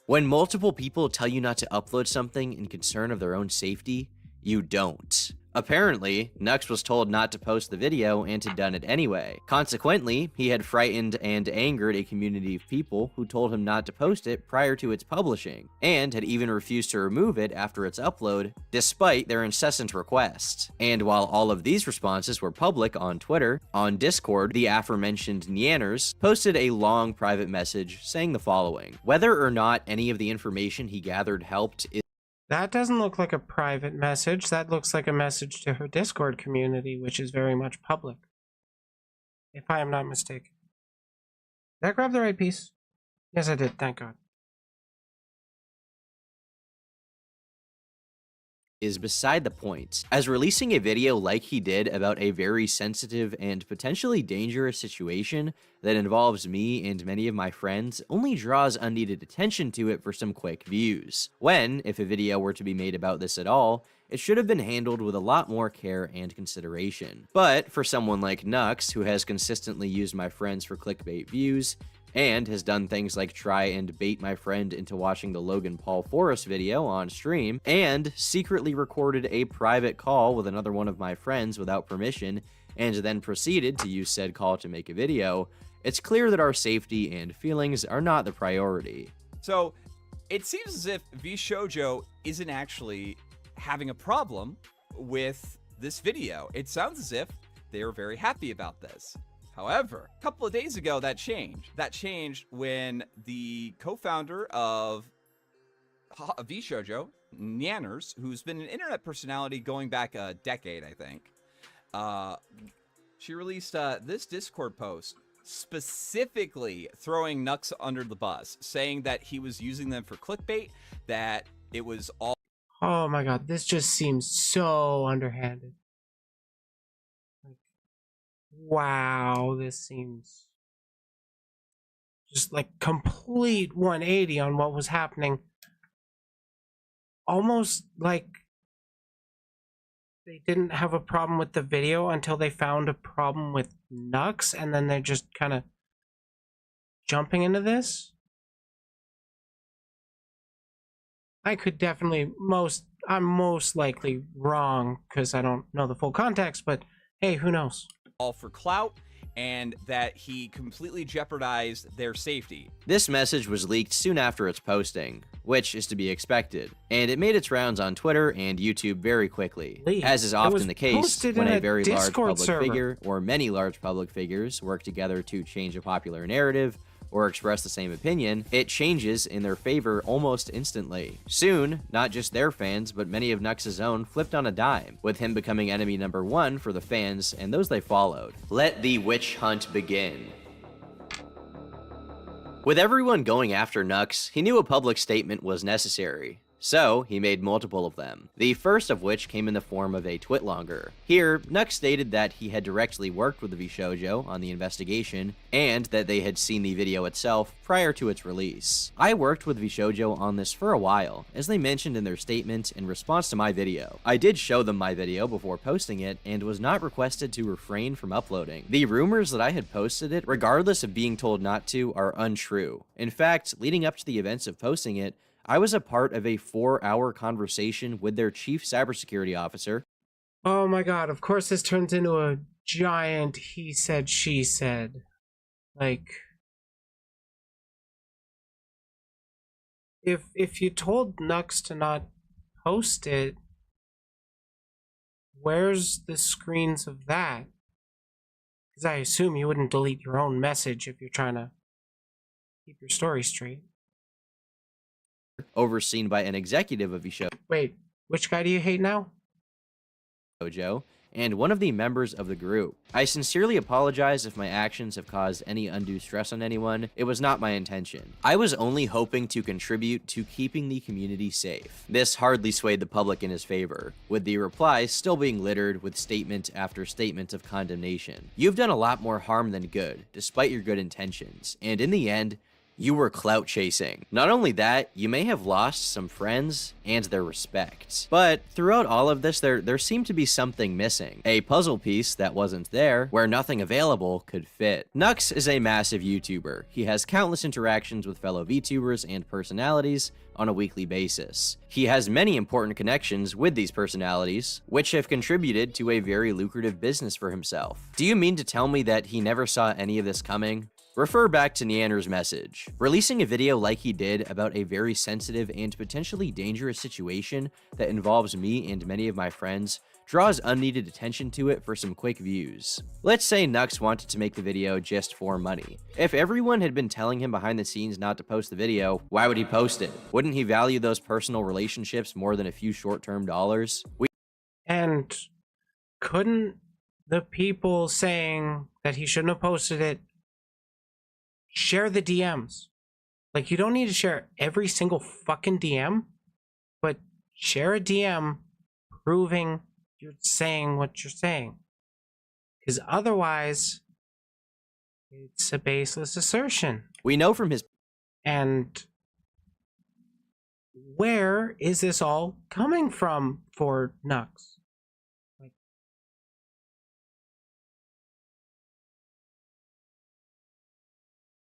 Speaker 13: When multiple people tell you not to upload something in concern of their own safety, you don't. Apparently, Nux was told not to post the video and had done it anyway. Consequently, he had frightened and angered a community of people who told him not to post it prior to its publishing, and had even refused to remove it after its upload, despite their incessant requests. And while all of these responses were public on Twitter, on Discord, the aforementioned Nyanners posted a long private message saying the following: "Whether or not any of the information he gathered helped is..."
Speaker 1: That doesn't look like a private message. That looks like a message to her Discord community, which is very much public. If I am not mistaken. Did I grab the right piece? Yes, I did. Thank God.
Speaker 13: is beside the point, as releasing a video like he did about a very sensitive and potentially dangerous situation that involves me and many of my friends only draws unneeded attention to it for some quick views, when, if a video were to be made about this at all, it should have been handled with a lot more care and consideration. But for someone like Nux, who has consistently used my friends for clickbait views, and has done things like try and bait my friend into watching the Logan Paul Forrest video on stream, and secretly recorded a private call with another one of my friends without permission, and then proceeded to use said call to make a video, it's clear that our safety and feelings are not the priority.
Speaker 15: So, it seems as if vShojo isn't actually having a problem with this video. It sounds as if they are very happy about this. However, a couple of days ago, that changed. That changed when the co-founder of vShojo, Nyanners, who's been an internet personality going back a decade, I think, she released this Discord post specifically throwing Nux under the bus, saying that he was using them for clickbait, that it was all...
Speaker 1: Oh my god, this just seems so underhanded. Wow, this seems just like complete 180 on what was happening. Almost like they didn't have a problem with the video until they found a problem with Nux, and then they're just kind of jumping into this. I could definitely I'm most likely wrong because I don't know the full context, but hey, who knows?
Speaker 15: All for clout, and that he completely jeopardized their safety.
Speaker 13: This message was leaked soon after its posting, which is to be expected, and it made its rounds on Twitter and YouTube very quickly, as is often the case when a very large public figure or many large public figures work together to change a popular narrative or express the same opinion, it changes in their favor almost instantly. Soon, not just their fans, but many of Nux's own flipped on a dime, with him becoming enemy number one for the fans and those they followed. Let the witch hunt begin. With everyone going after Nux, he knew a public statement was necessary. So, he made multiple of them, the first of which came in the form of a twitlonger. Here, Nux stated that he had directly worked with the vShojo on the investigation, and that they had seen the video itself prior to its release. I worked with vShojo on this for a while, as they mentioned in their statement in response to my video. I did show them my video before posting it, and was not requested to refrain from uploading. The rumors that I had posted it, regardless of being told not to, are untrue. In fact, leading up to the events of posting it, I was a part of a 4-hour conversation with their chief cybersecurity officer.
Speaker 1: Oh my god, of course this turns into a giant he said, she said. Like, if you told Nux to not post it, where's the screens of that? Because I assume you wouldn't delete your own message if you're trying to keep your story straight.
Speaker 13: Overseen by an executive of vShojo.
Speaker 1: Wait, which guy do you hate now?
Speaker 13: And one of the members of the group. I sincerely apologize if my actions have caused any undue stress on anyone. It was not my intention. I was only hoping to contribute to keeping the community safe. This hardly swayed the public in his favor, with the replies still being littered with statement after statement of condemnation. You've done a lot more harm than good, despite your good intentions, and in the end, you were clout chasing. Not only that, you may have lost some friends and their respect. But throughout all of this, there seemed to be something missing. A puzzle piece that wasn't there, where nothing available could fit. Nux is a massive YouTuber. He has countless interactions with fellow VTubers and personalities on a weekly basis. He has many important connections with these personalities, which have contributed to a very lucrative business for himself. Do you mean to tell me that he never saw any of this coming? Refer back to Nyanners' message. Releasing a video like he did about a very sensitive and potentially dangerous situation that involves me and many of my friends draws unneeded attention to it for some quick views. Let's say Nux wanted to make the video just for money. If everyone had been telling him behind the scenes not to post the video, why would he post it? Wouldn't he value those personal relationships more than a few short-term dollars?
Speaker 1: And couldn't the people saying that he shouldn't have posted it share the DMs? Like, you don't need to share every single fucking DM, but share a DM proving you're saying what you're saying. Because otherwise, it's a baseless assertion.
Speaker 13: We know from his...
Speaker 1: And where is this all coming from for Nux?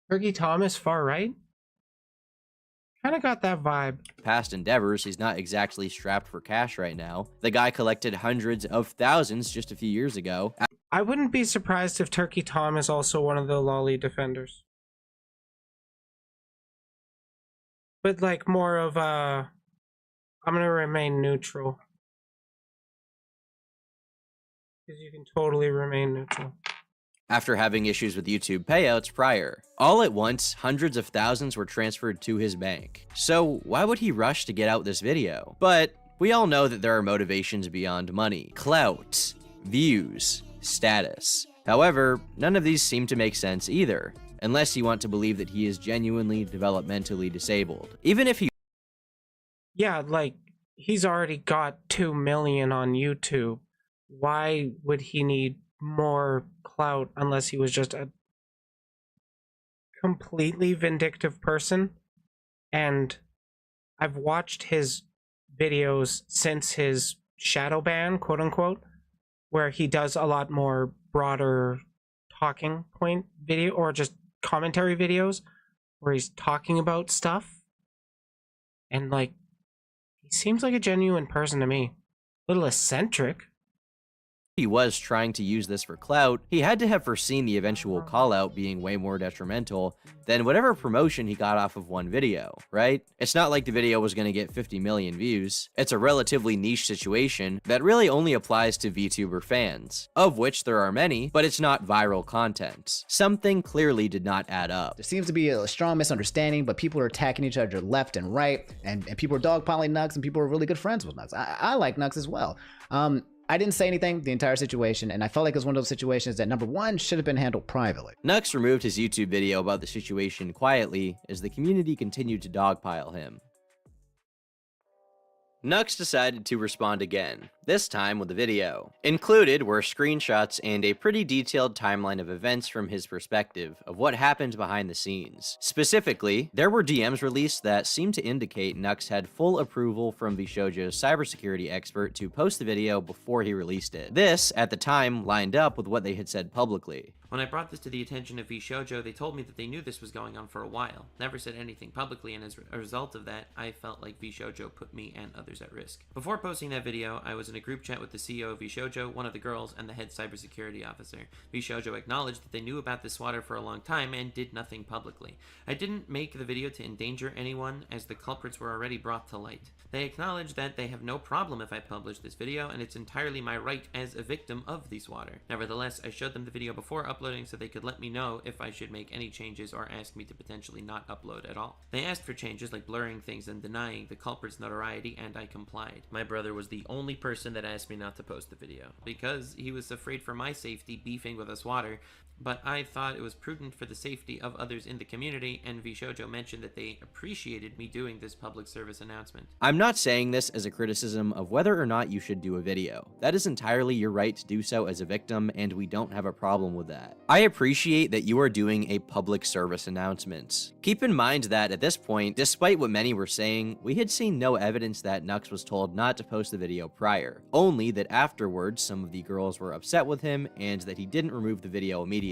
Speaker 1: Turkey Thomas far right? Kind of got that vibe.
Speaker 13: Past endeavors, he's not exactly strapped for cash right now. The guy collected hundreds of thousands just a few years ago.
Speaker 1: I wouldn't be surprised if Turkey Tom is also one of the lolly defenders. But like more of a, I'm gonna remain neutral. Because you can totally remain neutral.
Speaker 13: After having issues with YouTube payouts prior. All at once, hundreds of thousands were transferred to his bank. So why would he rush to get out this video? But we all know that there are motivations beyond money. Clout, views, status. However, none of these seem to make sense either, unless you want to believe that he is genuinely developmentally disabled. Even if he...
Speaker 1: Yeah, like, he's already got 2 million on YouTube. Why would he need more clout unless he was just a completely vindictive person? And I've watched his videos since his shadow ban, quote unquote, where he does a lot more broader talking point video or just commentary videos where he's talking about stuff. And like, he seems like a genuine person to me. A little eccentric.
Speaker 13: He was trying to use this for clout, he had to have foreseen the eventual call-out being way more detrimental than whatever promotion he got off of one video, right? It's not like the video was going to get 50 million views. It's a relatively niche situation that really only applies to VTuber fans, of which there are many, but it's not viral content. Something clearly did not add up.
Speaker 16: There seems to be a strong misunderstanding, but people are attacking each other left and right, and people are dogpiling Nux, and people are really good friends with Nux. I like Nux as well. I didn't say anything the entire situation, and I felt like it was one of those situations that, number one, should have been handled privately.
Speaker 13: Nux removed his YouTube video about the situation quietly as the community continued to dogpile him. Nux decided to respond again, this time with a video. Included were screenshots and a pretty detailed timeline of events from his perspective of what happened behind the scenes. Specifically, there were DMs released that seemed to indicate Nux had full approval from VShojo's cybersecurity expert to post the video before he released it. This, at the time, lined up with what they had said publicly.
Speaker 7: When I brought this to the attention of VShojo, they told me that they knew this was going on for a while. Never said anything publicly, and as a result of that, I felt like VShojo put me and others at risk. Before posting that video, I was in a group chat with the CEO of VShojo, one of the girls, and the head cybersecurity officer. VShojo acknowledged that they knew about this swatter for a long time and did nothing publicly. I didn't make the video to endanger anyone, as the culprits were already brought to light. They acknowledged that they have no problem if I publish this video, and it's entirely my right as a victim of the swatter. Nevertheless, I showed them the video before uploading so they could let me know if I should make any changes or ask me to potentially not upload at all. They asked for changes like blurring things and denying the culprit's notoriety, and I complied. My brother was the only person that asked me not to post the video, because he was afraid for my safety beefing with a swatter, but I thought it was prudent for the safety of others in the community, and VShojo mentioned that they appreciated me doing this public service announcement.
Speaker 13: I'm not saying this as a criticism of whether or not you should do a video. That is entirely your right to do so as a victim, and we don't have a problem with that. I appreciate that you are doing a public service announcement. Keep in mind that at this point, despite what many were saying, we had seen no evidence that Nux was told not to post the video prior, only that afterwards some of the girls were upset with him and that he didn't remove the video immediately.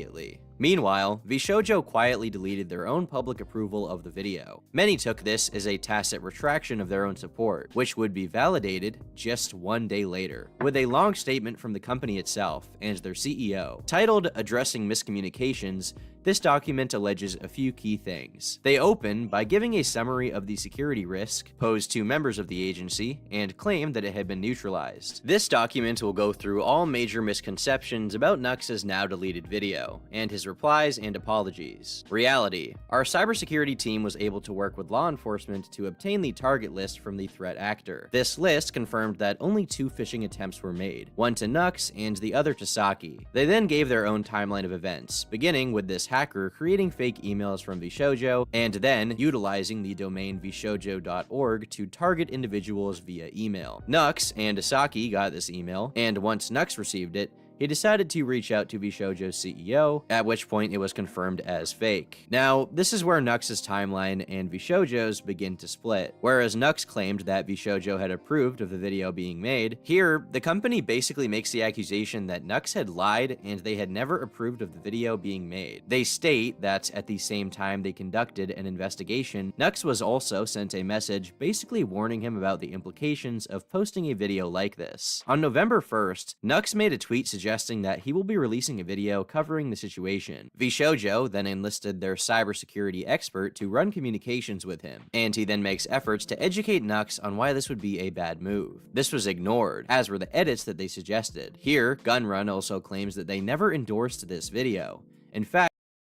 Speaker 13: Meanwhile, VShojo quietly deleted their own public approval of the video. Many took this as a tacit retraction of their own support, which would be validated just one day later, with a long statement from the company itself and their CEO. Titled Addressing Miscommunications, this document alleges a few key things. They open by giving a summary of the security risk posed to members of the agency and claim that it had been neutralized. This document will go through all major misconceptions about Nux's now deleted video and his his replies and apologies. Reality: our cybersecurity team was able to work with law enforcement to obtain the target list from the threat actor. This list confirmed that only 2 phishing attempts were made, one to Nux and the other to Saki. They then gave their own timeline of events, beginning with this hacker creating fake emails from vshoujo, and then utilizing the domain vshoujo.org to target individuals via email. Nux and Saki got this email, and once Nux received it, he decided to reach out to vshoujo's CEO, at which point it was confirmed as fake. Now, this is where Nux's timeline and vshoujo's begin to split. Whereas Nux claimed that vshoujo had approved of the video being made, here, the company basically makes the accusation that Nux had lied and they had never approved of the video being made. They state that at the same time they conducted an investigation, Nux was also sent a message basically warning him about the implications of posting a video like this. On November 1st, Nux made a tweet suggesting that he will be releasing a video covering the situation. vshoujo then enlisted their cybersecurity expert to run communications with him, and he then makes efforts to educate Nux on why this would be a bad move. This was ignored, as were the edits that they suggested. Here, Gunrun also claims that they never endorsed this video. In fact—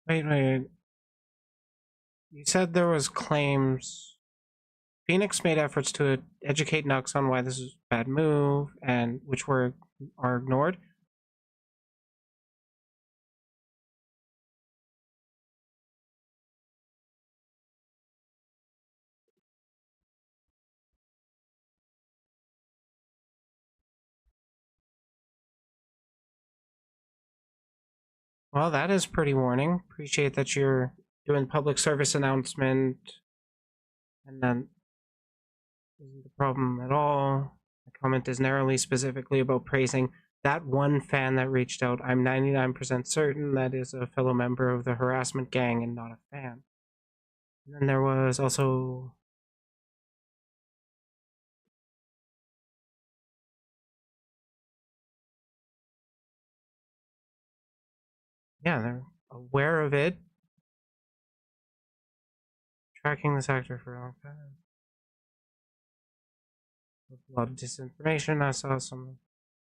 Speaker 1: Wait. You said there was claims. Phoenix made efforts to educate Nux on why this is a bad move, and which are ignored. Well, that is pretty warning. Appreciate that you're doing public service announcement, and then isn't the problem at all. The comment is narrowly specifically about praising that one fan that reached out. I'm 99% certain that is a fellow member of the harassment gang and not a fan. And then there was also they're aware of it. Tracking this actor for a long time. A lot of disinformation. I saw some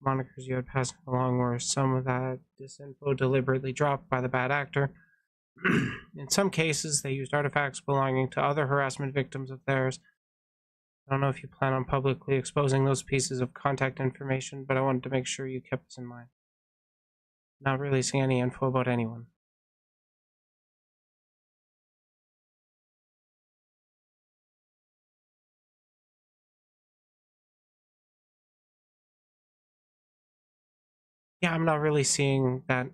Speaker 1: monikers you had passed along where some of that disinfo deliberately dropped by the bad actor. In some cases, they used artifacts belonging to other harassment victims of theirs. I don't know if you plan on publicly exposing those pieces of contact information, but I wanted to make sure you kept this in mind. Not releasing any info about anyone. Yeah, I'm not really seeing that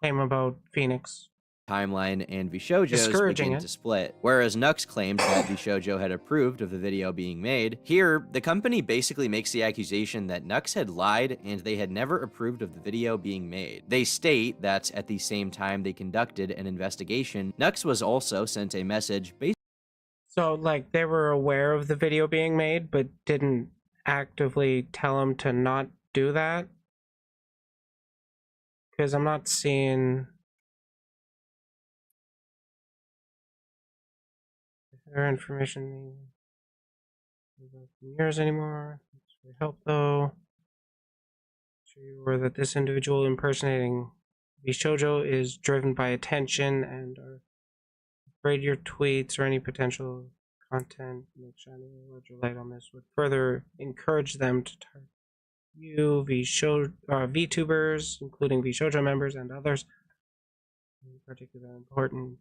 Speaker 1: claim about Phoenix.
Speaker 13: Timeline and vshoujo's begin to split. Whereas Nux claimed that vshoujo had approved of the video being made, here, the company basically makes the accusation that Nux had lied and they had never approved of the video being made. They state that at the same time they conducted an investigation, Nux was also sent a message
Speaker 1: So, like, they were aware of the video being made, but didn't actively tell him to not do that? Because I'm not seeing... their information yours anymore. Thanks for your help, though. Sure you were that this individual impersonating vshoujo is driven by attention and are afraid your tweets or any potential content make shining a larger light on this would further encourage them to target you, vtubers, including vshoujo members and others. In particular important,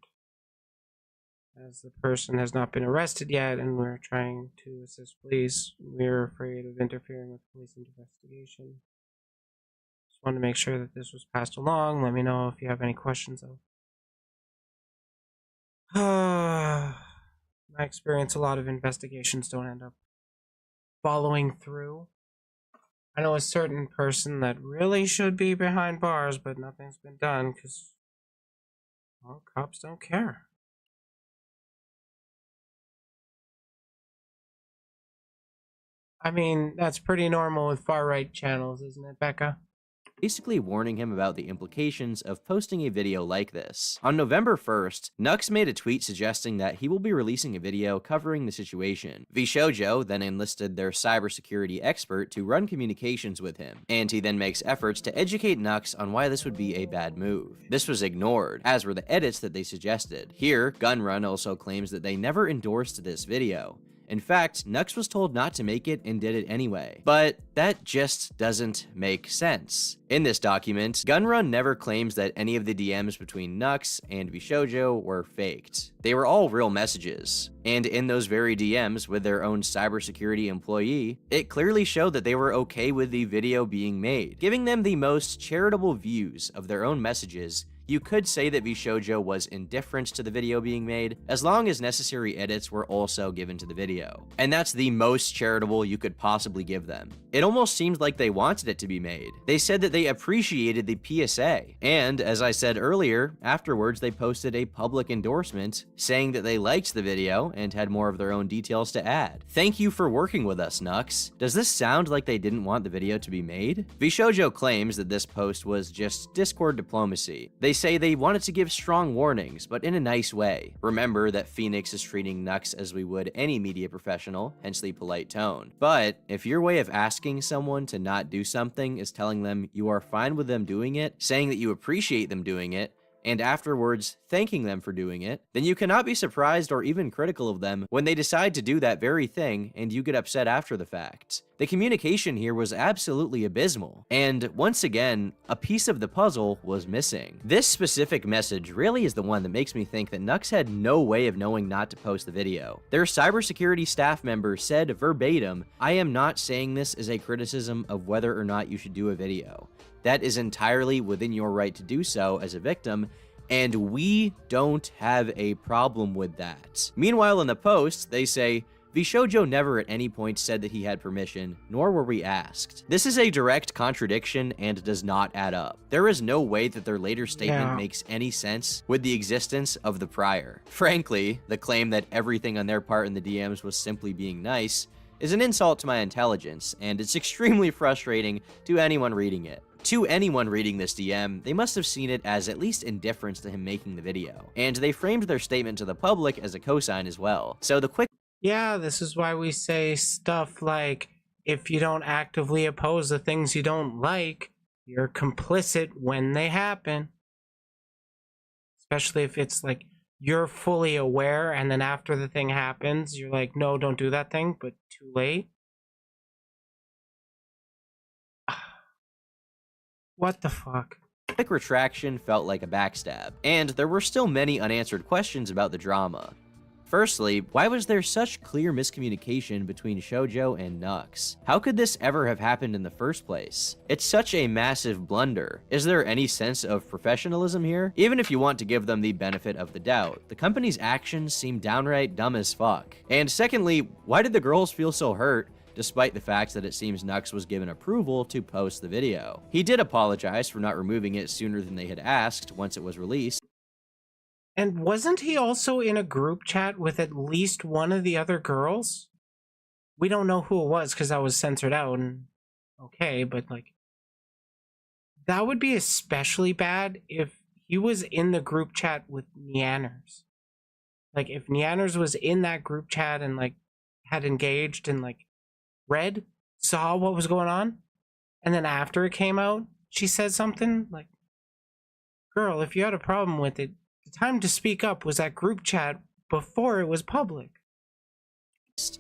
Speaker 1: as the person has not been arrested yet and we're trying to assist police. We're afraid of interfering with police investigation. Just wanted to make sure that this was passed along. Let me know if you have any questions, though. My experience, a lot of investigations don't end up following through. I know a certain person that really should be behind bars, but nothing's been done because, well, cops don't care. I mean, that's pretty normal with far-right channels, isn't it, Becca?
Speaker 13: basically warning him about the implications of posting a video like this. On November 1st, Nux made a tweet suggesting that he will be releasing a video covering the situation. vshoujo then enlisted their cybersecurity expert to run communications with him, and he then makes efforts to educate Nux on why this would be a bad move. This was ignored, as were the edits that they suggested. Here, Gunrun also claims that they never endorsed this video. In fact, Nux was told not to make it and did it anyway. But that just doesn't make sense. In this document, Gunrun never claims that any of the DMs between Nux and vshoujo were faked. They were all real messages. And in those very DMs with their own cybersecurity employee, it clearly showed that they were okay with the video being made, giving them the most charitable views of their own messages. You could say that vshoujo was indifferent to the video being made, as long as necessary edits were also given to the video. And that's the most charitable you could possibly give them. It almost seemed like they wanted it to be made. They said that they appreciated the PSA, and as I said earlier, afterwards they posted a public endorsement saying that they liked the video and had more of their own details to add. Thank you for working with us, Nux. Does this sound like they didn't want the video to be made? vshoujo claims that this post was just Discord diplomacy. They say they wanted to give strong warnings, but in a nice way. Remember that Phoenix is treating Nux as we would any media professional, hence the polite tone. But if your way of asking someone to not do something is telling them you are fine with them doing it, saying that you appreciate them doing it, and afterwards thanking them for doing it, then you cannot be surprised or even critical of them when they decide to do that very thing and you get upset after the fact. The communication here was absolutely abysmal, and once again, a piece of the puzzle was missing. This specific message really is the one that makes me think that Nux had no way of knowing not to post the video. Their cybersecurity staff member said verbatim, "I am not saying this as a criticism of whether or not you should do a video. That is entirely within your right to do so as a victim, and we don't have a problem with that." Meanwhile, in the post, they say, vshoujo never at any point said that he had permission, nor were we asked. This is a direct contradiction and does not add up. There is no way that their later statement makes any sense with the existence of the prior. Frankly, the claim that everything on their part in the DMs was simply being nice is an insult to my intelligence, and it's extremely frustrating to anyone reading it. To anyone reading this DM, they must have seen it as at least indifference to him making the video, and they framed their statement to the public as a cosign as well. So the quick
Speaker 1: Yeah, this is why we say stuff like, if you don't actively oppose the things you don't like, you're complicit when they happen. Especially if it's like, you're fully aware, and then after the thing happens, you're like, no, don't do that thing, but too late. What the fuck?
Speaker 13: Quick retraction felt like a backstab, and there were still many unanswered questions about the drama. Firstly, why was there such clear miscommunication between Shoujo and Nux? How could this ever have happened in the first place? It's such a massive blunder. Is there any sense of professionalism here? Even if you want to give them the benefit of the doubt, the company's actions seem downright dumb as fuck. And secondly, why did the girls feel so hurt despite the fact that it seems Nux was given approval to post the video? He did apologize for not removing it sooner than they had asked once it was released.
Speaker 1: And wasn't he also in a group chat with at least one of the other girls? We don't know who it was because that was censored out, and okay, but like, that would be especially bad if he was in the group chat with Neanners. Like, if Neanners was in that group chat and like had engaged and like read, saw what was going on, and then after it came out, she said something like, girl, if you had a problem with it, the time to speak up was that group chat before it was public.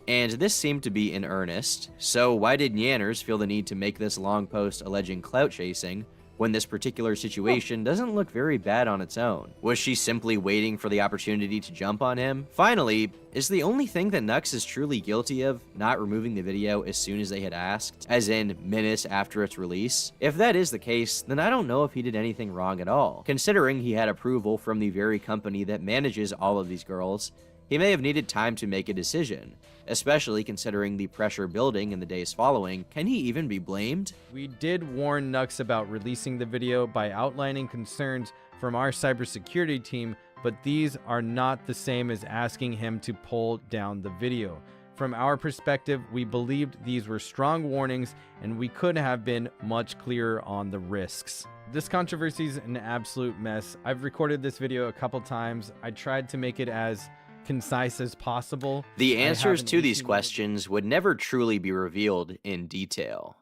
Speaker 13: And this seemed to be in earnest, so why did Neanners feel the need to make this long post alleging clout chasing when this particular situation doesn't look very bad on its own? Was she simply waiting for the opportunity to jump on him? Finally, is the only thing that Nux is truly guilty of not removing the video as soon as they had asked, as in minutes after its release? If that is the case, then I don't know if he did anything wrong at all. Considering he had approval from the very company that manages all of these girls, he may have needed time to make a decision, especially considering the pressure building in the days following. Can he even be blamed?
Speaker 17: We did warn Nux about releasing the video by outlining concerns from our cybersecurity team, but these are not the same as asking him to pull down the video. From our perspective, we believed these were strong warnings and we could have been much clearer on the risks. This controversy is an absolute mess. I've recorded this video a couple times. I tried to make it as concise as possible.
Speaker 13: The answers to these questions would never truly be revealed in detail.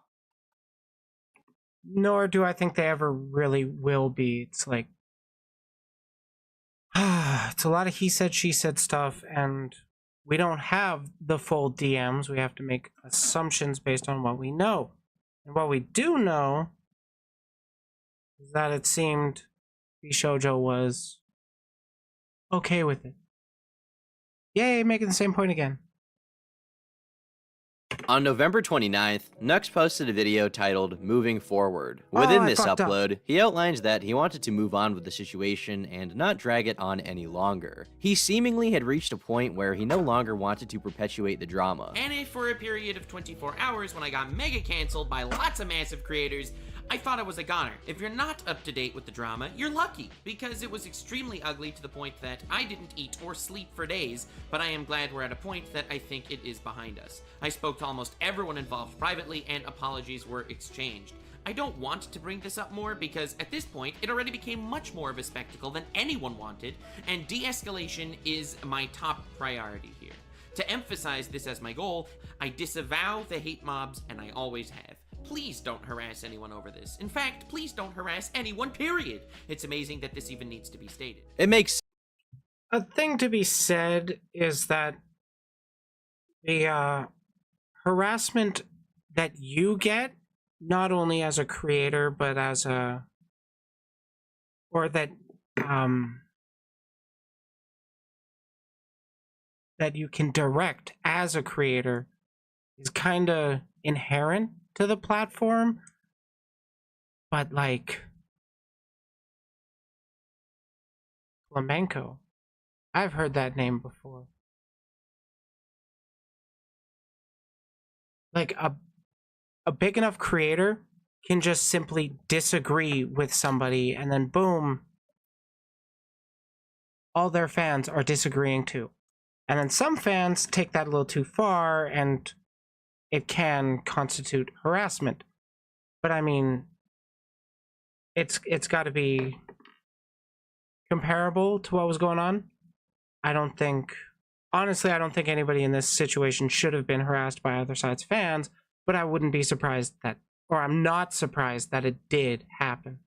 Speaker 1: Nor do I think they ever really will be. It's like, it's a lot of he said, she said stuff, and we don't have the full DMs. We have to make assumptions based on what we know. And what we do know is that it seemed vshoujo was okay with it. Yay, making the same point again.
Speaker 13: On November 29th, Nux posted a video titled Moving Forward. Within this upload, he outlines that he wanted to move on with the situation and not drag it on any longer. He seemingly had reached a point where he no longer wanted to perpetuate the drama.
Speaker 7: And if for a period of 24 hours when I got mega cancelled by lots of massive creators, I thought I was a goner. If you're not up to date with the drama, you're lucky, because it was extremely ugly to the point that I didn't eat or sleep for days, but I am glad we're at a point that I think it is behind us. I spoke to almost everyone involved privately and apologies were exchanged. I don't want to bring this up more because at this point, it already became much more of a spectacle than anyone wanted, and de-escalation is my top priority here. To emphasize this as my goal, I disavow the hate mobs, and I always have. Please don't harass anyone over this. In fact, please don't harass anyone, period. It's amazing that this even needs to be stated.
Speaker 13: It makes
Speaker 1: a thing to be said is that the harassment that you get, not only as a creator, but as a, or that that you can direct as a creator, is kind of inherent to the platform, but like flamenco, I've heard that name before. Like a big enough creator can just simply disagree with somebody and then boom, all their fans are disagreeing too. And then some fans take that a little too far and it can constitute harassment. But I mean, it's got to be comparable to what was going on. Honestly, I don't think anybody in this situation should have been harassed by other side's fans, but I wouldn't be surprised that, or I'm not surprised that it did happen.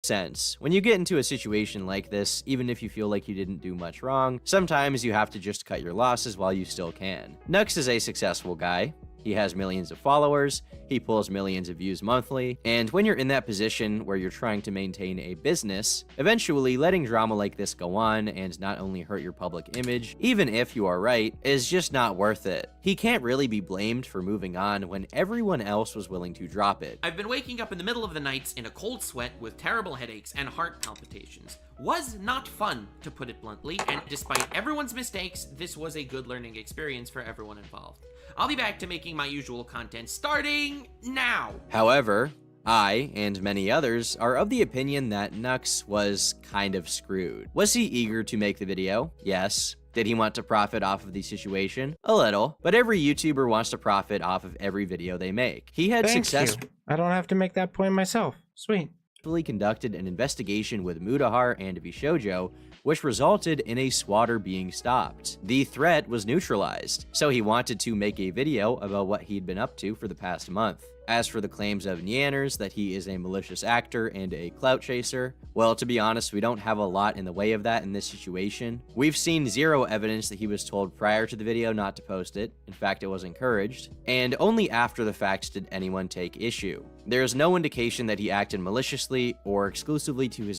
Speaker 13: Sense. When you get into a situation like this, even if you feel like you didn't do much wrong, sometimes you have to just cut your losses while you still can. Nux is a successful guy. He has millions of followers, he pulls millions of views monthly, and when you're in that position where you're trying to maintain a business, eventually letting drama like this go on and not only hurt your public image, even if you are right, is just not worth it. He can't really be blamed for moving on when everyone else was willing to drop it.
Speaker 7: I've been waking up in the middle of the nights in a cold sweat with terrible headaches and heart palpitations. Was not fun, to put it bluntly, and despite everyone's mistakes, this was a good learning experience for everyone involved. I'll be back to making my usual content starting now.
Speaker 13: However, I, and many others, are of the opinion that Nux was kind of screwed. Was he eager to make the video? Yes. Did he want to profit off of the situation? A little. But every YouTuber wants to profit off of every video they make. He had successfully...
Speaker 1: I don't have to make that point myself. Sweet.
Speaker 13: ...conducted an investigation with Mutahar and vshoujo, which resulted in a swatter being stopped. The threat was neutralized, so he wanted to make a video about what he'd been up to for the past month. As for the claims of Neanners that he is a malicious actor and a clout chaser, well, to be honest, we don't have a lot in the way of that in this situation. We've seen zero evidence that he was told prior to the video not to post it. In fact, it was encouraged. And only after the fact did anyone take issue. There is no indication that he acted maliciously or exclusively to his...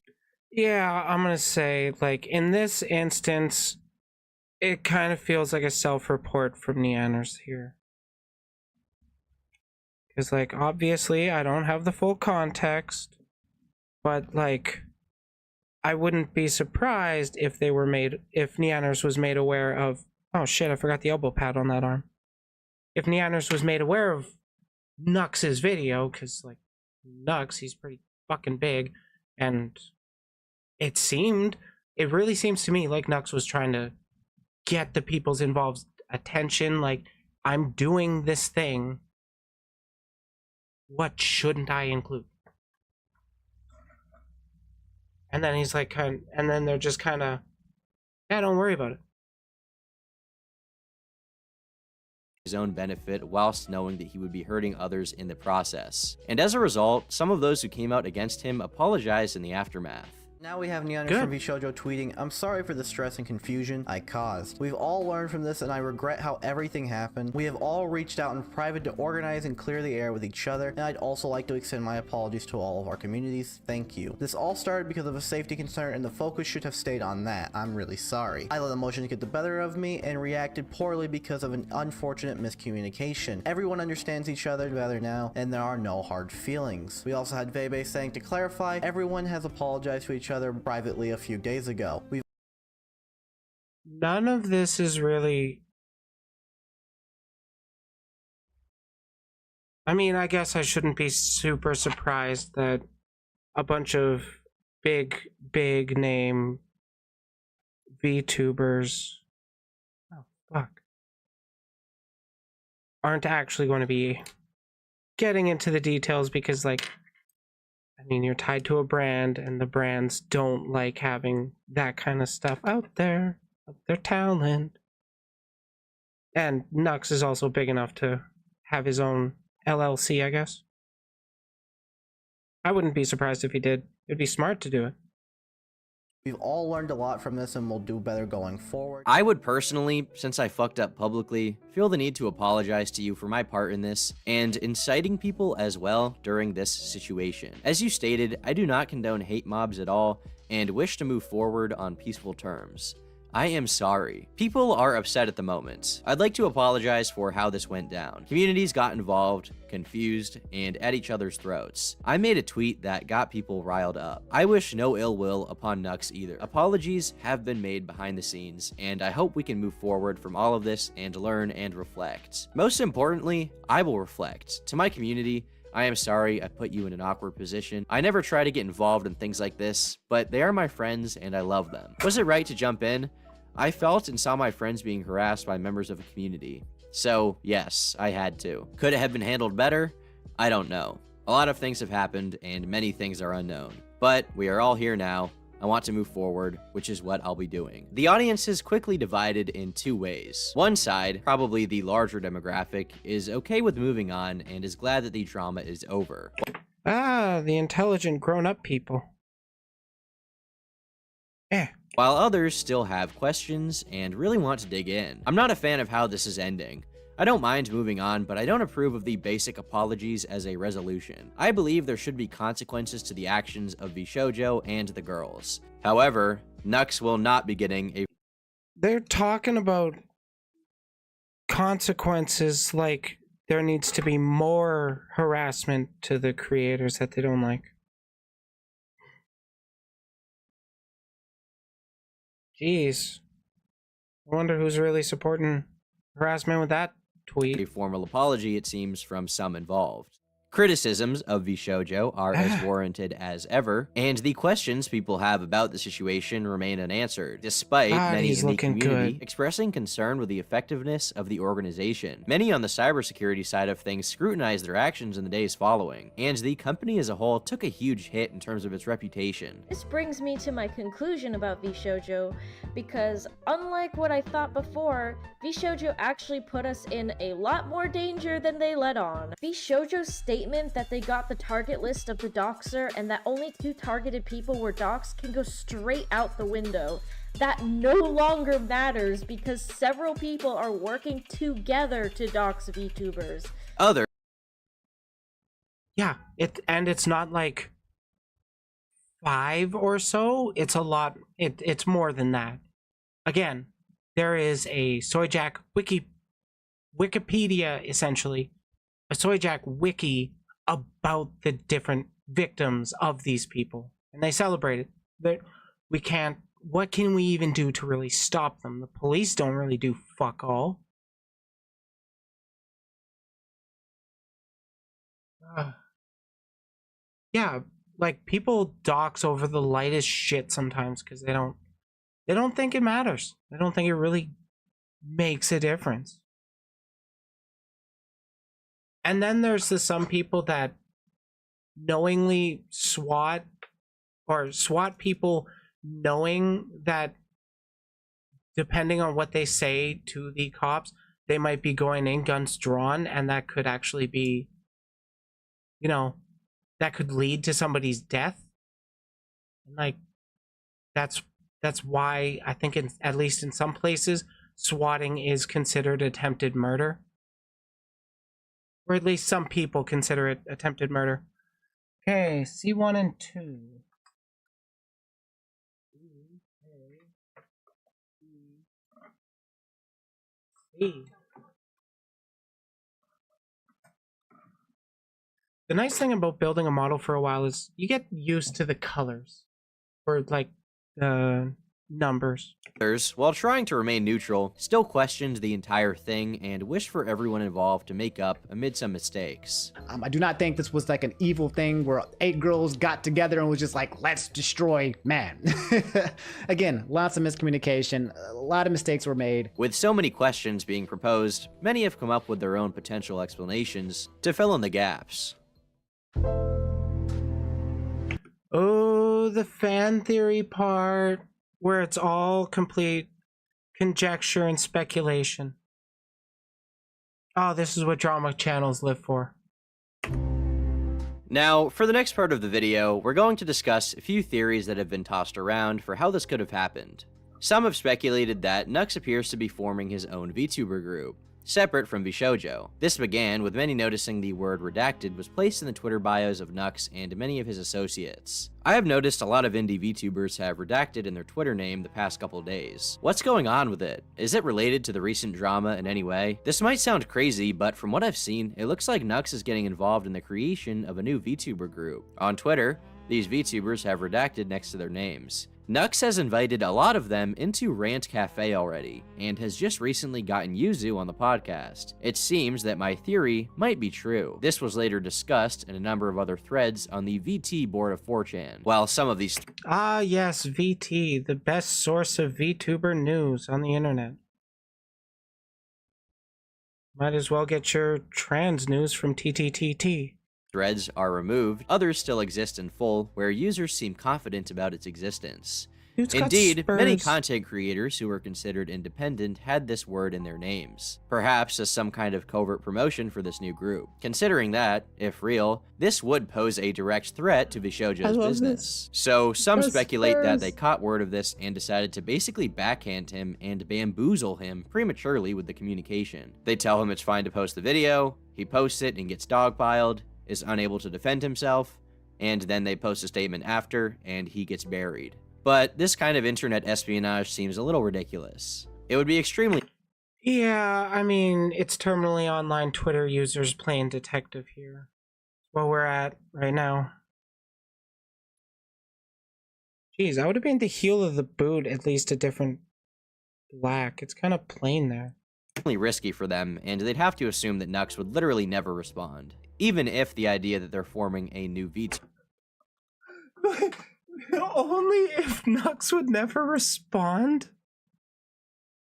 Speaker 1: Yeah, I'm gonna say, like, in this instance, it kind of feels like a self-report from Neanners here. Because, like, obviously, I don't have the full context, but, like, I wouldn't be surprised if they were made, if Neanners was made aware of, oh shit, I forgot the elbow pad on that arm. If Neanners was made aware of Nux's video, because, like, Nux, he's pretty fucking big, and it really seems to me like Nux was trying to get the people's attention, like, I'm doing this thing. What shouldn't I include? And then he's like, and then they're just kind of, yeah, don't worry about it.
Speaker 13: His own benefit whilst knowing that he would be hurting others in the process. And as a result, some of those who came out against him apologized in the aftermath.
Speaker 18: Now we have Neonish from vShoujo tweeting, "I'm sorry for the stress and confusion I caused. We've all learned from this and I regret how everything happened. We have all reached out in private to organize and clear the air with each other, and I'd also like to extend my apologies to all of our communities. Thank you. This all started because of a safety concern and the focus should have stayed on that. I'm really sorry. I let emotions get the better of me and reacted poorly because of an unfortunate miscommunication. Everyone understands each other better now, and there are no hard feelings." We also had Vebe saying, "To clarify, everyone has apologized to each other privately a few days ago.
Speaker 1: None of this is really... I mean, I guess I shouldn't be super surprised that a bunch of big name VTubers aren't actually going to be getting into the details because, like, I mean, you're tied to a brand, and the brands don't like having that kind of stuff out there, of their talent. And Nux is also big enough to have his own LLC, I guess. I wouldn't be surprised if he did. It'd be smart to do it.
Speaker 18: We've all learned a lot from this and will do better going forward.
Speaker 13: I would personally, since I fucked up publicly, feel the need to apologize to you for my part in this, and inciting people as well during this situation. As you stated, I do not condone hate mobs at all, and wish to move forward on peaceful terms. I am sorry. People are upset at the moment. I'd like to apologize for how this went down. Communities got involved, confused, and at each other's throats. I made a tweet that got people riled up. I wish no ill will upon Nux either. Apologies have been made behind the scenes, and I hope we can move forward from all of this and learn and reflect. Most importantly, I will reflect. To my community, I am sorry I put you in an awkward position. I never try to get involved in things like this, but they are my friends and I love them. Was it right to jump in? I felt and saw my friends being harassed by members of a community. So, yes, I had to. Could it have been handled better? I don't know. A lot of things have happened, and many things are unknown. But we are all here now. I want to move forward, which is what I'll be doing. The audience is quickly divided in two ways. One side, probably the larger demographic, is okay with moving on and is glad that the drama is over.
Speaker 1: Ah, the intelligent grown-up people.
Speaker 13: While others still have questions and really want to dig in. I'm not a fan of how this is ending. I don't mind moving on, but I don't approve of the basic apologies as a resolution. I believe there should be consequences to the actions of vShoujo and the girls. However, Nux will not be getting a...
Speaker 1: They're talking about consequences like there needs to be more harassment to the creators that they don't like. Jeez. I wonder who's really supporting harassment with that tweet.
Speaker 13: A formal apology, it seems, from some involved. Criticisms of vShoujo are as warranted as ever, and the questions people have about the situation remain unanswered, despite many in the community expressing concern with the effectiveness of the organization. Many on the cybersecurity side of things scrutinized their actions in the days following, and the company as a whole took a huge hit in terms of its reputation.
Speaker 19: This brings me to my conclusion about vShoujo, because unlike what I thought before, vShoujo actually put us in a lot more danger than they let on. vShoujo's statement that they got the target list of the doxer and that only 2 targeted people were doxed can go straight out the window. That no longer matters because several people are working together to dox VTubers.
Speaker 1: Yeah, it's not like 5 or so. It's a lot. It's more than that. Again, there is a Soyjack Wikipedia, essentially. A Soyjack wiki about the different victims of these people. And they celebrate it. We can't... What can we even do to really stop them? The police don't really do fuck all. Yeah, like, people dox over the lightest shit sometimes because they don't think it matters. They don't think it really makes a difference. And then there's some people that knowingly SWAT people, knowing that depending on what they say to the cops, they might be going in guns drawn, and that could actually be, you know, that could lead to somebody's death. Like, that's why I think at least in some places, swatting is considered attempted murder. Or at least some people consider it attempted murder. Okay, C1 and 2. C. The nice thing about building a model for a while is you get used to the colors. Or like the numbers.
Speaker 13: Others, while trying to remain neutral, still questioned the entire thing and wished for everyone involved to make up amid some mistakes.
Speaker 16: I do not think this was like an evil thing where 8 girls got together and was just like, let's destroy man. Again, lots of miscommunication, a lot of mistakes were made.
Speaker 13: With so many questions being proposed, many have come up with their own potential explanations to fill in the gaps.
Speaker 1: Oh, the fan theory part, where it's all complete conjecture and speculation. Oh, this is what drama channels live for.
Speaker 13: Now, for the next part of the video, we're going to discuss a few theories that have been tossed around for how this could have happened. Some have speculated that Nux appears to be forming his own VTuber group, separate from VShojo. This began with many noticing the word redacted was placed in the Twitter bios of Nux and many of his associates. I have noticed a lot of indie VTubers have redacted in their Twitter name the past couple days. What's going on with it? Is it related to the recent drama in any way? This might sound crazy, but from what I've seen, it looks like Nux is getting involved in the creation of a new VTuber group. On Twitter, these VTubers have redacted next to their names. Nux has invited a lot of them into Rant Cafe already, and has just recently gotten Yuzu on the podcast. It seems that my theory might be true. This was later discussed in a number of other threads on the VT board of 4chan. While some of these...
Speaker 1: Ah yes, VT, the best source of VTuber news on the internet. Might as well get your trans news from TTTT.
Speaker 13: Threads are removed, others still exist in full, where users seem confident about its existence. Indeed, many content creators who were considered independent had this word in their names, perhaps as some kind of covert promotion for this new group. Considering that, if real, this would pose a direct threat to VShojo's business. So some speculate that they caught word of this and decided to basically backhand him and bamboozle him prematurely with the communication. They tell him it's fine to post the video, he posts it and gets dogpiled, is unable to defend himself, and then they post a statement after, and he gets buried. But this kind of internet espionage seems a little ridiculous. It would be extremely...
Speaker 1: Yeah, I mean, it's terminally online Twitter users playing detective here. Where we're at right now. Jeez, I would have been the heel of the boot at least a different black. It's kind of plain there.
Speaker 13: Risky for them, and they'd have to assume that Nux would literally never respond. Even if the idea that they're forming a new VTuber...
Speaker 1: Only if Nux would never respond?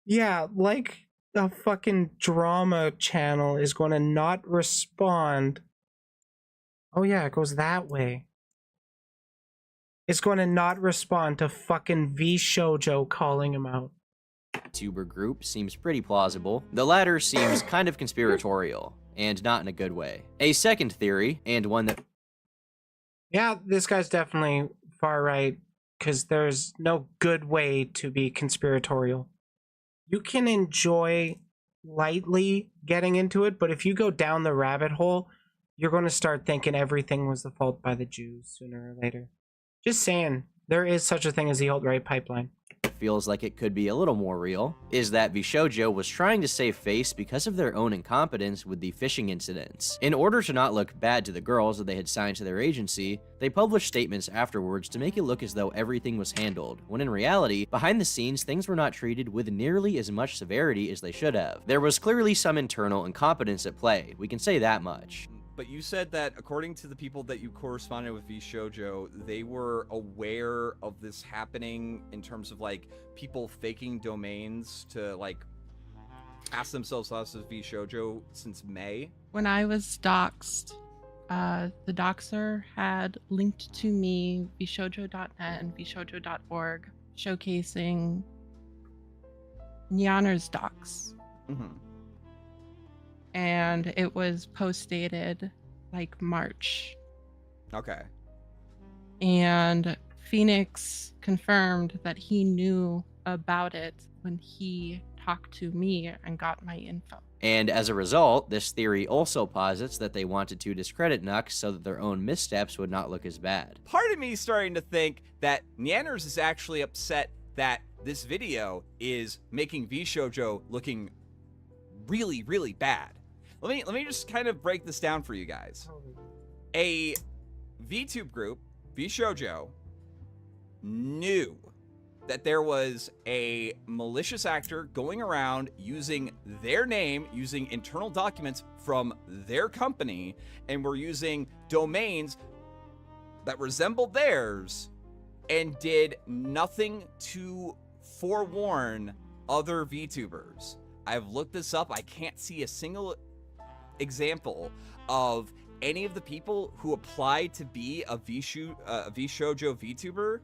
Speaker 1: Yeah, like a fucking drama channel is going to not respond. Oh yeah, it goes that way. It's going to not respond to fucking VShojo calling him out.
Speaker 13: VTuber group seems pretty plausible. The latter seems kind of conspiratorial, and not in a good way. A second theory, and one that...
Speaker 1: Yeah, this guy's definitely far right, because there's no good way to be conspiratorial. You can enjoy lightly getting into it, but if you go down the rabbit hole, you're going to start thinking everything was the fault by the Jews sooner or later. Just saying, there is such a thing as the alt-right pipeline.
Speaker 13: Feels like it could be a little more real, is that VShojo was trying to save face because of their own incompetence with the phishing incidents. In order to not look bad to the girls that they had signed to their agency, they published statements afterwards to make it look as though everything was handled, when in reality, behind the scenes, things were not treated with nearly as much severity as they should have. There was clearly some internal incompetence at play, we can say that much.
Speaker 15: But you said that according to the people that you corresponded with VShojo, they were aware of this happening in terms of like people faking domains to like asked themselves us as vShoujo since May.
Speaker 20: When I was doxxed, the doxer had linked to me vshoujo.net and vshoujo.org showcasing Nyanner's docs. And it was post dated like March.
Speaker 15: Okay.
Speaker 20: And Phoenix confirmed that he knew about it when he talked to me and got my info.
Speaker 13: And as a result, this theory also posits that they wanted to discredit Nux so that their own missteps would not look as bad.
Speaker 15: Part of me is starting to think that Nyanners is actually upset that this video is making vShoujo looking really, really bad. Let me just kind of break this down for you guys. A VTube group, vShoujo, knew that there was a malicious actor going around using their name, using internal documents from their company, and were using domains that resembled theirs and did nothing to forewarn other VTubers. I've looked this up. I can't see a single example of any of the people who applied to be a vShoujo VTuber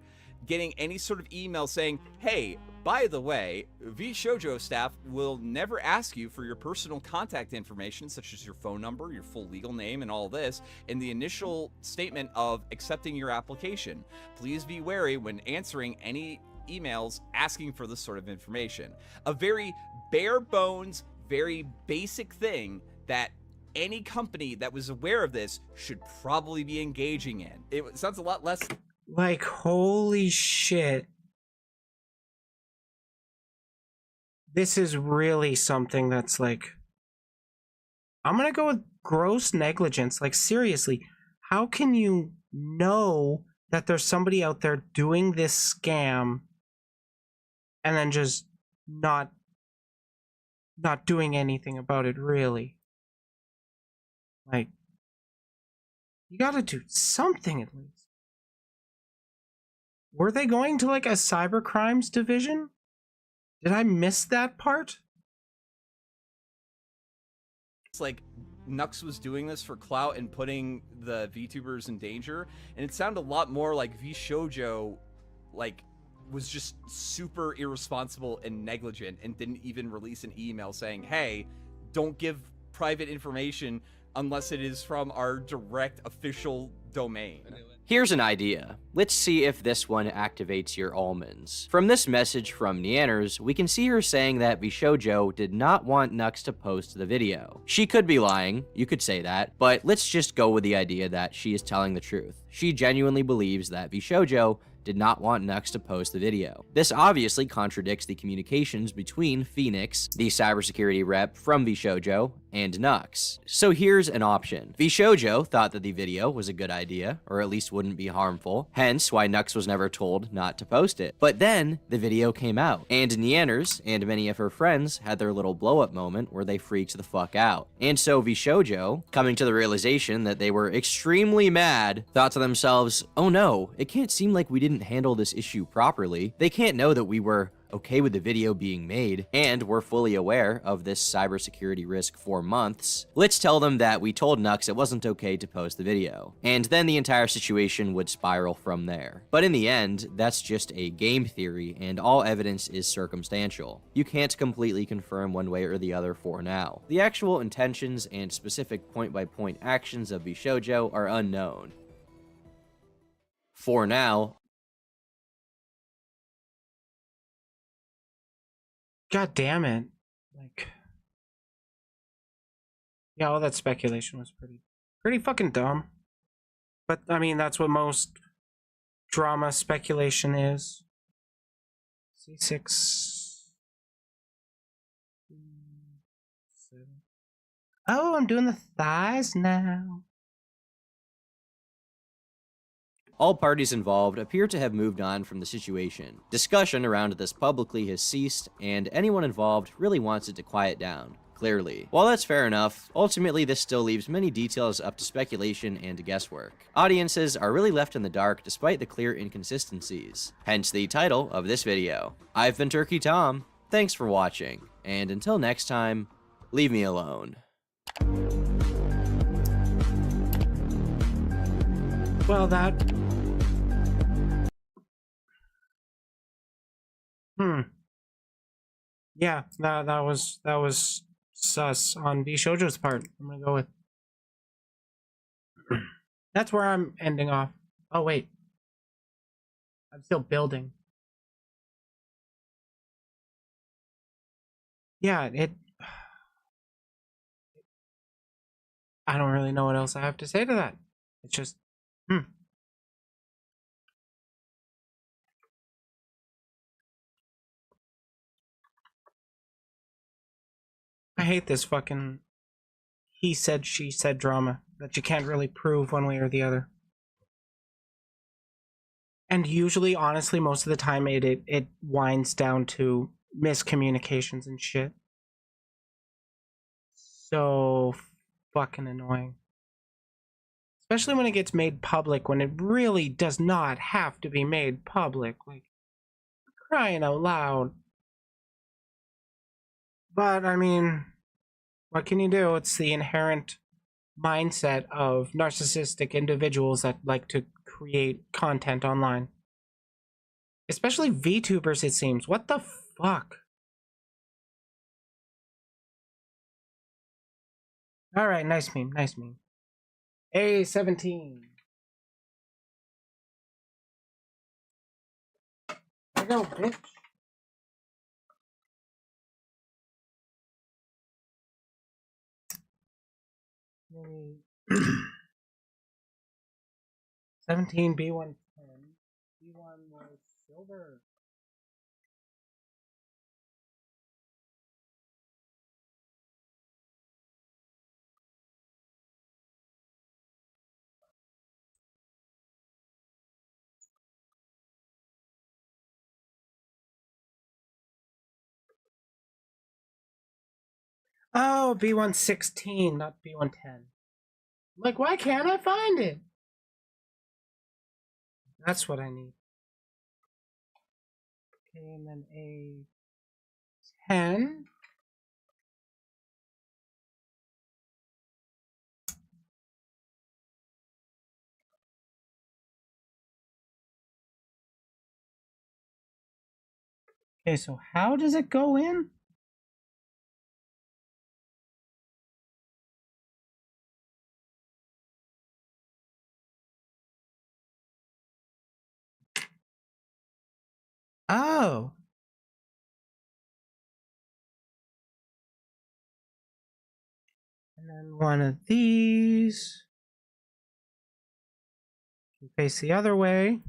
Speaker 15: getting any sort of email saying, hey, by the way, vShoujo staff will never ask you for your personal contact information, such as your phone number, your full legal name, and all this, in the initial statement of accepting your application. Please be wary when answering any emails asking for this sort of information. A very bare bones, very basic thing that any company that was aware of this should probably be engaging in. It sounds a lot less...
Speaker 1: Like, holy shit. This is really something that's like... I'm gonna go with gross negligence. Like, seriously, how can you know that there's somebody out there doing this scam and then just not doing anything about it, really? Like, you gotta do something at least. Were they going to like a cyber crimes division? Did I miss that part?
Speaker 15: It's like Nux was doing this for clout and putting the VTubers in danger, and it sounded a lot more like vShoujo like was just super irresponsible and negligent and didn't even release an email saying, hey, don't give private information unless it is from our direct official domain.
Speaker 13: Here's an idea. Let's see if this one activates your almonds. From this message from Nyanners, we can see her saying that vShoujo did not want Nux to post the video. She could be lying, you could say that, but let's just go with the idea that she is telling the truth. She genuinely believes that vShoujo did not want Nux to post the video. This obviously contradicts the communications between Phoenix, the cybersecurity rep from vShoujo, and Nux. So here's an option. vShoujo thought that the video was a good idea, or at least wouldn't be harmful, hence why Nux was never told not to post it. But then, the video came out, and Nyanners and many of her friends had their little blow-up moment where they freaked the fuck out. And so vShoujo, coming to the realization that they were extremely mad, thought to themselves, oh no, it can't seem like we didn't handle this issue properly. They can't know that we were okay with the video being made, and we're fully aware of this cybersecurity risk for months. Let's tell them that we told Nux it wasn't okay to post the video, and then the entire situation would spiral from there. But in the end, that's just a game theory, and all evidence is circumstantial. You can't completely confirm one way or the other for now. The actual intentions and specific point-by-point actions of vShoujo are unknown. For now,
Speaker 1: God damn it. Like, yeah, all that speculation was pretty fucking dumb. But, I mean, that's what most drama speculation is. C6. 7. Oh, I'm doing the thighs now.
Speaker 13: all parties involved appear to have moved on from the situation. Discussion around this publicly has ceased, and anyone involved really wants it to quiet down. Clearly. While that's fair enough, ultimately this still leaves many details up to speculation and guesswork. Audiences are really left in the dark despite the clear inconsistencies. Hence the title of this video. I've been Turkey Tom. Thanks for watching, and until next time, leave me alone.
Speaker 1: Well, that. Yeah, that was sus on vShojo's part. I'm gonna go with. That's where I'm ending off. Oh wait, I'm still building. Yeah, it. I don't really know what else I have to say to that. It's just, I hate this fucking he said, she said drama that you can't really prove one way or the other. And usually, honestly, most of the time it winds down to miscommunications and shit. So fucking annoying. Especially when it gets made public, when it really does not have to be made public. Like, crying out loud. But, I mean, what can you do? It's the inherent mindset of narcissistic individuals that like to create content online. Especially VTubers, it seems. What the fuck? Alright, nice meme, nice meme. A17. I go, bitch. Maybe 17 B110. B1 was silver. Oh, B116, not B110. Like, why can't I find it? That's what I need. Okay, and then A10. Okay, so how does it go in? Oh. And then one of these. Face the other way.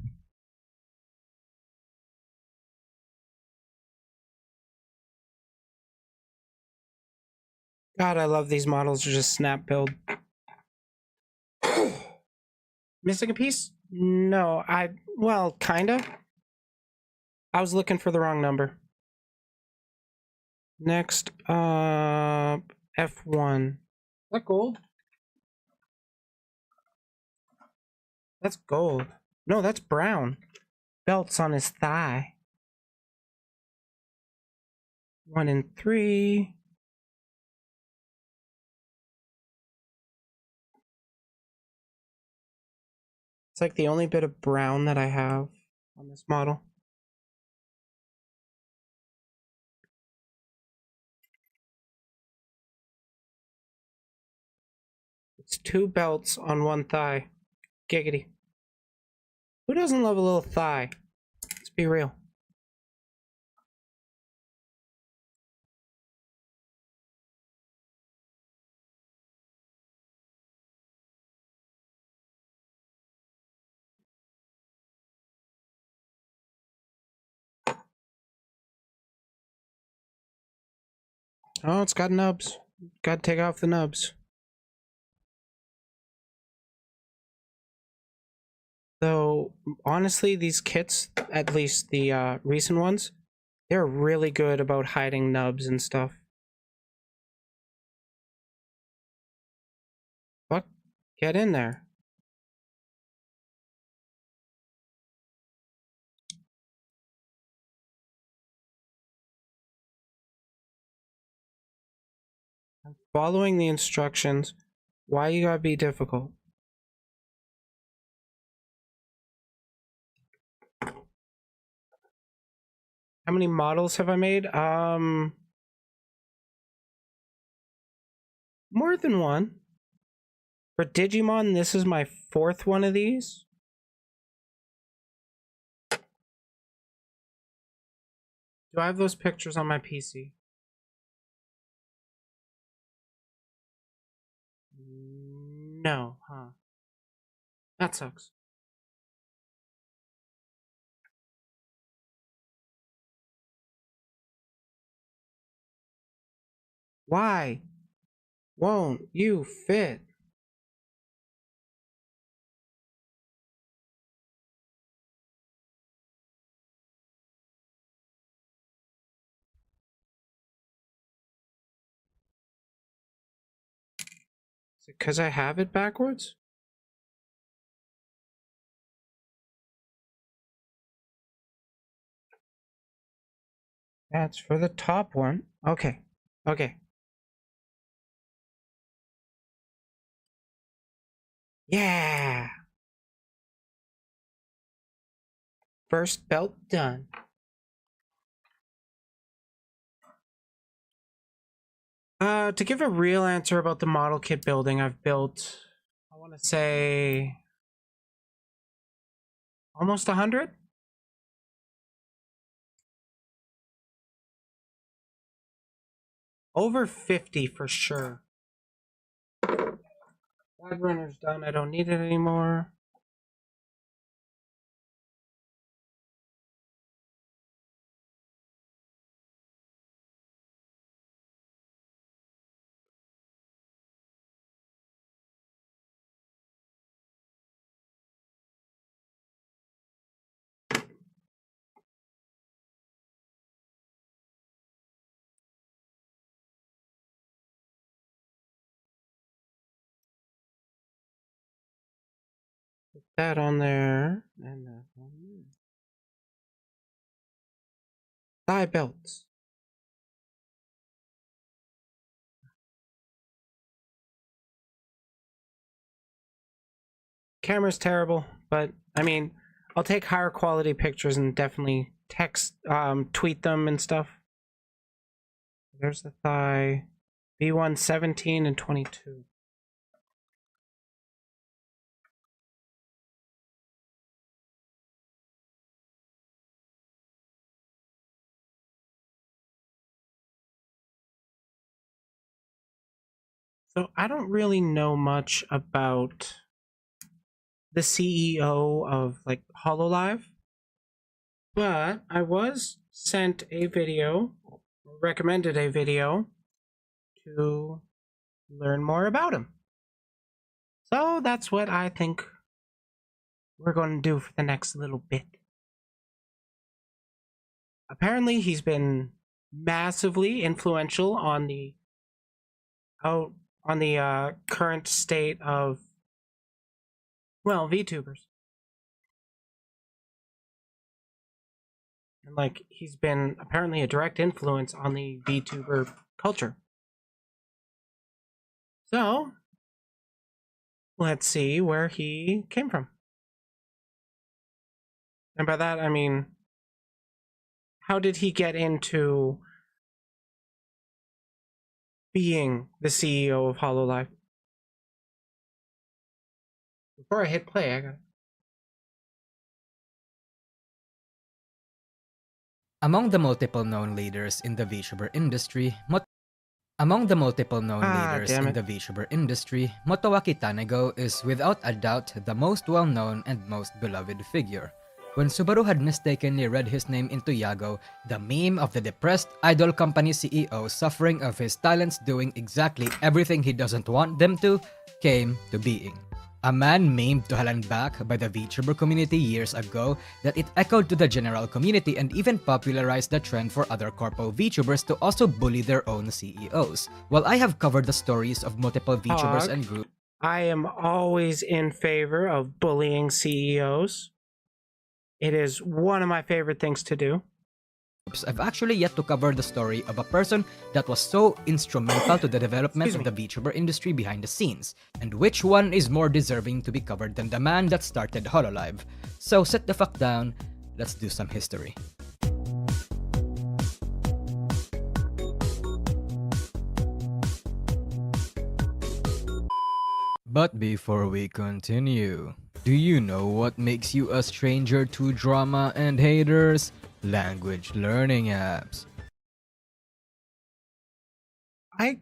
Speaker 1: God, I love these models. They're just snap build. Missing a piece? No, well, kinda. I was looking for the wrong number. Next up, F1. Is that gold? That's gold. No, that's brown. Belts on his thigh. 1 and 3. It's like the only bit of brown that I have on this model. It's 2 belts on 1 thigh. Giggity. Who doesn't love a little thigh? Let's be real. Oh, it's got nubs. Gotta take off the nubs. Though, honestly, these kits, at least the recent ones, they're really good about hiding nubs and stuff. Fuck, get in there. Following the instructions. Why you gotta be difficult? How many models have I made? More than one. For Digimon, this is my 4th one of these. Do I have those pictures on my PC? No, huh? That sucks. Why won't you fit? Is it because I have it backwards? That's for the top one. Okay. Okay. Yeah. First belt done. To give a real answer about the model kit building, I've built, I want to say, almost 100? Over 50 for sure. Wide runner's done. I don't need it anymore. Put that on there, and that on there. Thigh belts. Camera's terrible, but I mean, I'll take higher quality pictures and definitely tweet them and stuff. There's the thigh. B1 17 and 22. So I don't really know much about the CEO of like HoloLive, but I was sent a video, recommended a video to learn more about him. So that's what I think we're going to do for the next little bit. Apparently he's been massively influential on the current state of, well, VTubers. And like, he's been apparently a direct influence on the VTuber culture. So, let's see where he came from. And by that, I mean, how did he get into being the CEO of HoloLive? Before I hit play, I got.
Speaker 21: Among the multiple known leaders in the VTuber industry, Motowaki Tanego is without a doubt the most well-known and most beloved figure. When Subaru had mistakenly read his name into Yago, the meme of the depressed idol company CEO suffering of his talents doing exactly everything he doesn't want them to came to being. A man memed to hell and back by the VTuber community years ago that it echoed to the general community and even popularized the trend for other corpo VTubers to also bully their own CEOs. While I have covered the stories of multiple VTubers and groups,
Speaker 1: I am always in favor of bullying CEOs. It is one of my favorite things to do.
Speaker 21: I've actually yet to cover the story of a person that was so instrumental to the development of the VTuber industry behind the scenes, and which one is more deserving to be covered than the man that started Hololive. So sit the fuck down, let's do some history. But before we continue, do you know what makes you a stranger to drama and haters? Language learning apps.
Speaker 1: I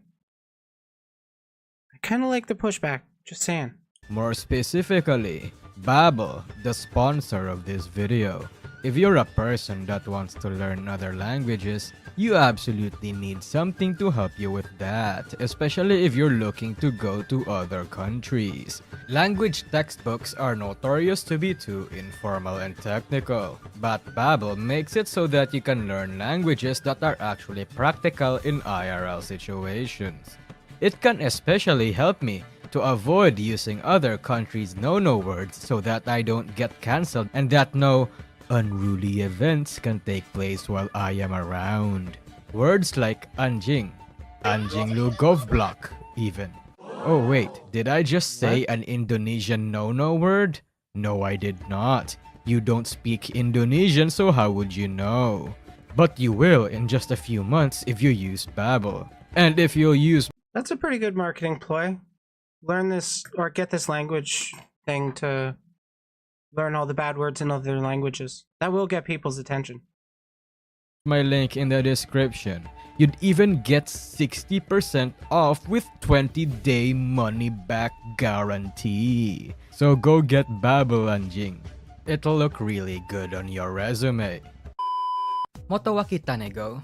Speaker 1: kind of like the pushback, just saying.
Speaker 21: More specifically, Babbel, the sponsor of this video. If you're a person that wants to learn other languages, you absolutely need something to help you with that, especially if you're looking to go to other countries. Language textbooks are notorious to be too informal and technical, but Babbel makes it so that you can learn languages that are actually practical in IRL situations. It can especially help me to avoid using other countries' no-no words so that I don't get cancelled and that no unruly events can take place while I am around. Words like anjing lugovblok even. Oh wait, did I just say an Indonesian no-no word? No, I did not. You don't speak Indonesian, so how would you know? But you will in just a few months if you use Babbel. And if you'll use...
Speaker 1: That's a pretty good marketing ploy. Learn this, or get this language thing to learn all the bad words in other languages. That will get people's attention.
Speaker 21: My link in the description. You'd even get 60% off with 20-day money-back guarantee. So go get Babbel anjing. It'll look really good on your resume. Motowaki Tanego.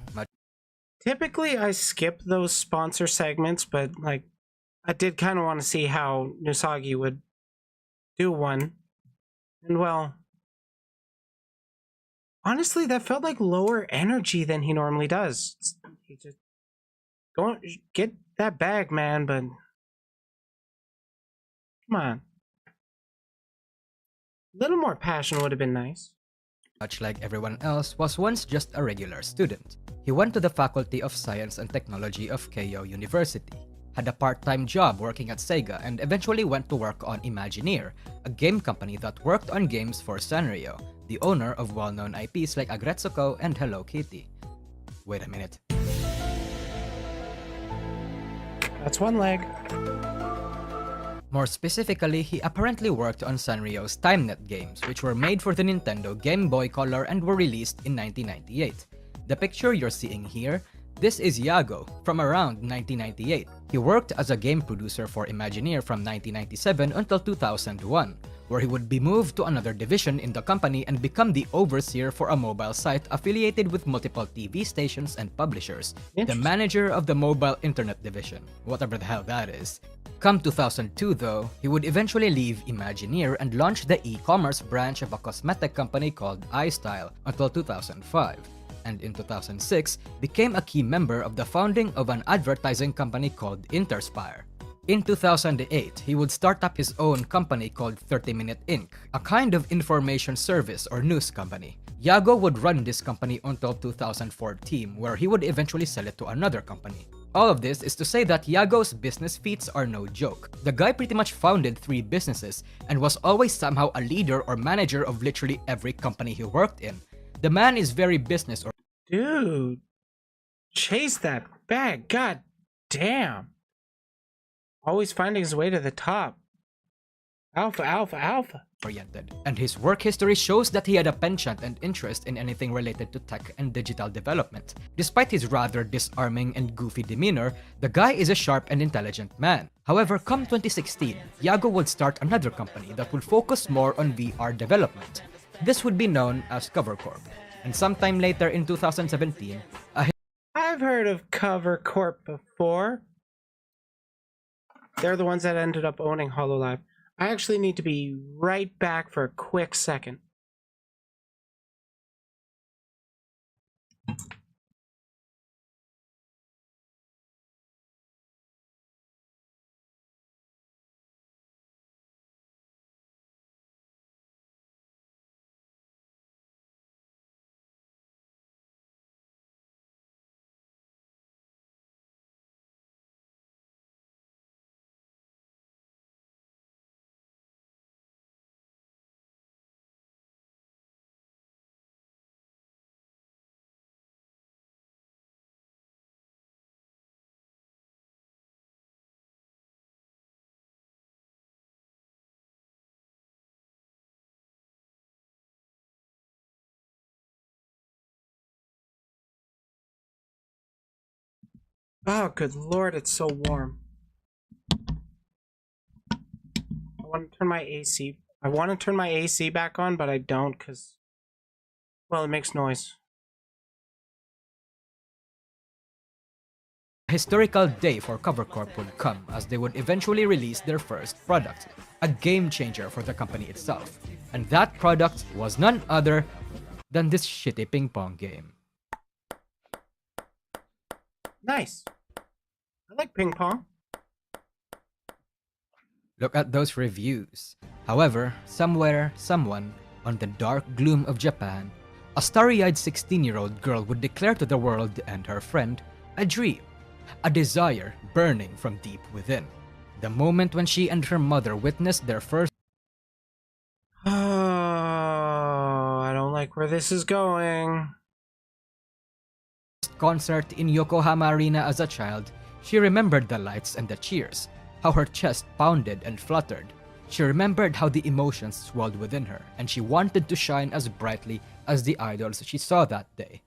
Speaker 1: Typically, I skip those sponsor segments, but like, I did kind of want to see how Nusagi would do one. And well, honestly, that felt like lower energy than he normally does. He just go get that bag, man, but come on. A little more passion would have been nice.
Speaker 21: Much like everyone else, was once just a regular student. He went to the Faculty of Science and Technology of Keio University, had a part-time job working at Sega, and eventually went to work on Imagineer, a game company that worked on games for Sanrio, the owner of well-known IPs like Agretsuko and Hello Kitty. Wait a minute.
Speaker 1: That's one leg.
Speaker 21: More specifically, he apparently worked on Sanrio's TimeNet games, which were made for the Nintendo Game Boy Color and were released in 1998. The picture you're seeing here, this is Yago from around 1998. He worked as a game producer for Imagineer from 1997 until 2001, where he would be moved to another division in the company and become the overseer for a mobile site affiliated with multiple TV stations and publishers, the manager of the mobile internet division, whatever the hell that is. Come 2002 though, he would eventually leave Imagineer and launch the e-commerce branch of a cosmetic company called iStyle until 2005. And in 2006, became a key member of the founding of an advertising company called Interspire. In 2008, he would start up his own company called 30 Minute Inc., a kind of information service or news company. Yago would run this company until 2014, where he would eventually sell it to another company. All of this is to say that Yago's business feats are no joke. The guy pretty much founded 3 businesses and was always somehow a leader or manager of literally every company he worked in. The man is very business or...
Speaker 1: Dude, chase that bag, god damn. Always finding his way to the top. Alpha, alpha, alpha.
Speaker 21: Oriented. And his work history shows that he had a penchant and interest in anything related to tech and digital development. Despite his rather disarming and goofy demeanor, the guy is a sharp and intelligent man. However, come 2016, Yago would start another company that would focus more on VR development. This would be known as CoverCorp. And sometime later in 2017,
Speaker 1: I've heard of Cover Corp before. They're the ones that ended up owning Hololive. I actually need to be right back for a quick second. Oh, good lord, it's so warm. I want to turn my AC. I want to turn my AC back on, but I don't because, well, it makes noise.
Speaker 21: A historical day for Cover Corp would come as they would eventually release their first product, a game changer for the company itself. And that product was none other than this shitty ping pong game.
Speaker 1: Nice. I like ping pong.
Speaker 21: Look at those reviews. However, somewhere, someone, on the dark gloom of Japan, a starry-eyed 16-year-old girl would declare to the world and her friend a dream, a desire burning from deep within. The moment when she and her mother witnessed their first
Speaker 1: Oh, I don't like where this is going.
Speaker 21: concert in Yokohama Arena as a child, she remembered the lights and the cheers, how her chest pounded and fluttered. She remembered how the emotions swelled within her, and she wanted to shine as brightly as the idols she saw that day.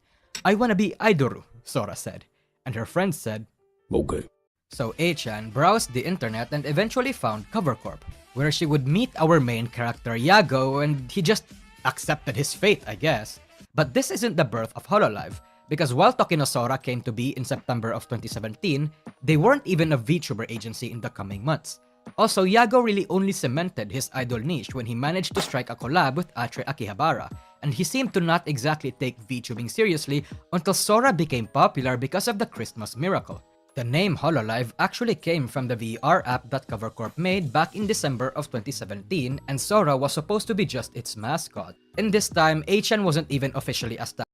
Speaker 21: "I wanna be Idoru," Sora said, and her friends said,
Speaker 3: "Okay."
Speaker 21: So A-chan browsed the internet and eventually found Cover Corp, where she would meet our main character Yago, and he just accepted his fate, I guess. But this isn't the birth of Hololive, because while Tokinosora came to be in September of 2017, they weren't even a VTuber agency in the coming months. Also, Yago really only cemented his idol niche when he managed to strike a collab with Atre Akihabara, and he seemed to not exactly take VTubing seriously until Sora became popular because of the Christmas miracle. The name Hololive actually came from the VR app that Cover Corp made back in December of 2017, and Sora was supposed to be just its mascot. In this time, A-chan wasn't even officially established.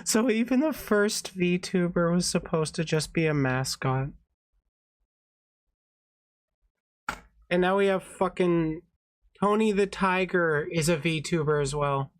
Speaker 1: So even the first VTuber was supposed to just be a mascot. And now we have fucking Tony the Tiger is a VTuber as well.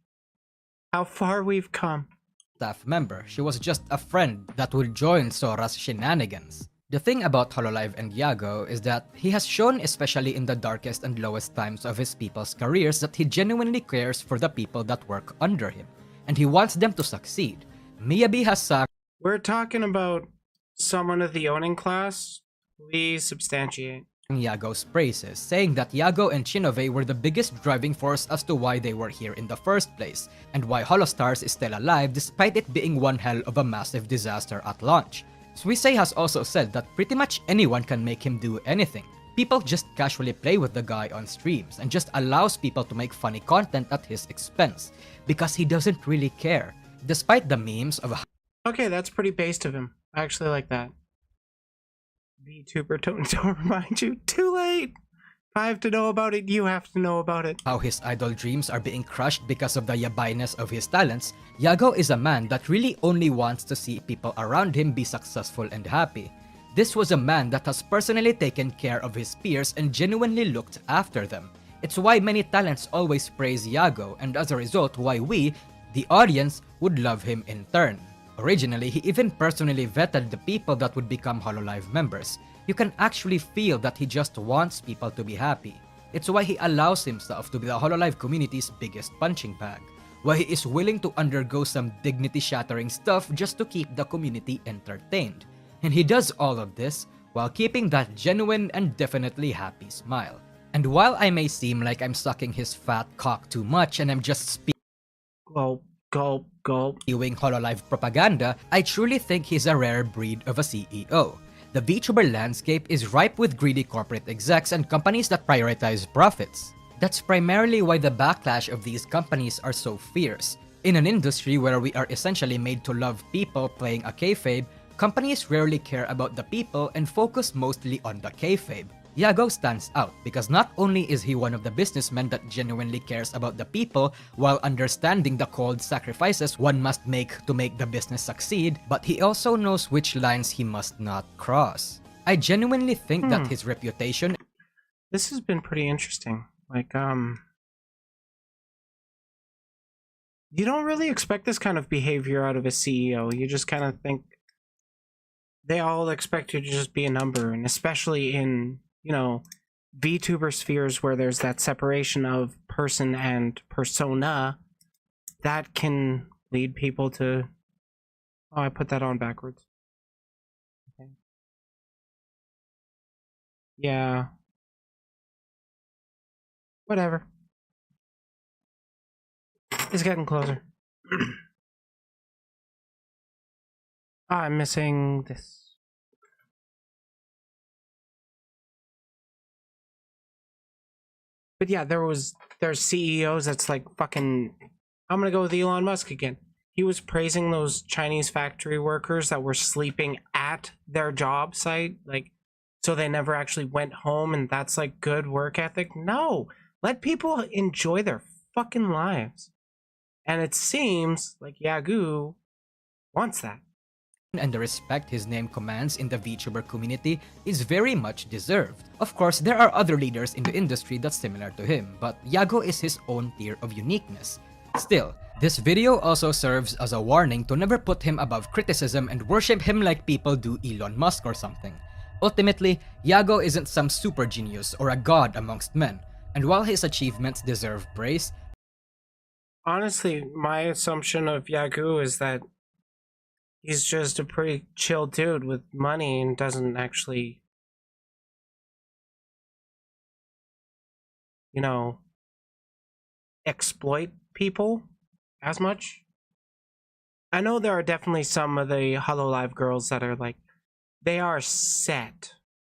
Speaker 1: How far we've come.
Speaker 21: Staff member, she was just a friend that would join Sora's shenanigans. The thing about Hololive and Yago is that he has shown, especially in the darkest and lowest times of his people's careers, that he genuinely cares for the people that work under him, and he wants them to succeed. Miyabi has sacked.
Speaker 1: We're talking about someone of the owning class. Please substantiate.
Speaker 21: Yago's praises, saying that Yago and Shinove were the biggest driving force as to why they were here in the first place, and why Holostars is still alive despite it being one hell of a massive disaster at launch. Suisei has also said that pretty much anyone can make him do anything. People just casually play with the guy on streams and just allows people to make funny content at his expense, because he doesn't really care. Despite the memes of
Speaker 1: Okay, that's pretty based of him. I actually like that. VTuber, don't remind you. Too late! If I have to know about it, you have to know about it.
Speaker 21: how his idol dreams are being crushed because of the yabainess of his talents, Yago is a man that really only wants to see people around him be successful and happy. This was a man that has personally taken care of his peers and genuinely looked after them. It's why many talents always praise Yago, and as a result why we, the audience, would love him in turn. Originally, he even personally vetted the people that would become Hololive members. You can actually feel that he just wants people to be happy. It's why he allows himself to be the Hololive community's biggest punching bag. Why he is willing to undergo some dignity-shattering stuff just to keep the community entertained. And he does all of this while keeping that genuine and definitely happy smile. And while I may seem like I'm sucking his fat cock too much and I'm just
Speaker 1: Gulp, gulp.
Speaker 21: spewing Hololive propaganda, I truly think he's a rare breed of a CEO. The VTuber landscape is ripe with greedy corporate execs and companies that prioritize profits. That's primarily why the backlash of these companies are so fierce. In an industry where we are essentially made to love people playing a kayfabe, companies rarely care about the people and focus mostly on the kayfabe. Yago stands out because not only is he one of the businessmen that genuinely cares about the people while understanding the cold sacrifices one must make to make the business succeed, but he also knows which lines he must not cross. I genuinely think that his reputation...
Speaker 1: This has been pretty interesting. Like, you don't really expect this kind of behavior out of a CEO. You just kind of think they all expect you to just be a number, and especially in, you know, VTuber spheres where there's that separation of person and persona, that can lead people to Oh, I put that on backwards. Okay. Yeah. Whatever. It's getting closer. I'm missing this. But yeah, there's CEOs that's like fucking. I'm gonna go with Elon Musk again. He was praising those Chinese factory workers that were sleeping at their job site, like, so they never actually went home, and that's like good work ethic. No, let people enjoy their fucking lives. And it seems like Yagoo wants that.
Speaker 21: And the respect his name commands in the VTuber community is very much deserved. Of course, there are other leaders in the industry that's similar to him, but Yago is his own tier of uniqueness. Still, this video also serves as a warning to never put him above criticism and worship him like people do Elon Musk or something. Ultimately, Yago isn't some super genius or a god amongst men, and while his achievements deserve praise,
Speaker 1: honestly, my assumption of Yagoo is that he's just a pretty chill dude with money and doesn't actually, you know, exploit people as much. I know there are definitely some of the HoloLive girls that are like, they are set.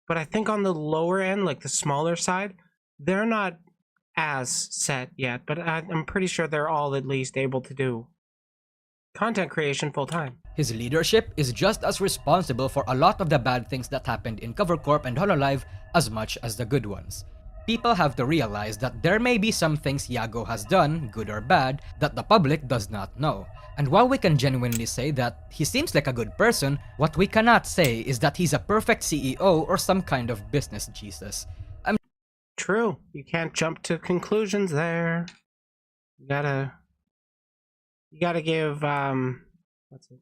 Speaker 1: But I think on the lower end, like the smaller side, they're not as set yet. But I'm pretty sure they're all at least able to do content creation full time.
Speaker 21: his leadership is just as responsible for a lot of the bad things that happened in CoverCorp and HoloLive as much as the good ones. People have to realize that there may be some things Yago has done, good or bad, that the public does not know. And while we can genuinely say that he seems like a good person, what we cannot say is that he's a perfect CEO or some kind of business Jesus.
Speaker 1: True. You can't jump to conclusions there. You gotta give what's it?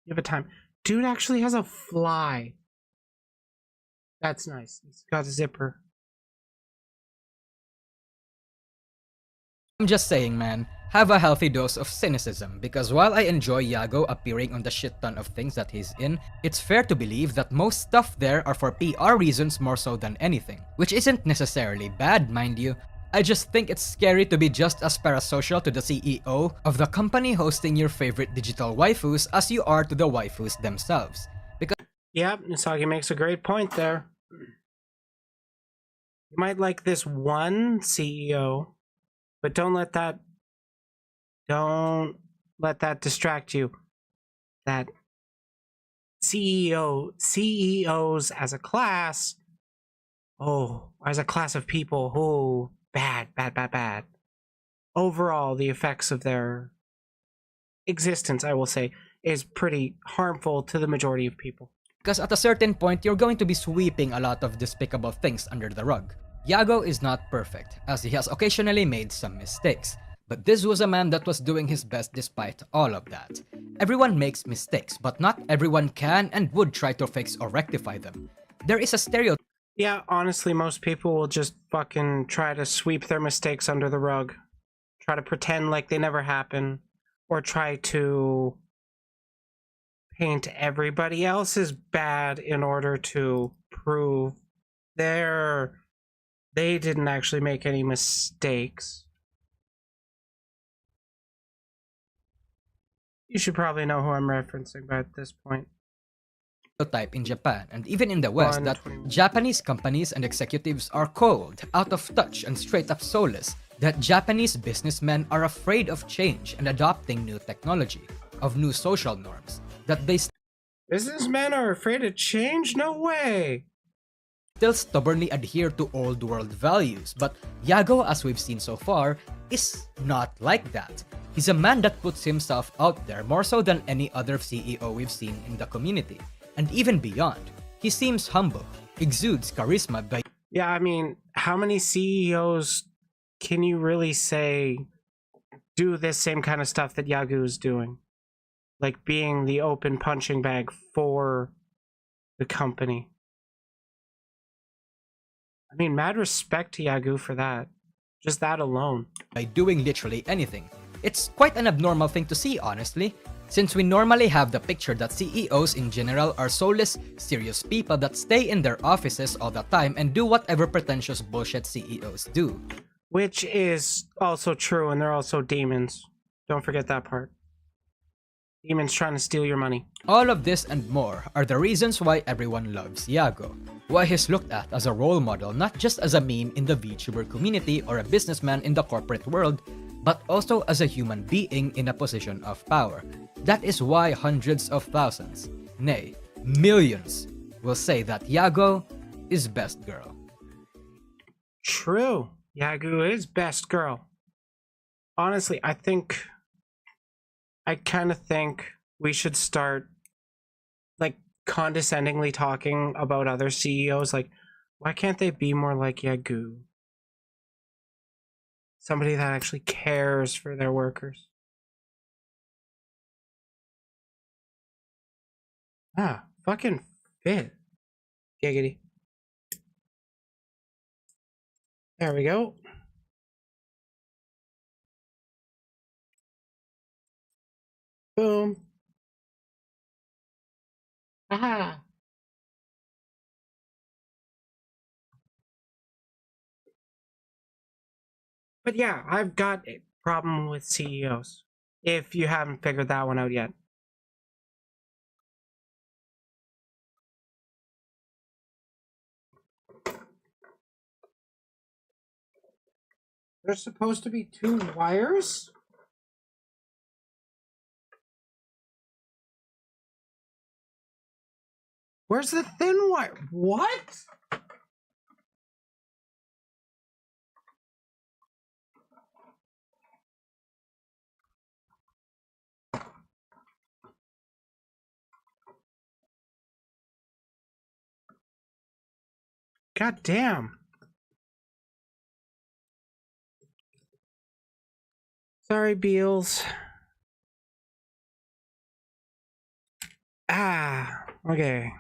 Speaker 1: Give it time. Dude actually has a fly. That's nice. He's got a zipper.
Speaker 21: I'm just saying, man, have a healthy dose of cynicism, because while I enjoy Yago appearing on the shit ton of things that he's in, it's fair to believe that most stuff there are for PR reasons more so than anything. Which isn't necessarily bad, mind you. I just think it's scary to be just as parasocial to the CEO of the company hosting your favorite digital waifus as you are to the waifus themselves. Because
Speaker 1: Yep, Nisagi makes a great point there. You might like this one CEO, but don't let that distract you. That CEOs as a class, as a class of people, bad. Overall, the effects of their existence, I will say, is pretty harmful to the majority of people.
Speaker 21: Because at a certain point, you're going to be sweeping a lot of despicable things under the rug. Yago is not perfect, as he has occasionally made some mistakes. But this was a man that was doing his best despite all of that. Everyone makes mistakes, but not everyone can and would try to fix or rectify them. There is a stereotype.
Speaker 1: Yeah, honestly, most people will just fucking try to sweep their mistakes under the rug. Try to pretend like they never happen. Or try to paint everybody else as bad in order to prove they didn't actually make any mistakes. You should probably know who I'm referencing by at this point.
Speaker 21: Type in Japan and even in the West that Japanese companies and executives are cold, out of touch, and straight up soulless. That Japanese businessmen are afraid of change and adopting new technology, of new social norms. That they
Speaker 1: businessmen are afraid of change? No way!
Speaker 21: Still stubbornly adhere to old world values, but Yago, as we've seen so far, is not like that. He's a man that puts himself out there more so than any other CEO we've seen in the community. And even beyond, he seems humble, exudes charisma by—
Speaker 1: Yeah, I mean, how many CEOs can you really say do this same kind of stuff that Yagu is doing? Like being the open punching bag for the company. I mean, mad respect to Yagu for that. Just that alone.
Speaker 21: By doing literally anything. It's quite an abnormal thing to see, honestly, since we normally have the picture that CEOs in general are soulless, serious people that stay in their offices all the time and do whatever pretentious bullshit CEOs do.
Speaker 1: Which is also true, and they're also demons. Don't forget that part. Demons trying to steal your money.
Speaker 21: All of this and more are the reasons why everyone loves Yago, why he's looked at as a role model not just as a meme in the VTuber community or a businessman in the corporate world, but also as a human being in a position of power. That is why hundreds of thousands, nay, millions, will say that Yago is best girl.
Speaker 1: True. Yagu is best girl. Honestly, I kind of think we should start like condescendingly talking about other CEOs. Like, why can't they be more like Yagu? Somebody that actually cares for their workers. Ah, fucking fit. Giggity. There we go. Boom. Aha. But yeah, I've got a problem with CEOs. If you haven't figured that one out yet. There's supposed to be 2 wires? Where's the thin wire? What? God damn. Sorry, Beals. Ah, okay.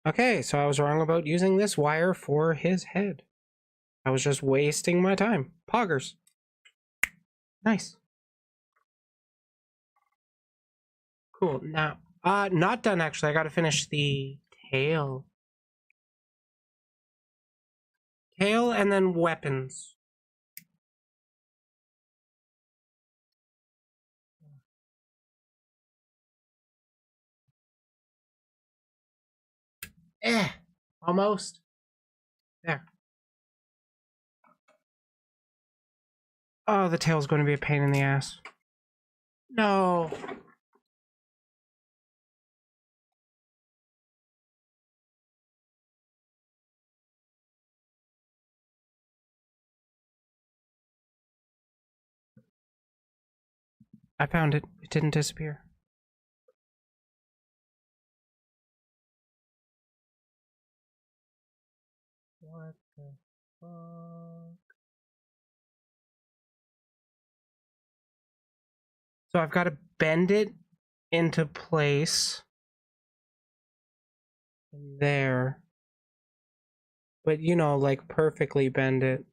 Speaker 1: Okay, so I was wrong about using this wire for his head. I was just wasting my time. Poggers. Nice. Cool. Now, not done actually. I gotta finish the tail. Tail and then weapons. Almost. There. Oh, the tail's going to be a pain in the ass. No. I found it. It didn't disappear. What the fuck? So I've got to bend it into place. There. But, you know, like perfectly bend it.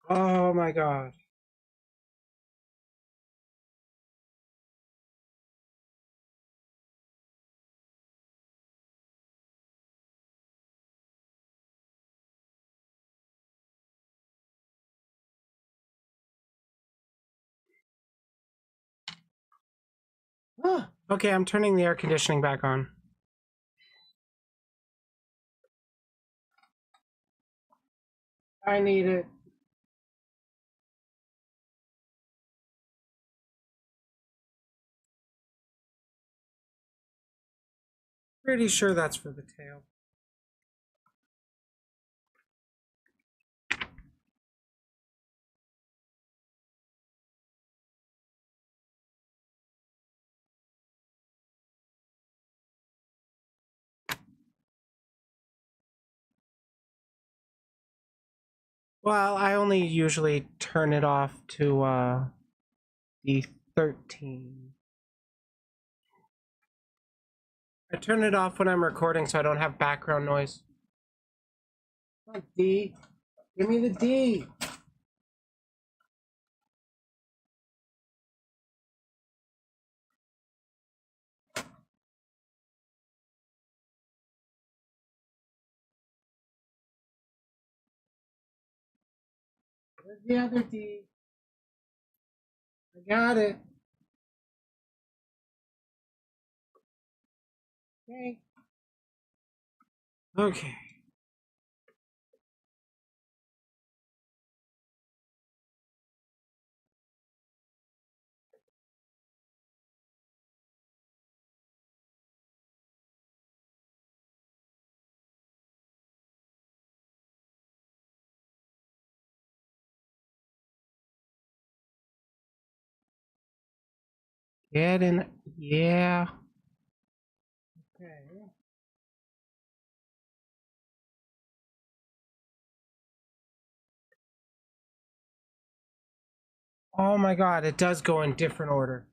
Speaker 1: Oh my god. Ah, okay, I'm turning the air conditioning back on. I need it. Pretty sure that's for the tail. Well, I only usually turn it off to the 13. I turn it off when I'm recording so I don't have background noise. Come on, D. Give me the D. Where's the other D? I got it. Okay. Okay. Get in. Yeah. Okay. Oh my god, it does go in different order.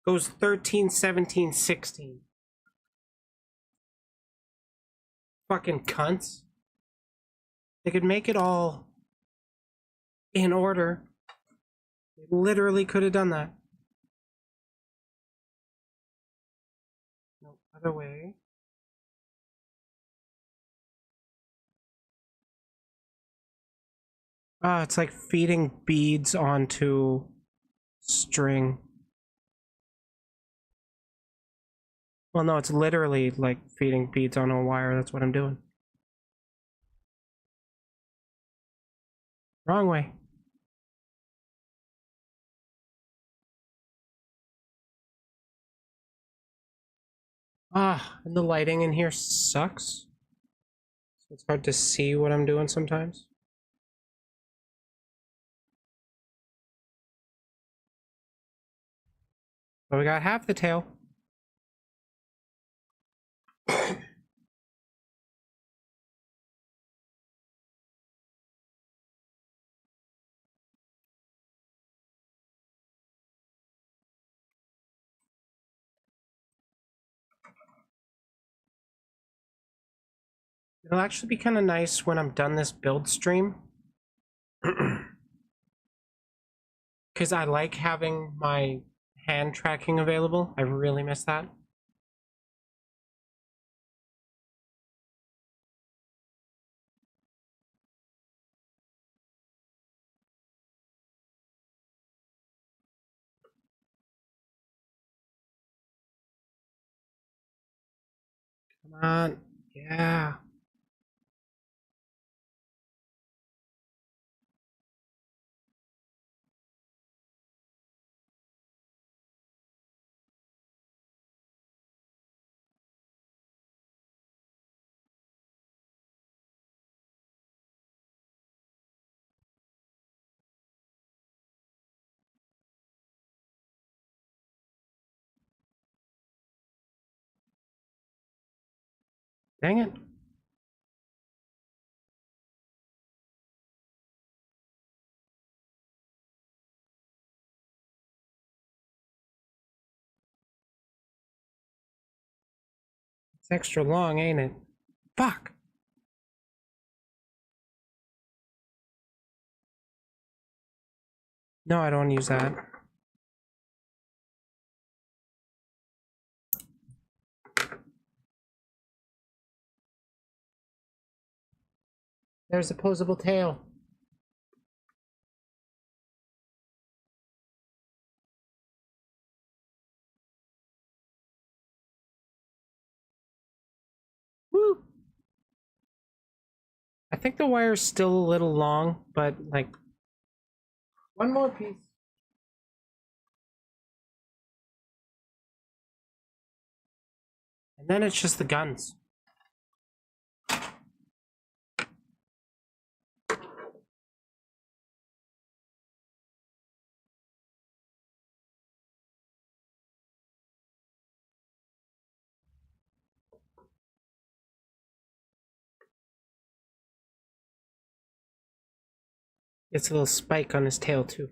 Speaker 1: Goes 13, 17, 16. Fucking cunts. They could make it all in order. They literally could have done that. No, other way. Ah, it's like feeding beads onto string. Well, no, it's literally like feeding beads on a wire. That's what I'm doing. Wrong way. Ah, and the lighting in here sucks. So it's hard to see what I'm doing sometimes. But we got half the tail. It'll actually be kind of nice when I'm done this build stream. Because I like having my hand tracking available. I really miss that. Come on. Yeah. Dang it. It's extra long, ain't it? Fuck. No, I don't use that. There's a posable tail. Woo! I think the wire's still a little long, but like one more piece. And then it's just the guns. It's a little spike on his tail too.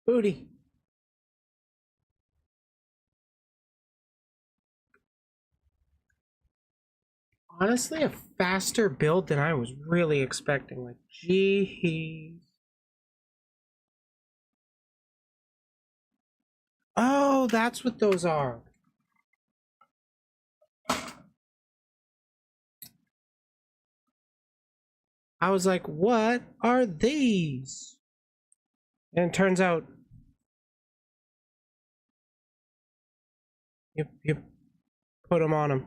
Speaker 1: Booty. Honestly, a faster build than I was really expecting. Like, gee. Oh, that's what those are. I was like, what are these? And it turns out you put them on him.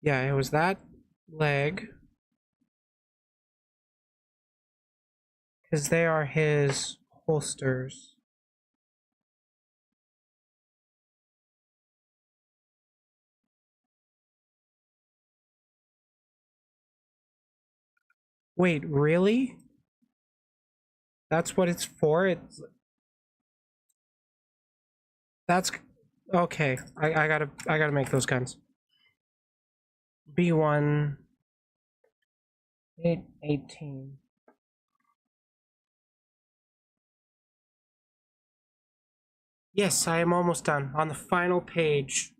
Speaker 1: Yeah, it was that leg. Because they are his holsters. Wait, really? That's what it's for? That's okay. I gotta make those guns. B1 818. Yes, I am almost done. On the final page.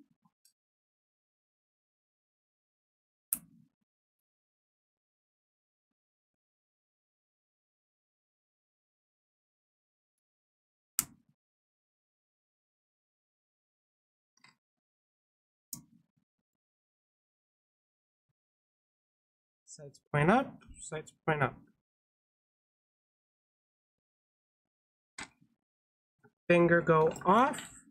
Speaker 1: Sights point up, sights point up. Finger go off.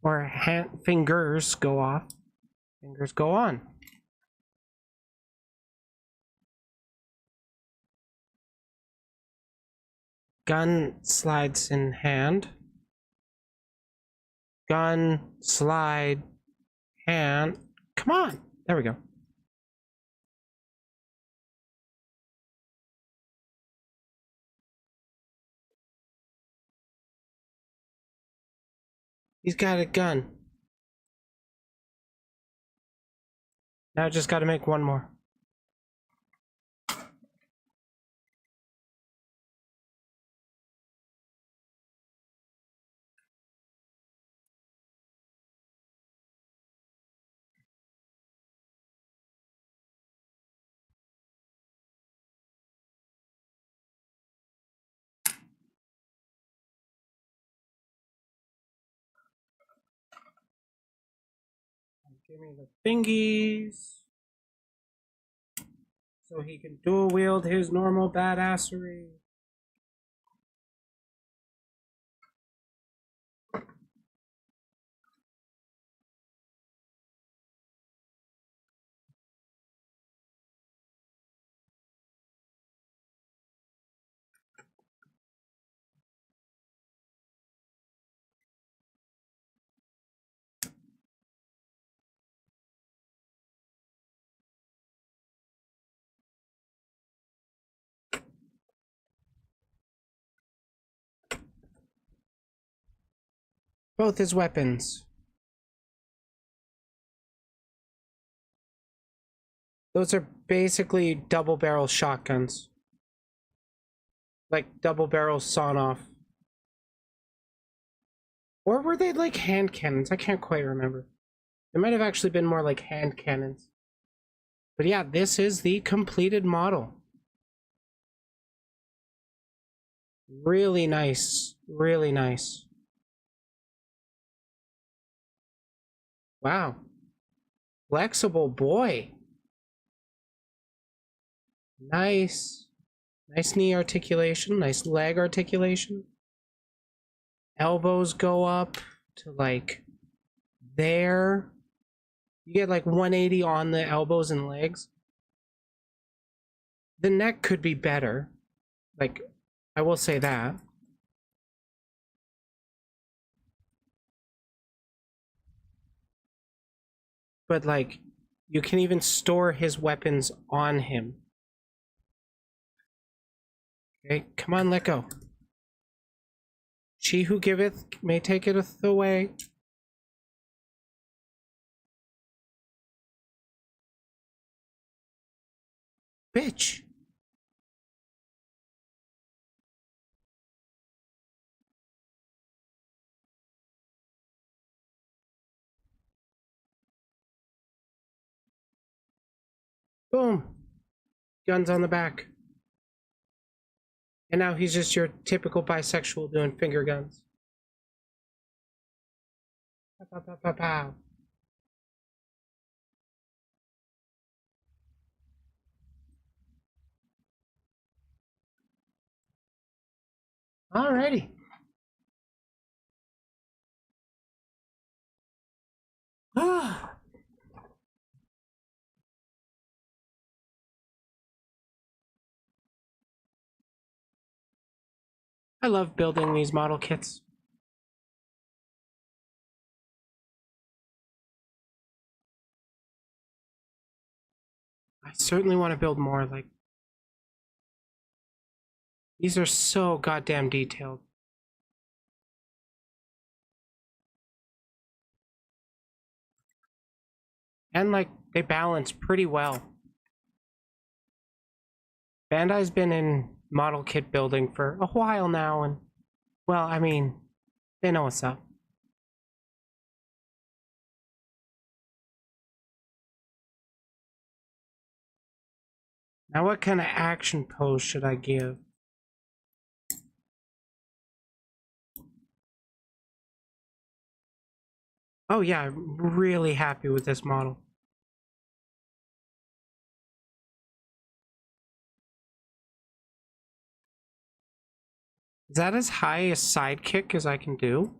Speaker 1: Or hand fingers go off. Fingers go on. Gun slides in hand. Gun, slide, hand. Come on. There we go. He's got a gun. Now I just got to make one more. Give me the fingies. So he can dual wield his normal badassery. Both his weapons. Those are basically double barrel shotguns. Like double barrel sawn off. Or were they like hand cannons? I can't quite remember. They might have actually been more like hand cannons. But yeah, this is the completed model. Really nice. Really nice. Wow. Flexible boy. Nice. Nice knee articulation. Nice leg articulation. Elbows go up to like there. You get like 180 on the elbows and legs. The neck could be better. Like, I will say that. But like, you can even store his weapons on him. Okay, come on, let go. She who giveth may taketh away. Bitch. Boom. Guns on the back. And now he's just your typical bisexual doing finger guns. Pow, pow, pow, pow, pow. Alrighty. Ah. I love building these model kits. I certainly want to build more. Like, these are so goddamn detailed. And like, they balance pretty well. Bandai's been in model kit building for a while now, and well, I mean, they know what's up. Now what kind of action pose should I give? Oh yeah, I'm really happy with this model. Is that as high a sidekick as I can do?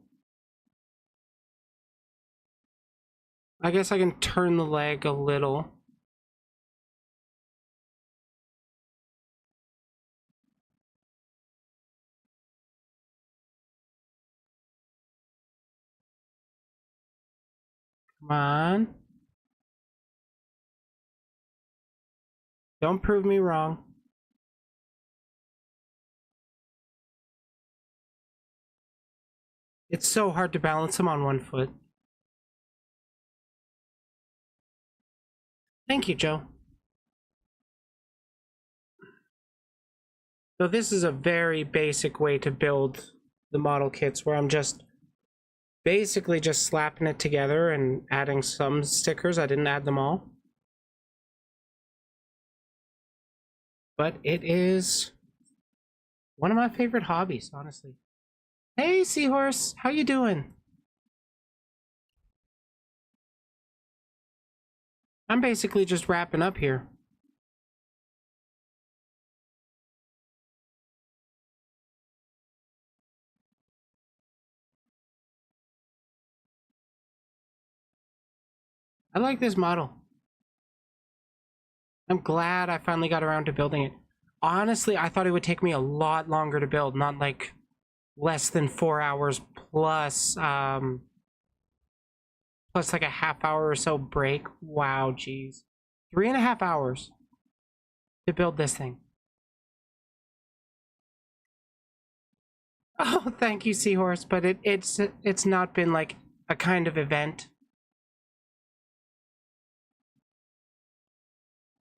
Speaker 1: I guess I can turn the leg a little. Come on. Don't prove me wrong. It's so hard to balance him on one foot. Thank you, Joe. So this is a very basic way to build the model kits, where I'm just basically just slapping it together and adding some stickers. I didn't add them all. But it is one of my favorite hobbies, honestly. Hey, Seahorse, how you doing? I'm basically just wrapping up here. I like this model. I'm glad I finally got around to building it. Honestly, I thought it would take me a lot longer to build, not like less than 4 hours plus plus like a half hour or so break. Wow, geez. 3.5 hours to build this thing. Oh, thank you, Seahorse, but it's not been like a kind of event.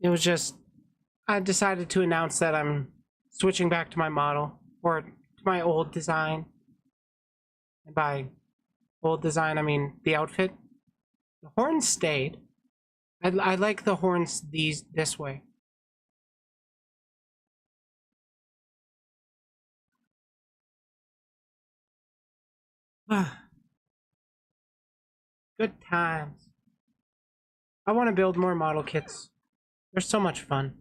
Speaker 1: It was just, I decided to announce that I'm switching back to my model, or to my old design. And by old design, I mean the outfit. The horns stayed. I like the horns this way. Good times. I want to build more model kits. They're so much fun.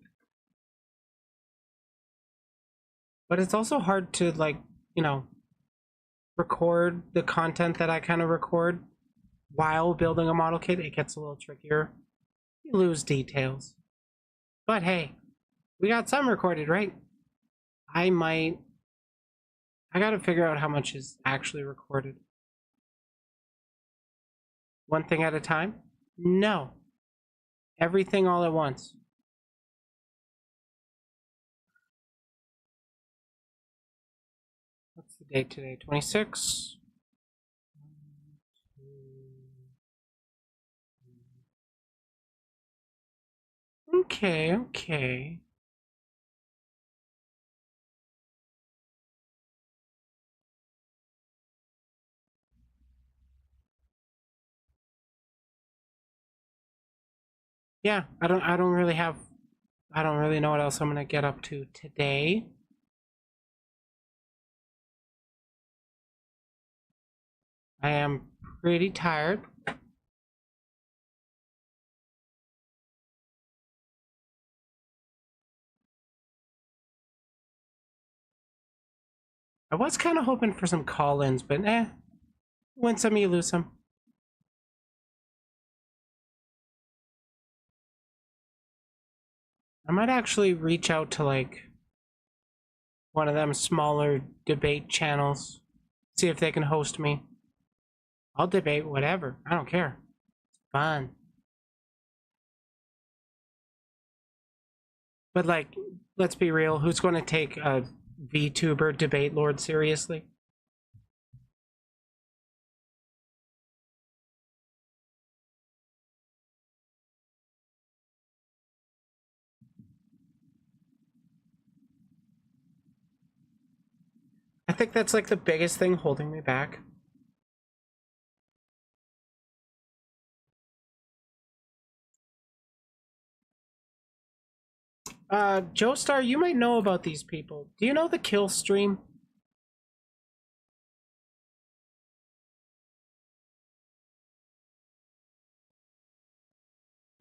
Speaker 1: But it's also hard to, like, you know, record the content that I kind of record while building a model kit. It gets a little trickier. You lose details. But hey, we got some recorded, right? I gotta figure out how much is actually recorded. One thing at a time? No. Everything all at once. What's the date today? 26. Okay, okay. Yeah, I don't really know what else I'm gonna get up to today. I am pretty tired. I was kind of hoping for some call-ins, but win some, you lose some. I might actually reach out to like one of them smaller debate channels, see if they can host me. I'll debate whatever. I don't care. It's fun. But like, let's be real. Who's going to take a VTuber debate lord seriously? I think that's like the biggest thing holding me back. Joestar, you might know about these people. Do you know the Kill stream?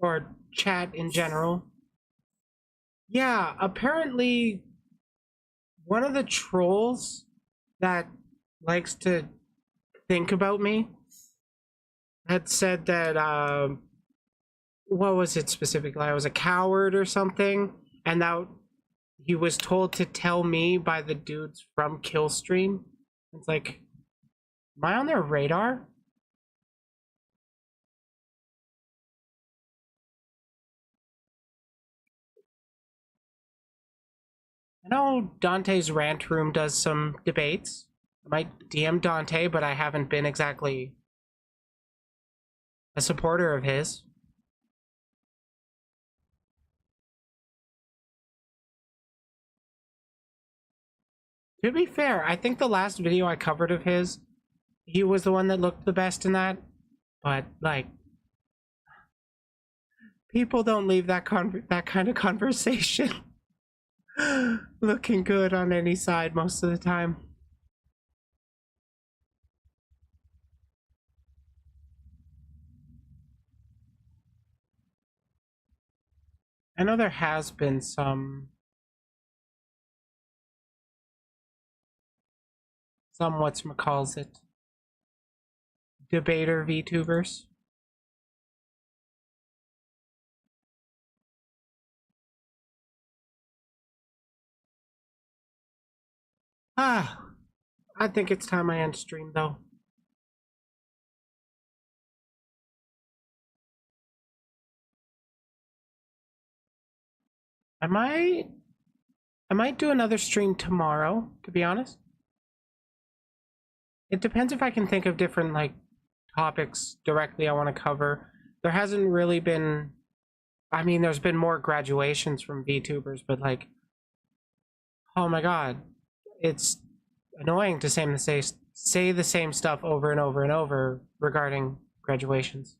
Speaker 1: Or chat in general? Yeah, apparently one of the trolls that likes to think about me had said that, what was it specifically? I was a coward or something, and that he was told to tell me by the dudes from Killstream. It's like, am I on their radar? I know Dante's Rant Room does some debates. I might DM Dante, but I haven't been exactly a supporter of his. To be fair, I think the last video I covered of his, he was the one that looked the best in that. But, like, people don't leave that kind of conversation looking good on any side most of the time. I know there has been some whatchamacalls it, debater VTubers. I think it's time I end stream though. I might do another stream tomorrow, to be honest. It depends if I can think of different like topics directly I want to cover. There hasn't really been, I mean, there's been more graduations from VTubers, but like, oh my god, it's annoying to say the same stuff over and over and over regarding graduations.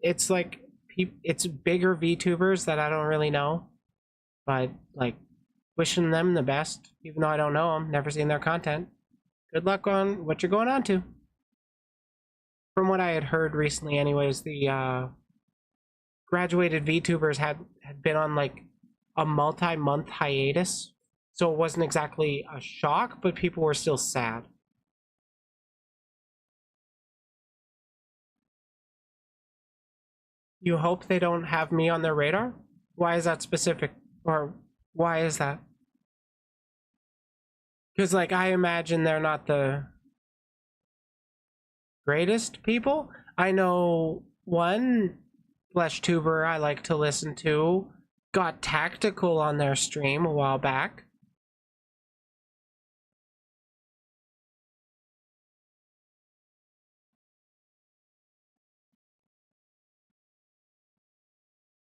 Speaker 1: It's like, it's bigger VTubers that I don't really know, but like, wishing them the best, even though I don't know them, never seen their content. Good luck on what you're going on to. From what I had heard recently anyways, the graduated VTubers had been on like a multi-month hiatus, so it wasn't exactly a shock, but people were still sad. You hope they don't have me on their radar? Why is that specific? Or why is that? Because, like, I imagine they're not the greatest people. I know one vtuber I like to listen to got tactical on their stream a while back.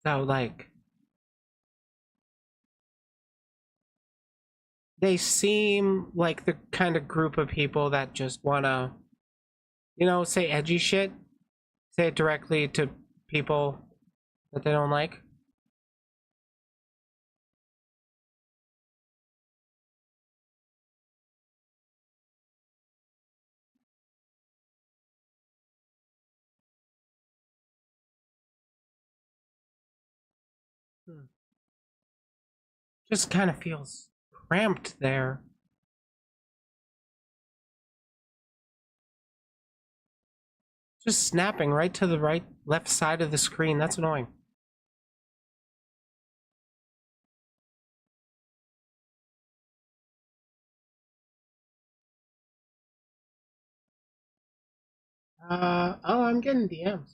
Speaker 1: So, like, they seem like the kind of group of people that just wanna, you know, say edgy shit. Say it directly to people that they don't like. Just kind of feels cramped there. Just snapping right to the left side of the screen. That's annoying. Oh, I'm getting DMs.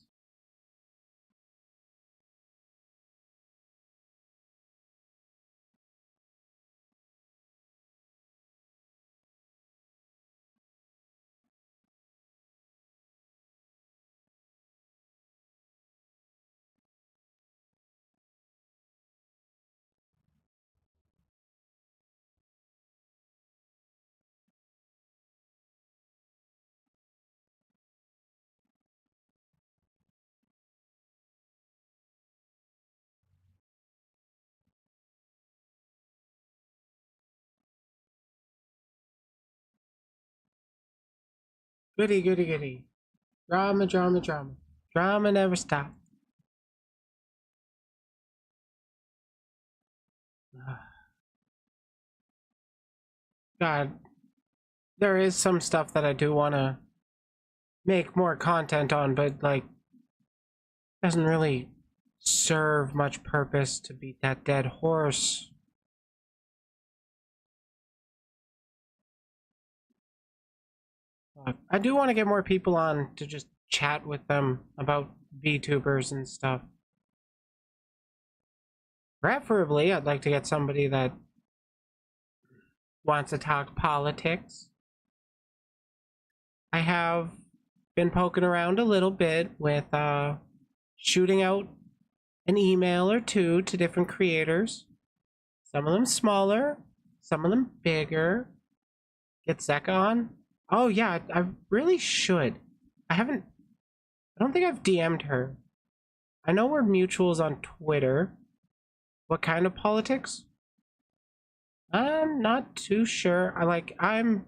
Speaker 1: Goody, goody, goody. Drama, drama, drama. Drama never stops. God, there is some stuff that I do want to make more content on, but like, doesn't really serve much purpose to beat that dead horse. I do want to get more people on to just chat with them about VTubers and stuff. Preferably, I'd like to get somebody that wants to talk politics. I have been poking around a little bit with shooting out an email or two to different creators. Some of them smaller, some of them bigger. Get Zeka on. Oh yeah, I really should. I don't think I've DM'd her. I know we're mutuals on Twitter. What kind of politics? I'm not too sure. I'm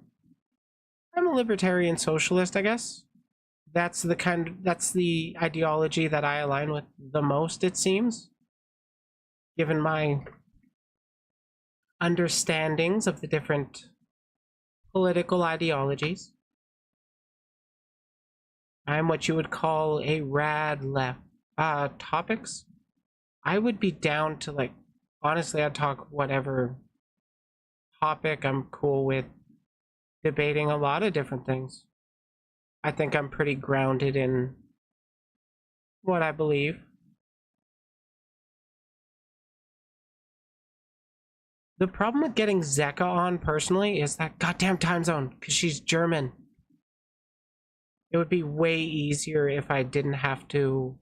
Speaker 1: a libertarian socialist, I guess. That's the ideology that I align with the most, it seems. Given my understandings of the different political ideologies. I'm what you would call a rad left. Topics? I would be down to, like, honestly, I'd talk whatever topic. I'm cool with debating a lot of different things. I think I'm pretty grounded in what I believe. The problem with getting Zeka on personally is that goddamn time zone, because she's German. It would be way easier if I didn't have to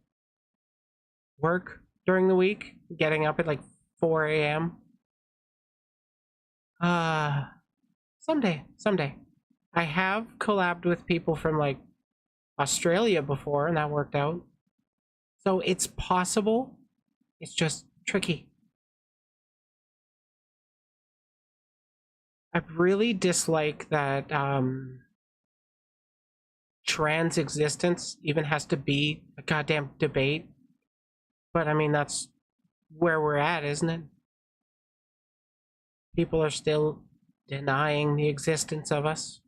Speaker 1: work during the week, getting up at like 4 a.m. Someday. I have collabed with people from like Australia before, and that worked out. So it's possible. It's just tricky. I really dislike that trans existence even has to be a goddamn debate. But I mean, that's where we're at, isn't it? People are still denying the existence of us.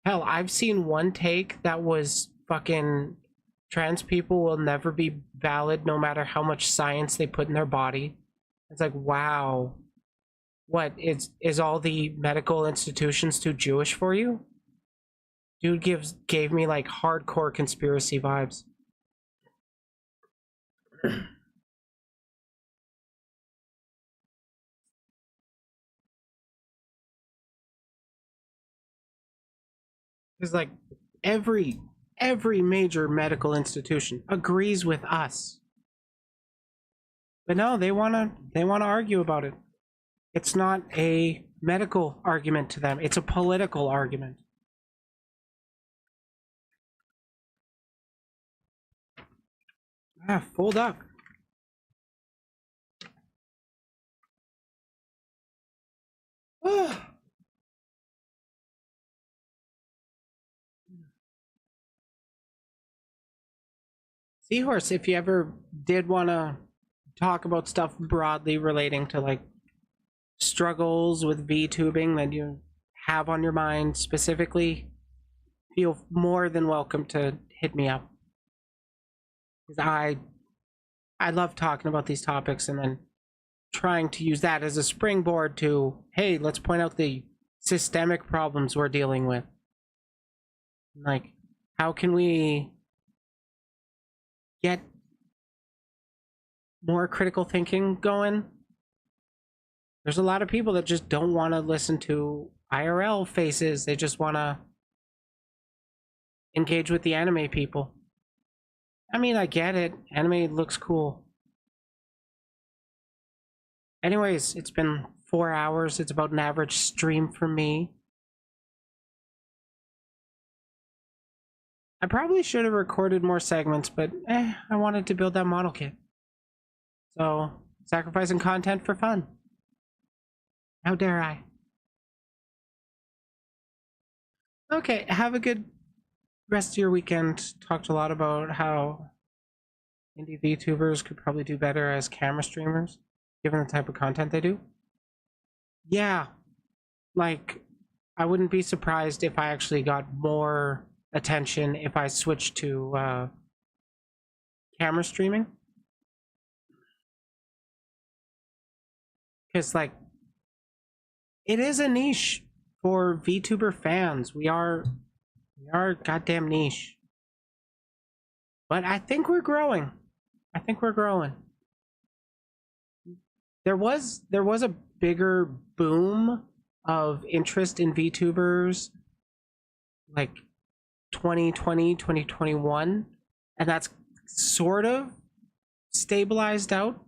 Speaker 1: Hell, I've seen one take that was fucking trans people will never be valid no matter how much science they put in their body. It's like, wow. What, is all the medical institutions too Jewish for you? Dude gave me like hardcore conspiracy vibes. It's like every major medical institution agrees with us. But no, they wanna argue about it. It's not a medical argument to them. It's a political argument. Ah, full duck. Seahorse, if you ever did want to talk about stuff broadly relating to like struggles with VTubing that you have on your mind specifically, feel more than welcome to hit me up. 'Cause I love talking about these topics and then trying to use that as a springboard to, hey, let's point out the systemic problems we're dealing with. Like, how can we get more critical thinking going? There's a lot of people that just don't want to listen to IRL faces. They just want to engage with the anime people. I mean, I get it. Anime looks cool. Anyways, it's been 4 hours. It's about an average stream for me. I probably should have recorded more segments, but I wanted to build that model kit. So, sacrificing content for fun. How dare I? Okay, have a good rest of your weekend. Talked a lot about how indie VTubers could probably do better as camera streamers, given the type of content they do. Yeah, like, I wouldn't be surprised if I actually got more attention if I switched to camera streaming. Because, like, it is a niche for VTuber fans. We are a goddamn niche. But I think we're growing. I think we're growing. There was a bigger boom of interest in VTubers like 2020, 2021, and that's sort of stabilized out,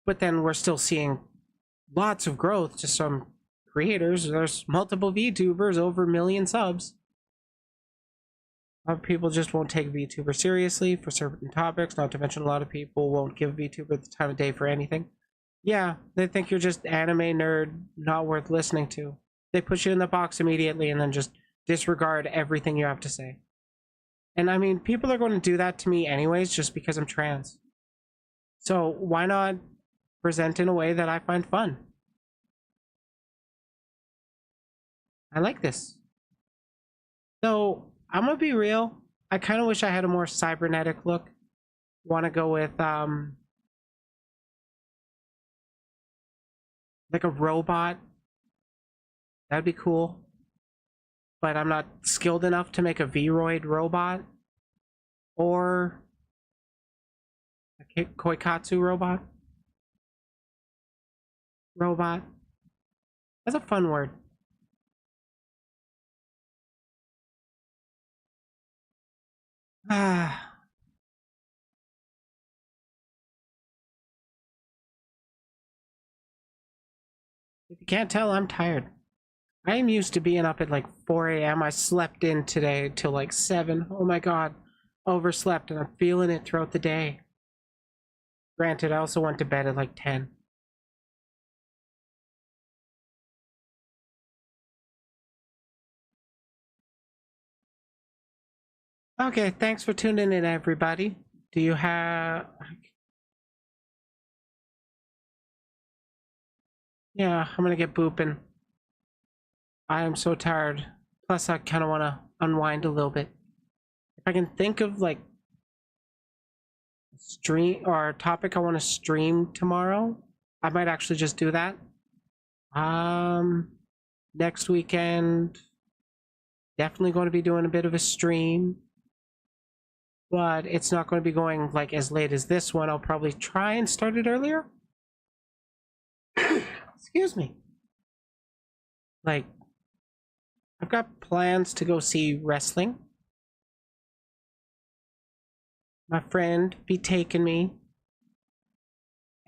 Speaker 1: but then we're still seeing lots of growth to some creators. There's multiple VTubers, over 1 million subs. A lot of people just won't take VTuber seriously for certain topics, not to mention a lot of people won't give VTuber the time of day for anything. Yeah, they think you're just anime nerd, not worth listening to. They push you in the box immediately and then just disregard everything you have to say. And I mean, people are going to do that to me anyways just because I'm trans. So why not present in a way that I find fun? I like this. So I'm gonna be real. I kind of wish I had a more cybernetic look. Want to go with like a robot. That'd be cool. But I'm not skilled enough to make a Vroid robot or a Koikatsu robot. Robot. That's a fun word. Ah. If you can't tell, I'm tired. I am used to being up at like 4 a.m. I slept in today till like 7. Oh my god. Overslept, and I'm feeling it throughout the day. Granted, I also went to bed at like 10. Okay, thanks for tuning in, everybody. Do you have... Yeah, I'm gonna get booping. I am so tired. Plus, I kind of want to unwind a little bit. If I can think of like stream or a topic I want to stream tomorrow, I might actually just do that. Next weekend, definitely going to be doing a bit of a stream, but it's not going to be going like as late as this one. I'll probably try and start it earlier. Excuse me. Like, I've got plans to go see wrestling. My friend be taking me.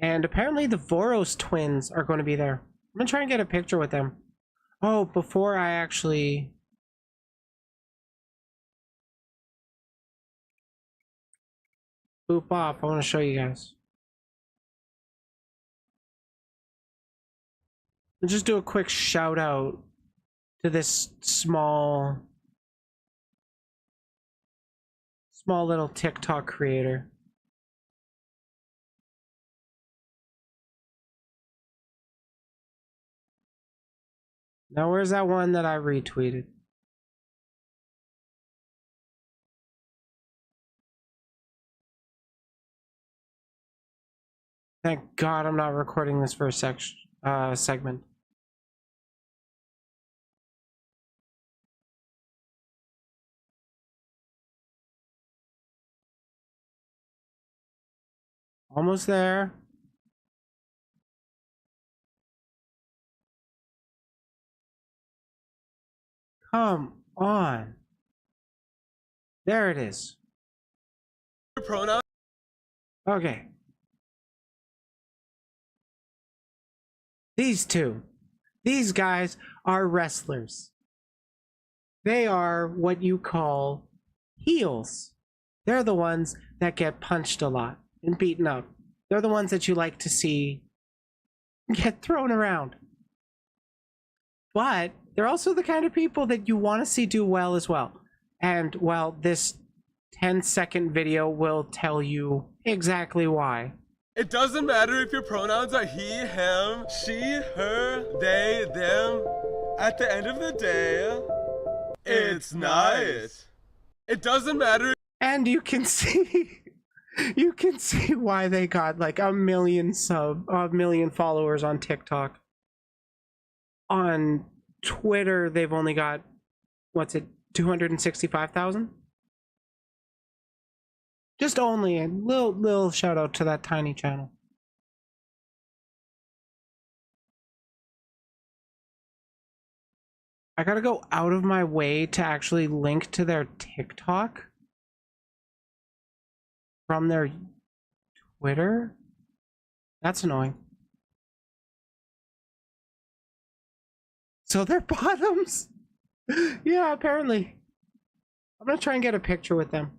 Speaker 1: And apparently the Voros twins are going to be there. I'm going to try and get a picture with them. Oh, before I actually... boop off, I want to show you guys. I'll just do a quick shout out to this small little TikTok creator. Now, where's that one that I retweeted? Thank God I'm not recording this for a segment. Almost there. Come on. There it is.
Speaker 3: Pronoun?
Speaker 1: Okay. These two. These guys are wrestlers. They are what you call heels. They're the ones that get punched a lot and beaten up. They're the ones that you like to see get thrown around. But they're also the kind of people that you want to see do well as well. And, well, this 10-second video will tell you exactly why.
Speaker 3: It doesn't matter if your pronouns are he, him, she, her, they, them. At the end of the day, it's nice. It doesn't matter.
Speaker 1: And you can see why they got like a million followers on TikTok. On Twitter, they've only got, 265,000? Just only a little shout out to that tiny channel. I gotta go out of my way to actually link to their TikTok from their Twitter. That's annoying. So they're bottoms? Yeah, apparently. I'm gonna try and get a picture with them.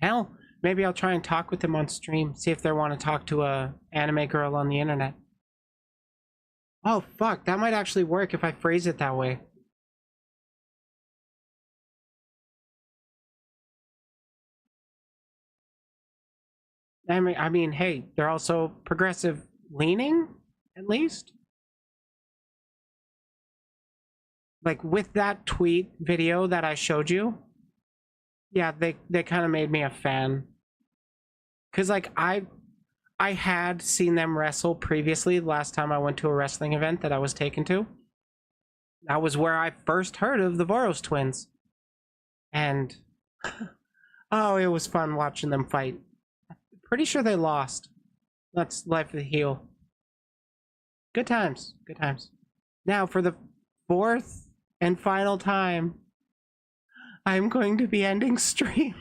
Speaker 1: Hell, maybe I'll try and talk with them on stream, see if they want to talk to a anime girl on the internet. Oh fuck, that might actually work if I phrase it that way. I mean, hey, they're also progressive leaning, at least. Like with that tweet video that I showed you, yeah, they kind of made me a fan. Cause like I had seen them wrestle previously the last time I went to a wrestling event that I was taken to. That was where I first heard of the Voros twins. And oh, it was fun watching them fight. Pretty sure they lost. That's life of the heel. Good times, good times. Now for the fourth and final time, I'm going to be ending stream.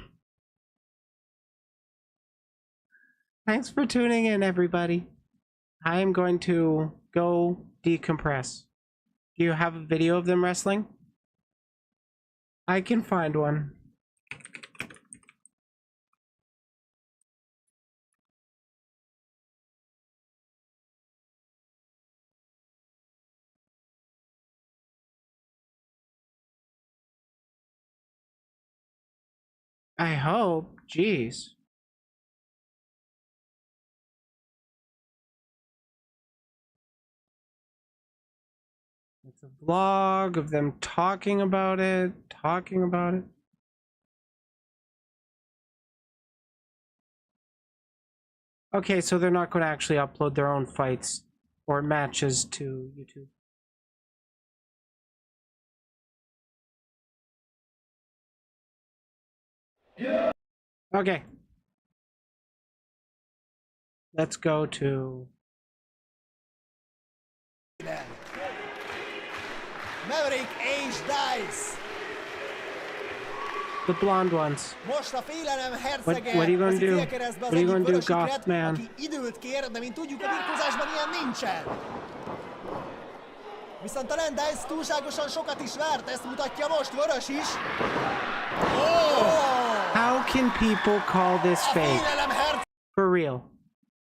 Speaker 1: Thanks for tuning in, everybody. I am going to go decompress. Do you have a video of them wrestling? I can find one. I hope. Jeez. It's a vlog of them talking about it. Okay, so they're not going to actually upload their own fights or matches to YouTube. Okay. Let's go to...
Speaker 22: Maverick Age dies.
Speaker 1: The blonde ones.
Speaker 4: Most a félelem
Speaker 1: What
Speaker 4: hercege
Speaker 1: are you gonna
Speaker 4: veszi
Speaker 1: do?
Speaker 4: célkeresztbe az
Speaker 1: What are you
Speaker 4: egyik
Speaker 1: gonna do,
Speaker 4: vörös
Speaker 1: Goth
Speaker 4: ikret,
Speaker 1: man?
Speaker 4: aki időt kér, de mint tudjuk, a birkózásban ilyen nincsen. Viszont a Landis túlságosan sokat is vert, ezt mutatja most vörös is.
Speaker 1: How can people call this
Speaker 4: A
Speaker 1: fake?
Speaker 4: félelem hercege.
Speaker 1: For real.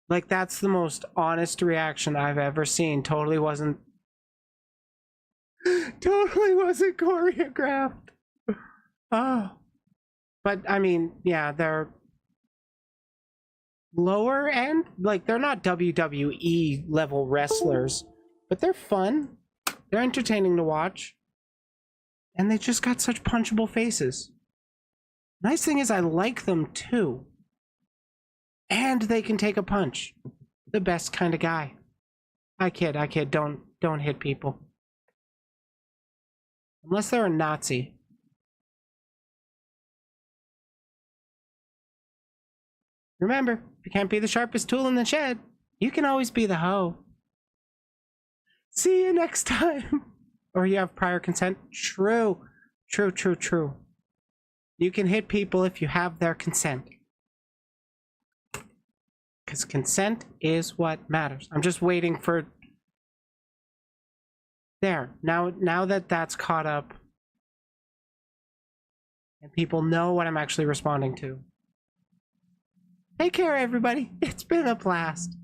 Speaker 1: Like, that's the most honest reaction I've ever seen. Totally wasn't choreographed. Oh. But, I mean, yeah, they're lower end. Like, they're not WWE level wrestlers, but they're fun. They're entertaining to watch. And they just got such punchable faces. Nice thing is I like them too. And they can take a punch. The best kind of guy. I kid. Don't hit people. Unless they're a Nazi. Remember, if you can't be the sharpest tool in the shed, you can always be the hoe. See you next time. Or you have prior consent. True. You can hit people if you have their consent. Because consent is what matters. I'm just waiting for... There. Now that that's caught up, and people know what I'm actually responding to. Take care, everybody. It's been a blast.